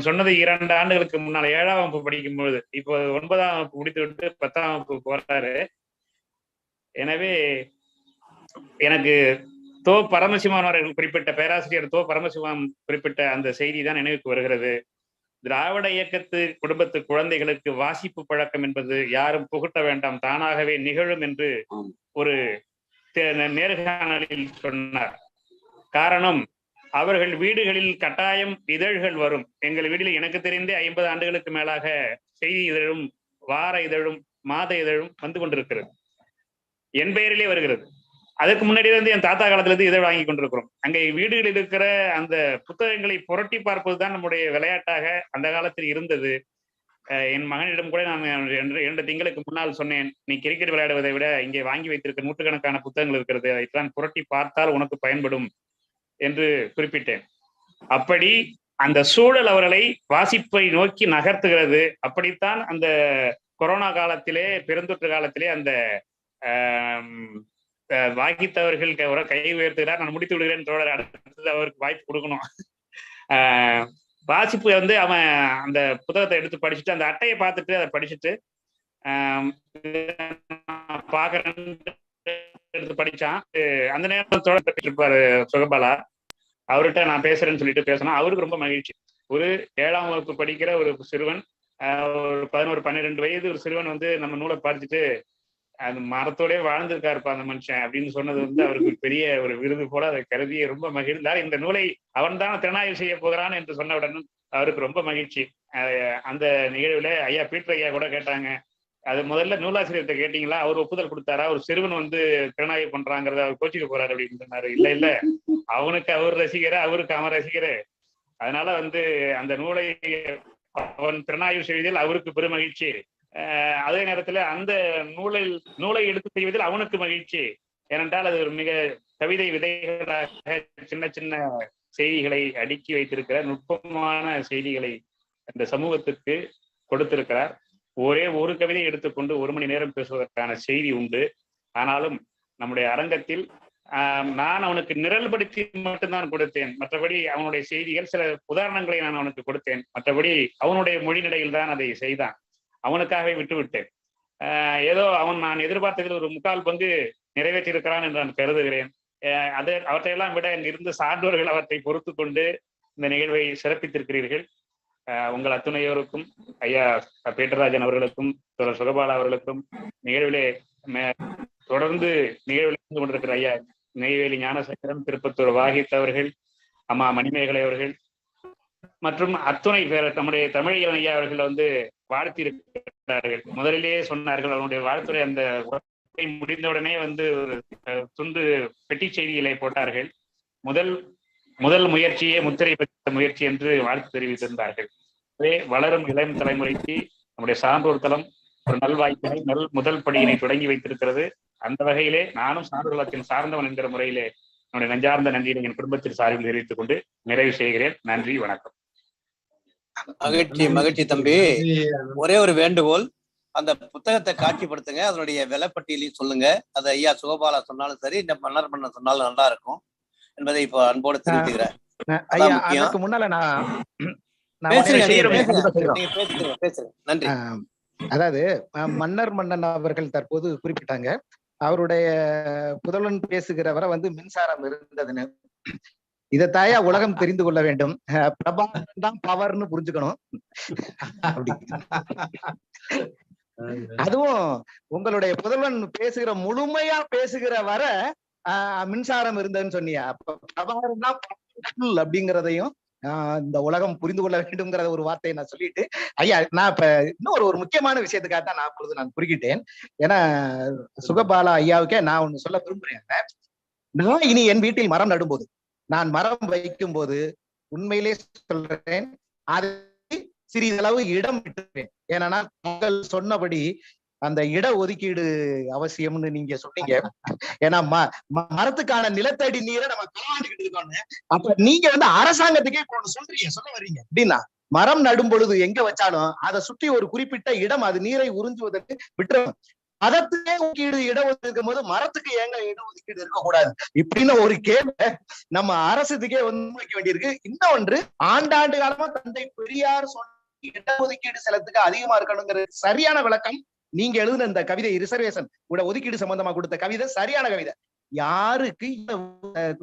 சொன்னது 2 ஆண்டுகளுக்கு முன்னால் 7ஆம் வகுப்பு படிக்கும் பொழுது. இப்போ 9ஆம் வகுப்பு முடித்து விட்டு 10ஆம் வகுப்பு போறாரு. எனவே எனக்கு பரமசிவம் அவர்கள் குறிப்பிட்ட, பேராசிரியர் பரமசிவம் குறிப்பிட்ட அந்த செய்தி தான் நினைவுக்கு வருகிறது. திராவிட இயக்கத்து குடும்பத்து குழந்தைகளுக்கு வாசிப்பு பழக்கம் என்பது யாரும் புகட்ட வேண்டாம், தானாகவே நிகழும் என்று ஒரு நேர்காணலில் சொன்னார். காரணம், அவர்கள் வீடுகளில் கட்டாயம் இதழ்கள் வரும். எங்கள் வீட்டில் எனக்கு தெரிந்தே 50 ஆண்டுகளுக்கு மேலாக செய்தி இதழும் வார இதழும் மாத இதழும் வந்து கொண்டிருக்கிறது. என் பெயரிலே வருகிறது. அதற்கு முன்னாடி வந்து என் தாத்தா காலத்துல இருந்து இதழ் வாங்கி கொண்டிருக்கிறோம். அங்கே வீடுகளில் இருக்கிற அந்த புத்தகங்களை புரட்டி பார்ப்பதுதான் நம்முடைய விளையாட்டாக அந்த காலத்தில் இருந்தது. என் மகனிடம் கூட நான் 2 திங்களுக்கு முன்னால் சொன்னேன், நீ கிரிக்கெட் விளையாடுவதை விட இங்கே வாங்கி வைத்திருக்க நூற்றுக்கணக்கான புத்தகங்கள் இருக்கிறது, அதைத்தான் புரட்டி பார்த்தால் உனக்கு பயன்படும் என்று குறிப்பிட்டேன். அப்படி அந்த சூழல் அவர்களை வாசிப்பை நோக்கி நகர்த்துகிறது. அப்படித்தான் அந்த கொரோனா காலத்திலே, பெருந்தொற்று காலத்திலே அந்த வாகித்தவர்கள் கை உயர்த்துகிறார். நான் முடித்து விடுகிறேன் தோழர், அடுத்தது அவருக்கு வாய்ப்பு கொடுக்கணும். வாசிப்பு வந்து அவன் அந்த புத்தகத்தை எடுத்து படிச்சுட்டு அந்த அட்டையை பார்த்துட்டு அதை படிச்சுட்டு பாக்குறேன் எடுத்து படிச்சான். அந்த நேரத்தோட இருப்பாரு சுகபாலா, அவர்கிட்ட நான் பேசுறேன்னு சொல்லிட்டு பேசணும். அவருக்கு ரொம்ப மகிழ்ச்சி. ஒரு 7ஆம் வகுப்பு படிக்கிற ஒரு சிறுவன், ஒரு 11-12 வயது ஒரு சிறுவன் வந்து நம்ம நூலை படிச்சுட்டு அது மரத்தோடய வாழ்ந்திருக்காருப்பா அந்த மனுஷன் அப்படின்னு சொன்னது வந்து அவருக்கு பெரிய ஒரு விருது போல அதை கருதி ரொம்ப மகிழ்ந்தார். இந்த நூலை அவன் தான் திறனாய்வு செய்ய போகிறான் என்று சொன்னவுடன் அவருக்கு ரொம்ப மகிழ்ச்சி. அந்த நிகழ்வுல ஐயா பீட்டர் ஐயா கூட கேட்டாங்க, அது முதல்ல நூலாசிரியர்கிட்ட கேட்டீங்களா, அவர் ஒப்புதல் கொடுத்தாரா, ஒரு சிறுவன் வந்து திறனாய்வு பண்றாங்கிறத அவர் கோச்சிக்க போறாரு அப்படின்னு சொன்னாரு. இல்ல அவனுக்கு அவர் ரசிகர், அவருக்கு அவன் ரசிகர், அதனால வந்து அந்த நூலை அவன் திறனாய்வு செய்வதில் அவருக்கு பெரும் மகிழ்ச்சி, அதே நேரத்துல அந்த நூலை எடுத்து செய்வதில் அவனுக்கு மகிழ்ச்சி. ஏனென்றால் அது ஒரு மிக கவிதை விதைகளாக சின்ன சின்ன செய்திகளை அடுக்கி வைத்திருக்கிற நுட்பமான செய்திகளை அந்த சமூகத்துக்கு கொடுத்திருக்கிறார். ஒரே ஒரு கவிதை எடுத்துக்கொண்டு 1 மணி நேரம் பேசுவதற்கான செய்தி உண்டு. ஆனாலும் நம்முடைய அரங்கத்தில் நான் அவனுக்கு நிரல்படுத்தி மட்டும்தான் கொடுத்தேன். மற்றபடி அவனுடைய செய்திகள் சில உதாரணங்களை நான் அவனுக்கு கொடுத்தேன். மற்றபடி அவனுடைய மொழிநடையில் தான் அதை செய்தான். அவனுக்காகவே விட்டுவிட்டேன். ஏதோ நான் எதிர்பார்த்ததில் ஒரு 3/4 பங்கு நிறைவேற்றியிருக்கிறான் என்று நான் கருதுகிறேன். அவற்றையெல்லாம் விட இங்கிருந்து சான்றோர்கள் அவற்றை பொறுத்து கொண்டு இந்த நிகழ்வை சிறப்பித்திருக்கிறீர்கள். உங்கள் அத்துணையோருக்கும், ஐயா பீட்டராஜன் அவர்களுக்கும், தோழர் சுகபாலா அவர்களுக்கும், நிகழ்விலே தொடர்ந்து நிகழ்வில் இருந்து கொண்டிருக்கிற ஐயா நெய்வேலி ஞானசேகரன், திருப்பத்தூர் வாகித் அவர்கள், அம்மா மணிமேகலை அவர்கள் மற்றும் அத்துணை பேர் நம்முடைய தமிழியன் ஐயா அவர்கள் வந்து வாழ்த்தி இருக்கிறார்கள். முதலிலேயே சொன்னார்கள் அவனுடைய வாழ்த்துறை அந்த முடிந்தவுடனே வந்து ஒரு துண்டு பெட்டி செய்திகளை போட்டார்கள். முதல் முயற்சியே முத்திரை பெற்ற முயற்சி என்று வாழ்த்து தெரிவித்திருந்தார்கள். வளரும் இளம் தலைமுறைக்கு நம்முடைய சான்றோர் தளம் ஒரு நல்வாய்ப்பினை முதல் படியினை தொடங்கி வைத்திருக்கிறது. அந்த வகையிலே நானும் சான்றோர் சார்ந்தவன் என்கிற முறையிலே என்னுடைய நெஞ்சார்ந்த நன்றியை என் குடும்பத்தின் சார்பில் தெரிவித்துக் கொண்டு நிறைவு செய்கிறேன். நன்றி, வணக்கம். மகிழ்ச்சி தம்பி. ஒரே ஒரு வேண்டுகோள், அந்த புத்தகத்தை காட்சிப்படுத்துங்க, அதனுடைய விலைப்பட்டியலையும் சொல்லுங்க. அது ஐயா சுகபாலா சொன்னாலும் சரி, இந்த மன்னர் மன்னன் சொன்னாலும் நல்லா இருக்கும் என்பதை இப்போ அன்போடு தெரிவித்துக்கிறேன். அதுக்கு முன்னால நன்றி. அதாவது மன்னர் மன்னன் அவர்கள் தற்போது குறிப்பிட்டாங்க, அவருடைய புதல்வன் பேசுகிறவரை வந்து மின்சாரம் இருந்ததுன்னு. இதை தாயா உலகம் தெரிந்து கொள்ள வேண்டும். பிரபாகரன் தான் பவர்னு புரிஞ்சுக்கணும். அதுவும் உங்களுடைய புதல்வன் பேசுகிற முழுமையா பேசுகிற வர மின்சாரம் இருந்ததுன்னு சொன்னியா, அப்ப பிரபாகரன் தான் அப்படிங்கிறதையும் இந்த உலகம் புரிந்து கொள்ள வேண்டும்ங்கிற ஒரு வார்த்தையை நான் சொல்லிட்டு, ஐயா நான் இப்ப இன்னும் ஒரு முக்கியமான விஷயத்துக்காக தான் நான் குறுக்கிட்டேன். ஏன்னா சுகபாலா ஐயாவுக்கே நான் ஒண்ணு சொல்ல விரும்புறேன். நான் இனி என் வீட்டில் மரம் நடும்போது, நான் மரம் வைக்கும் போது உண்மையிலே சொல்றேன், அதை சிறிதளவு இடம் விட்டுருவேன். ஏன்னா தாங்கள் சொன்னபடி அந்த இட ஒதுக்கீடு அவசியம்னு நீங்க சொன்னீங்க. ஏன்னா மரத்துக்கான நிலத்தடி நீரை நம்ம களவாண்டுகிட்டு இருக்கோம்னு. அப்ப நீங்க வந்து அரசாங்கத்துக்கே சொல்ல வர்றீங்க அப்படின்னா, மரம் நடும் பொழுது எங்க வச்சாலும் அதை சுற்றி ஒரு குறிப்பிட்ட இடம் அது நீரை உறிஞ்சுவதற்கு விட்டுரும். மரத்துக்கே ஒதுக்கீடு இடம் ஒதுக்கும் போது மரத்துக்கு ஏங்க இட ஒதுக்கீடு இருக்கக்கூடாது இப்படின்னு ஒரு கேள்வி நம்ம அரசுக்கே வந்து வைக்க வேண்டியிருக்கு. இன்னொன்று, ஆண்டாண்டு காலமா தந்தை பெரியார் சொன்ன இட ஒதுக்கீடு செலத்துக்கு அதிகமா இருக்கணுங்கிற சரியான விளக்கம் நீங்க எழுதுன இந்த கவிதை ரிசர்வேஷன் ஒதுக்கீடு சம்பந்தமா கொடுத்த கவிதை சரியான கவிதை. யாருக்கு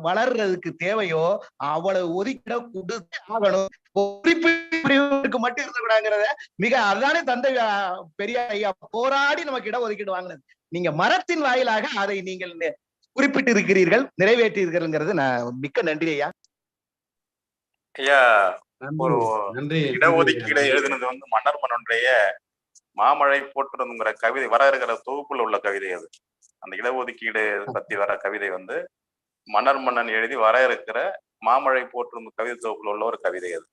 வளர்றதுக்கு தேவையோ அவ்வளவு ஒதுக்கீட கொடுத்து ஆகணும். குறிப்பிட்ட மட்டும் இருக்கக்கூடாதுங்கிறத மிக அதானே தந்தை பெரியார் ஐயா போராடி நமக்கு இட ஒதுக்கீடு வாங்கினது. நீங்க மரத்தின் வாயிலாக அதை நீங்கள் குறிப்பிட்டு இருக்கிறீர்கள், நிறைவேற்றி இருக்கிறீங்கிறது நான் மிக்க நன்றி ஐயா. ஐயா, ஒரு இடஒதுக்கீடை எழுதுனது வந்து மன்னர் மன்னனுடைய மாமழை போற்றுங்கிற கவிதை வர இருக்கிற தொகுப்புல உள்ள கவிதை அது. அந்த இடஒதுக்கீடு பத்தி வர கவிதை வந்து மன்னர் மன்னன் எழுதி வர இருக்கிற மாமழை போற்றும் கவிதை தொகுப்புல உள்ள ஒரு கவிதை அது.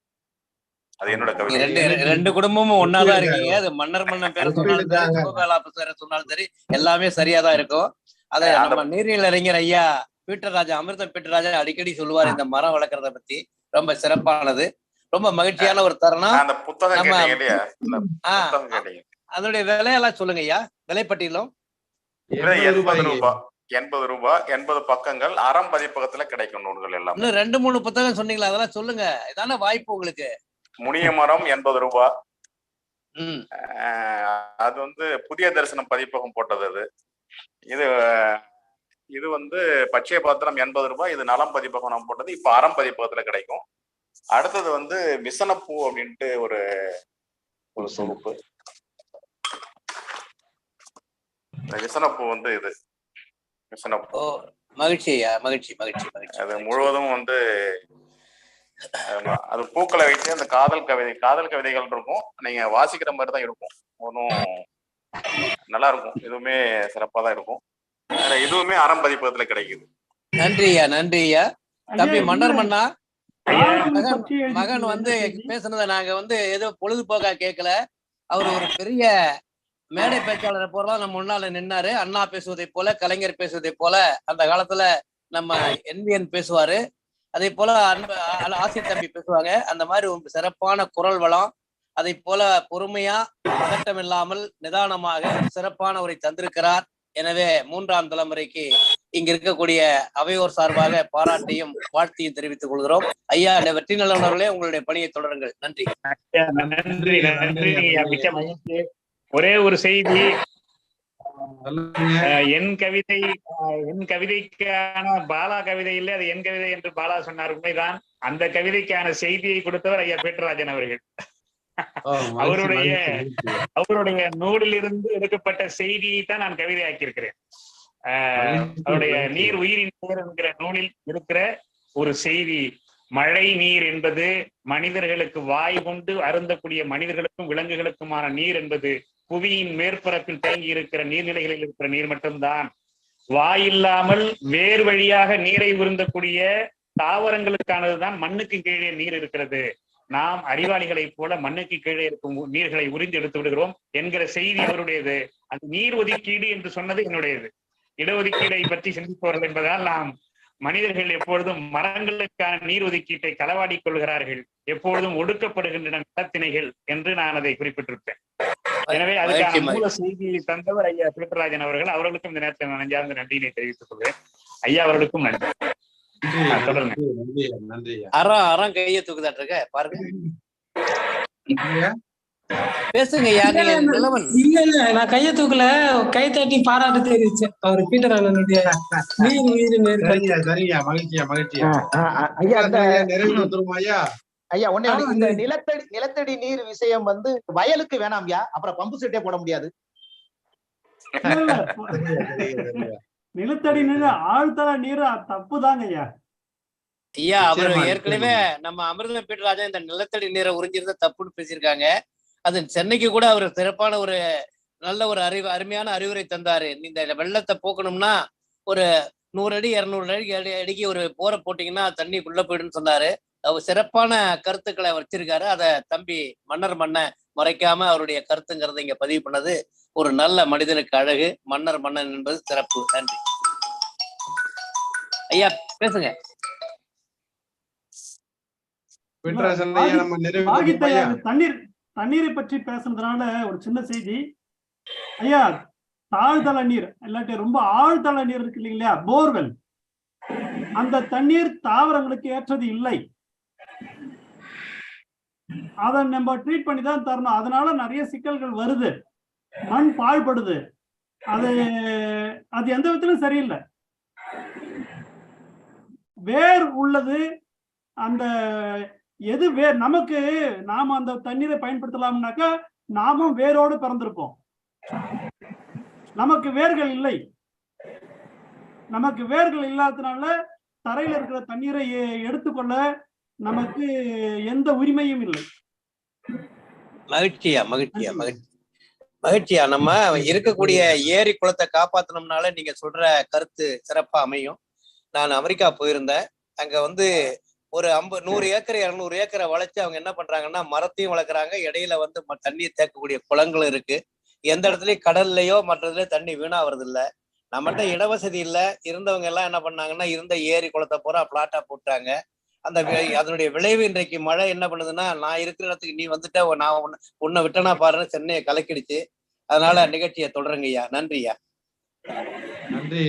அது என்னோட கவிதை. ரெண்டு குடும்பமும் ஒன்னாதான் இருக்கீங்க. அது மன்னர் மன்னன் பேர சொன்னாலும் சரி, சிவவேலாப்பு பேர சொன்னாலும் சரி, எல்லாமே சரியாதான் இருக்கும். அதை நம்ம நீரியல் அறிஞர் ஐயா பீட்டர் ராஜா, அமிர்தம் பீட்டர் ராஜா அடிக்கடி சொல்லுவார் இந்த மரம் வளர்க்கறத பத்தி. ரொம்ப சிறப்பானது, ரொம்ப மகிழ்ச்சியான ஒரு தருணம். அந்த புத்தகம் கேட்டீங்க இல்லையா? அதனுடைய விலையெல்லாம் சொல்லுங்க ஐயா, விலைப்பட்டியலும். 80 ரூபாய். 80 பக்கங்கள் அறம் பதிப்பகத்துல கிடைக்கும் நூல்கள் எல்லாம். இன்னும் 2-3 புத்தகம் சொன்னீங்களா, அதெல்லாம் சொல்லுங்க. இதான வாய்ப்பு உங்களுக்கு. முனிய மரம் 80 ரூபாய். அது வந்து புதிய தரிசனம் பதிப்பகம் போட்டது. அது இது வந்து பச்சை பாத்திரம் 80 ரூபாய். இது நலம் பதிப்பகம் நம்ம போட்டது. இப்ப அறம் பதிப்பகத்துல கிடைக்கும். அடுத்தது வந்து விசனப்பூ அப்படின்ட்டு ஒரு தொகுப்பு. விசனப்பூ வந்து இது விசனப்பூ. மகிழ்ச்சி ஐயா, மகிழ்ச்சி மகிழ்ச்சி மகிழ்ச்சி. அது முழுவதும் வந்து அது பூக்களை வைத்து அந்த காதல் கவிதைகள் இருக்கும். நீங்க வாசிக்கிற மாதிரி தான் இருக்கும். ஒன்றும் நல்லா இருக்கும். இதுவுமே சிறப்பா தான் இருக்கும். இதுவுமே அறம் பதிப்பகத்துல கிடைக்குது. நன்றி ஐயா, நன்றி ஐயா. தம்பி மன்னர் மன்னா, மகன் வந்து பேசுனதை நாங்க வந்து ஏதோ பொழுதுபோக்கா கேட்கல. அவர் ஒரு பெரிய மேடை பேச்சாளரை போல நம்ம முன்னால நின்னாரு. அண்ணா பேசுவதை போல, கலைஞர் பேசுவதை போல அந்த காலத்துல நம்ம NVN பேசுவாரு. அதே போல ஆசிரியர் தம்பி பேசுவாங்க. அந்த மாதிரி ஒரு சிறப்பான குரல் வளம், அதை போல பொறுமையா பதட்டம் இல்லாமல் நிதானமாக சிறப்பான உரை தந்திருக்கிறார். எனவே 3ஆம் தலைமுறைக்கு இங்க இருக்கக்கூடிய அவையோர் சார்பாக பாராட்டையும் வாழ்த்தையும் தெரிவித்துக் கொள்கிறோம். ஐயா வெற்றி நல்லவர்களே, உங்களுடைய பணியை தொடருங்கள். நன்றி. நன்றி நன்றி. ஒரே ஒரு செய்தி, என் கவிதைக்கான பாலா கவிதை இல்லை, அது என் கவிதை என்று பாலா சொன்னார். உண்மைதான். அந்த கவிதைக்கான செய்தியை கொடுத்தவர் ஐயா பீட்டராஜன் அவர்கள். அவருடைய நூலிலிருந்து எடுக்கப்பட்ட செய்தியை தான் நான் கவிதை ஆக்கியிருக்கிறேன். அவருடைய நீர் உயிரின் நீர் என்கிற நூலில் இருக்கிற ஒரு செய்தி, மழை நீர் என்பது மனிதர்களுக்கு வாய் கொண்டு அருந்தக்கூடிய மனிதர்களுக்கும் விலங்குகளுக்குமான நீர் என்பது புவியின் மேற்பரப்பில் தேங்கி இருக்கிற நீர்நிலைகளில் இருக்கிற நீர் மட்டும்தான். வாயில்லாமல் வேறு வழியாக நீரை உருந்தக்கூடிய தாவரங்களுக்கானதுதான் மண்ணுக்கு கீழே நீர் இருக்கிறது. நாம் அறிவாளிகளைப் போல மண்ணுக்கு கீழே இருக்கும் நீர்களை உறிந்து எடுத்து விடுகிறோம் என்கிற செய்தி அவருடையது. அந்த நீர் ஒதுக்கீடு என்று சொன்னது என்னுடையது. இடஒதுக்கீடை பற்றி சிந்திப்பவர்கள் என்பதால் நாம் மனிதர்கள் எப்பொழுதும் மரங்களுக்கான நீர் ஒதுக்கீட்டை களவாடிக் கொள்கிறார்கள், எப்பொழுதும் ஒடுக்கப்படுகின்றன நிலத்திணைகள் என்று நான் அதை குறிப்பிட்டிருப்பேன். எனவே அதுக்கான மூல செய்தியை தந்தவர் ஐயா பீட்டராஜன் அவர்கள். அவர்களுக்கும் இந்த நேரத்தில் நான் நெஞ்சார்ந்த நன்றியினை தெரிவித்துக் கொள்வேன். ஐயா அவர்களுக்கும் நன்றி. அறம் கையை தூக்குதாட்டு பாருங்க. பேசுங்க. நான் கையை தூக்கல, கை தட்டி பாராட்டு தெரிவிச்சேன் அவர் பீட்டர் அண்ணனுடைய ஐயா. இந்த நிலத்தடி நீர் விஷயம் வந்து வயலுக்கு வேணாம்யா, அப்புறம் பம்பு செட்டே போட முடியாது. நிலத்தடி நீர் ஆழ்தள நீர் தப்புதாங்க ஐயா. ஐயா அவர் ஏற்கனவே நம்ம அமிர்தம் பீட்டராஜன் இந்த நிலத்தடி நீரை உறிஞ்சிருந்த தப்புன்னு பேசியிருக்காங்க. அது சென்னைக்கு கூட அவர் சிறப்பான ஒரு நல்ல ஒரு அருமையான அறிவுரை தந்தாரு. இந்த வெள்ளத்தை போக்கணும்னா ஒரு 100 அடி 200 அடிக்கு ஒரு போரை போட்டீங்கன்னா தண்ணி உள்ள போயிடுன்னு சொன்னாரு. அவர் சிறப்பான கருத்துக்களை வச்சிருக்காரு. அதை தம்பி மன்னர் மன்னன் மறைக்காம அவருடைய கருத்துங்கிறத இங்க பதிவு பண்ணது ஒரு நல்ல மனிதனுக்கு அழகு. மன்னர் மன்னன் என்பது சிறப்பு. நன்றி ஐயா, பேசுங்க. தண்ணீரை பற்றி பேசுனதுனால ஒரு சின்ன செய்தி ஐயா. தாழ்தள நீர் இல்லாட்டி ரொம்ப ஆழ்தள நீர் இருக்கு இல்லைங்களா, போர்வெல், அந்த தண்ணீர் தாவரங்களுக்கு ஏற்றது இல்லை. அதை நம்ம ட்ரீட் பண்ணி தான் தரணும். அதனால நிறைய சிக்கல்கள் வருது, மண் பாழ்படுது. அது எந்த விதத்திலும் சரியில்லை. வேர் உள்ளது, அந்த எது வேர் நமக்கு, நாம அந்த தண்ணீரை பயன்படுத்தலாம்னாக்கா நாமும் வேரோடு பிறந்திருப்போம். நமக்கு வேர்கள் இல்லை. நமக்கு வேர்கள் இல்லாததுனால தரையில இருக்கிற தண்ணீரை எடுத்துக்கொள்ள நமக்கு எந்த உரிமையும் இல்லை. மகிழ்ச்சியா மகிழ்ச்சியா மகிழ்ச்சி. மகிழ்ச்சியா. நம்ம இருக்கக்கூடிய ஏரி குளத்தை காப்பாத்தணும்னால நீங்க சொல்ற கருத்து சிறப்பா அமையும். நான் அமெரிக்கா போயிருந்தேன். அங்க வந்து ஒரு 100 ஏக்கர் 200 ஏக்கரை வளைச்சு அவங்க என்ன பண்றாங்கன்னா மரத்தையும் வளர்க்குறாங்க, இடையில வந்து தண்ணியை தேக்கக்கூடிய குளங்களும் இருக்கு. எந்த இடத்துலயும் கடல்லையோ மற்றதுலயோ தண்ணி வீணா வருது இல்ல. நம்மகிட்ட இடவசதி இல்ல, இருந்தவங்க எல்லாம் என்ன பண்ணாங்கன்னா இருந்த ஏரி குளத்தை பூரா பிளாட்டா போட்டாங்க. அதனுடைய விளைவு இன்றைக்கு மழை என்ன பண்ணுதுன்னா, நான் இருக்கிற இடத்துக்கு நீ வந்துட்ட, நான் உன்னை விட்டனா பாருன்னு சென்னையை கலக்கிடுச்சு. அதனால நிகழ்ச்சியை தொடருங்க ஐயா. நன்றி ஐயா. நன்றி.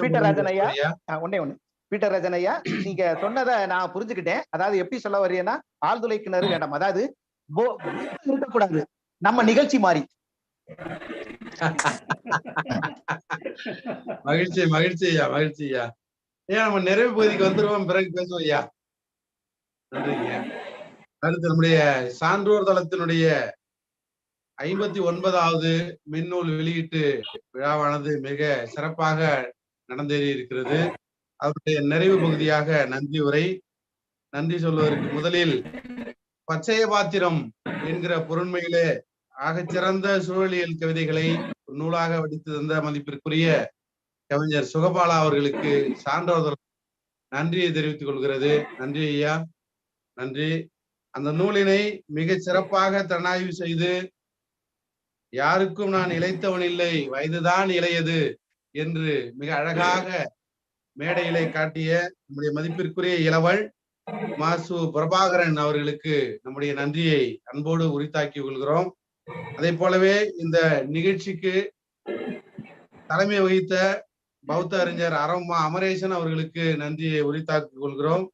பீட்டர் ராஜன் ஐயா, ஒன்னே ஒண்ணு. பீட்டர் ராஜன் ஐயா, நீங்க சொன்னதை நான் புரிஞ்சுக்கிட்டேன். அதாவது எப்படி சொல்ல வரீங்கன்னா, ஆழ்துளை கிணறு வேண்டாம், அதாவது இருக்கக்கூடாது, நம்ம நிகழ்ச்சி மாறி. மகிழ்ச்சி மகிழ்ச்சி ஐயா, மகிழ்ச்சி ஐயா. ஏன் நம்ம நிறைவு பகுதிக்கு வந்துருவோம், பிறகு பேசுவோம் ஐயா. நன்றிங்க. அடுத்து நம்முடைய சான்றோர் தளத்தினுடைய 59வது மின்னூல் வெளியீட்டு விழாவானது மிக சிறப்பாக நடந்தேறி இருக்கிறது. அவருடைய நிறைவு பகுதியாக நன்றி உரை. நன்றி சொல்வதற்கு முதலில் பச்சைய பாத்திரம் என்கிற பொருண்மையிலே ஆகச்சிறந்த சூழலியல் கவிதைகளை நூலாக வடித்து தந்த மதிப்பிற்குரிய கவிஞர் சுகபாலா அவர்களுக்கு சான்றோர் நன்றியை தெரிவித்துக் கொள்கிறது. நன்றி ஐயா, நன்றி. அந்த நூலினை மிக சிறப்பாக திறனாய்வு செய்து, யாருக்கும் நான் இளைத்தவன் இல்லை, வயதுதான் இளையது என்று மிக அழகாக மேடையிலே காட்டிய நம்முடைய மதிப்பிற்குரிய இளவல் மாசு பிரபாகரன் அவர்களுக்கு நம்முடைய நன்றியை அன்போடு உரித்தாக்கி கொள்கிறோம். அதே போலவே இந்த நிகழ்ச்சிக்கு தலைமை வகித்த பௌத்த அறிஞர் அரம்மா அமரேசன் அவர்களுக்கு நன்றியை உரித்தாக்கிக் கொள்கிறோம்.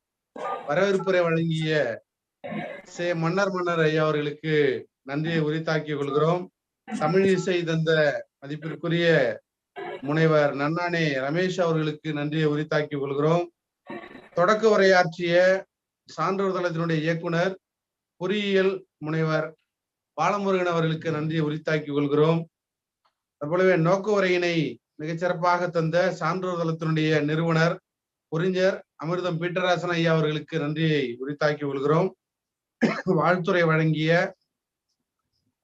வரவேற்புரை வழங்கிய மன்னர் ஐயா அவர்களுக்கு நன்றியை உரித்தாக்கிக் கொள்கிறோம். தமிழ் இசை தந்த மதிப்பிற்குரிய முனைவர் நன்னானே ரமேஷ் அவர்களுக்கு நன்றியை உரித்தாக்கிக் கொள்கிறோம். தொடக்க உரையாற்றிய சான்றோர் தளத்தினுடைய இயக்குனர் பொறியியல் முனைவர் பாலமுருகன் அவர்களுக்கு நன்றியை உரித்தாக்கிக் கொள்கிறோம். அதுபோலவே நோக்க உரையினை மிகச்சிறப்பாக தந்த சான்றோர் தளத்தினுடைய நிறுவனர் பொறிஞர் அமிர்தம் பீட்டராசன் ஐயா அவர்களுக்கு நன்றியை உரித்தாக்கிக் கொள்கிறோம். வாழ்த்துறை வழங்கிய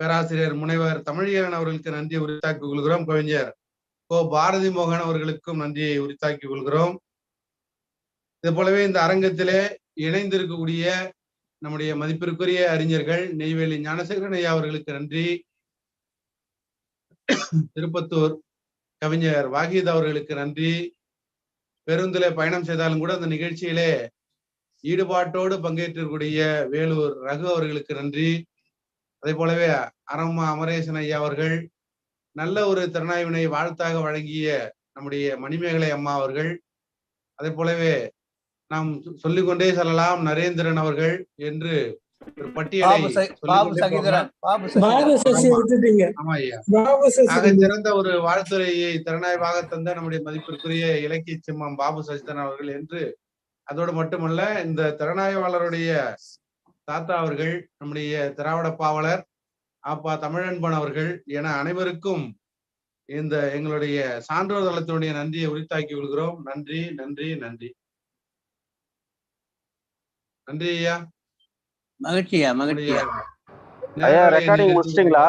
பேராசிரியர் முனைவர் தமிழியரன் அவர்களுக்கு நன்றியை உரித்தாக்கிக் கொள்கிறோம். கவிஞர் கோ பாரதி மோகன் அவர்களுக்கும் நன்றியை உரித்தாக்கிக் கொள்கிறோம். இது போலவே இந்த அரங்கத்திலே இணைந்திருக்கக்கூடிய நம்முடைய மதிப்பிற்குரிய அறிஞர்கள் நெய்வேலி ஞானசேகரன் ஐயா அவர்களுக்கு நன்றி. திருப்பத்தூர் கவிஞர் வாகித் அவர்களுக்கு நன்றி. பேருந்திலே பயணம் செய்தாலும் கூட அந்த நிகழ்ச்சியிலே ஈடுபாட்டோடு பங்கேற்றக்கூடிய வேலூர் ரகு அவர்களுக்கு நன்றி. அதே போலவே அரம்மா அமரேசன் ஐயா அவர்கள், நல்ல ஒரு திறனாய்வினை வாழ்த்தாக வழங்கிய நம்முடைய மணிமேகலை அம்மா அவர்கள், அதே போலவே நாம் சொல்லிக்கொண்டே செல்லலாம் நரேந்திரன் அவர்கள் என்று ஒரு பட்டியலை சிறந்த ஒரு வாழ்த்துறையை திறனாய்வாக தந்த நம்முடைய மதிப்பிற்குரிய இலக்கிய சிம்மம் பாபு சசிதரன் அவர்கள் என்று, அதோடு மட்டுமல்ல இந்த திறனாய்வாளருடைய தாத்தா அவர்கள், நம்முடைய திராவிட பாவலர் அப்பா தமிழன்பன் அவர்கள் என அனைவருக்கும் இந்த எங்களுடைய சான்றோர் தளத்தினுடைய நன்றியை உரித்தாக்கி கொள்கிறோம். நன்றி நன்றி நன்றி. நன்றி ஐயா. மகிழ்ச்சியா மகிழ்ச்சியா. ரெக்கார்டிங் முடிச்சிட்டீங்களா?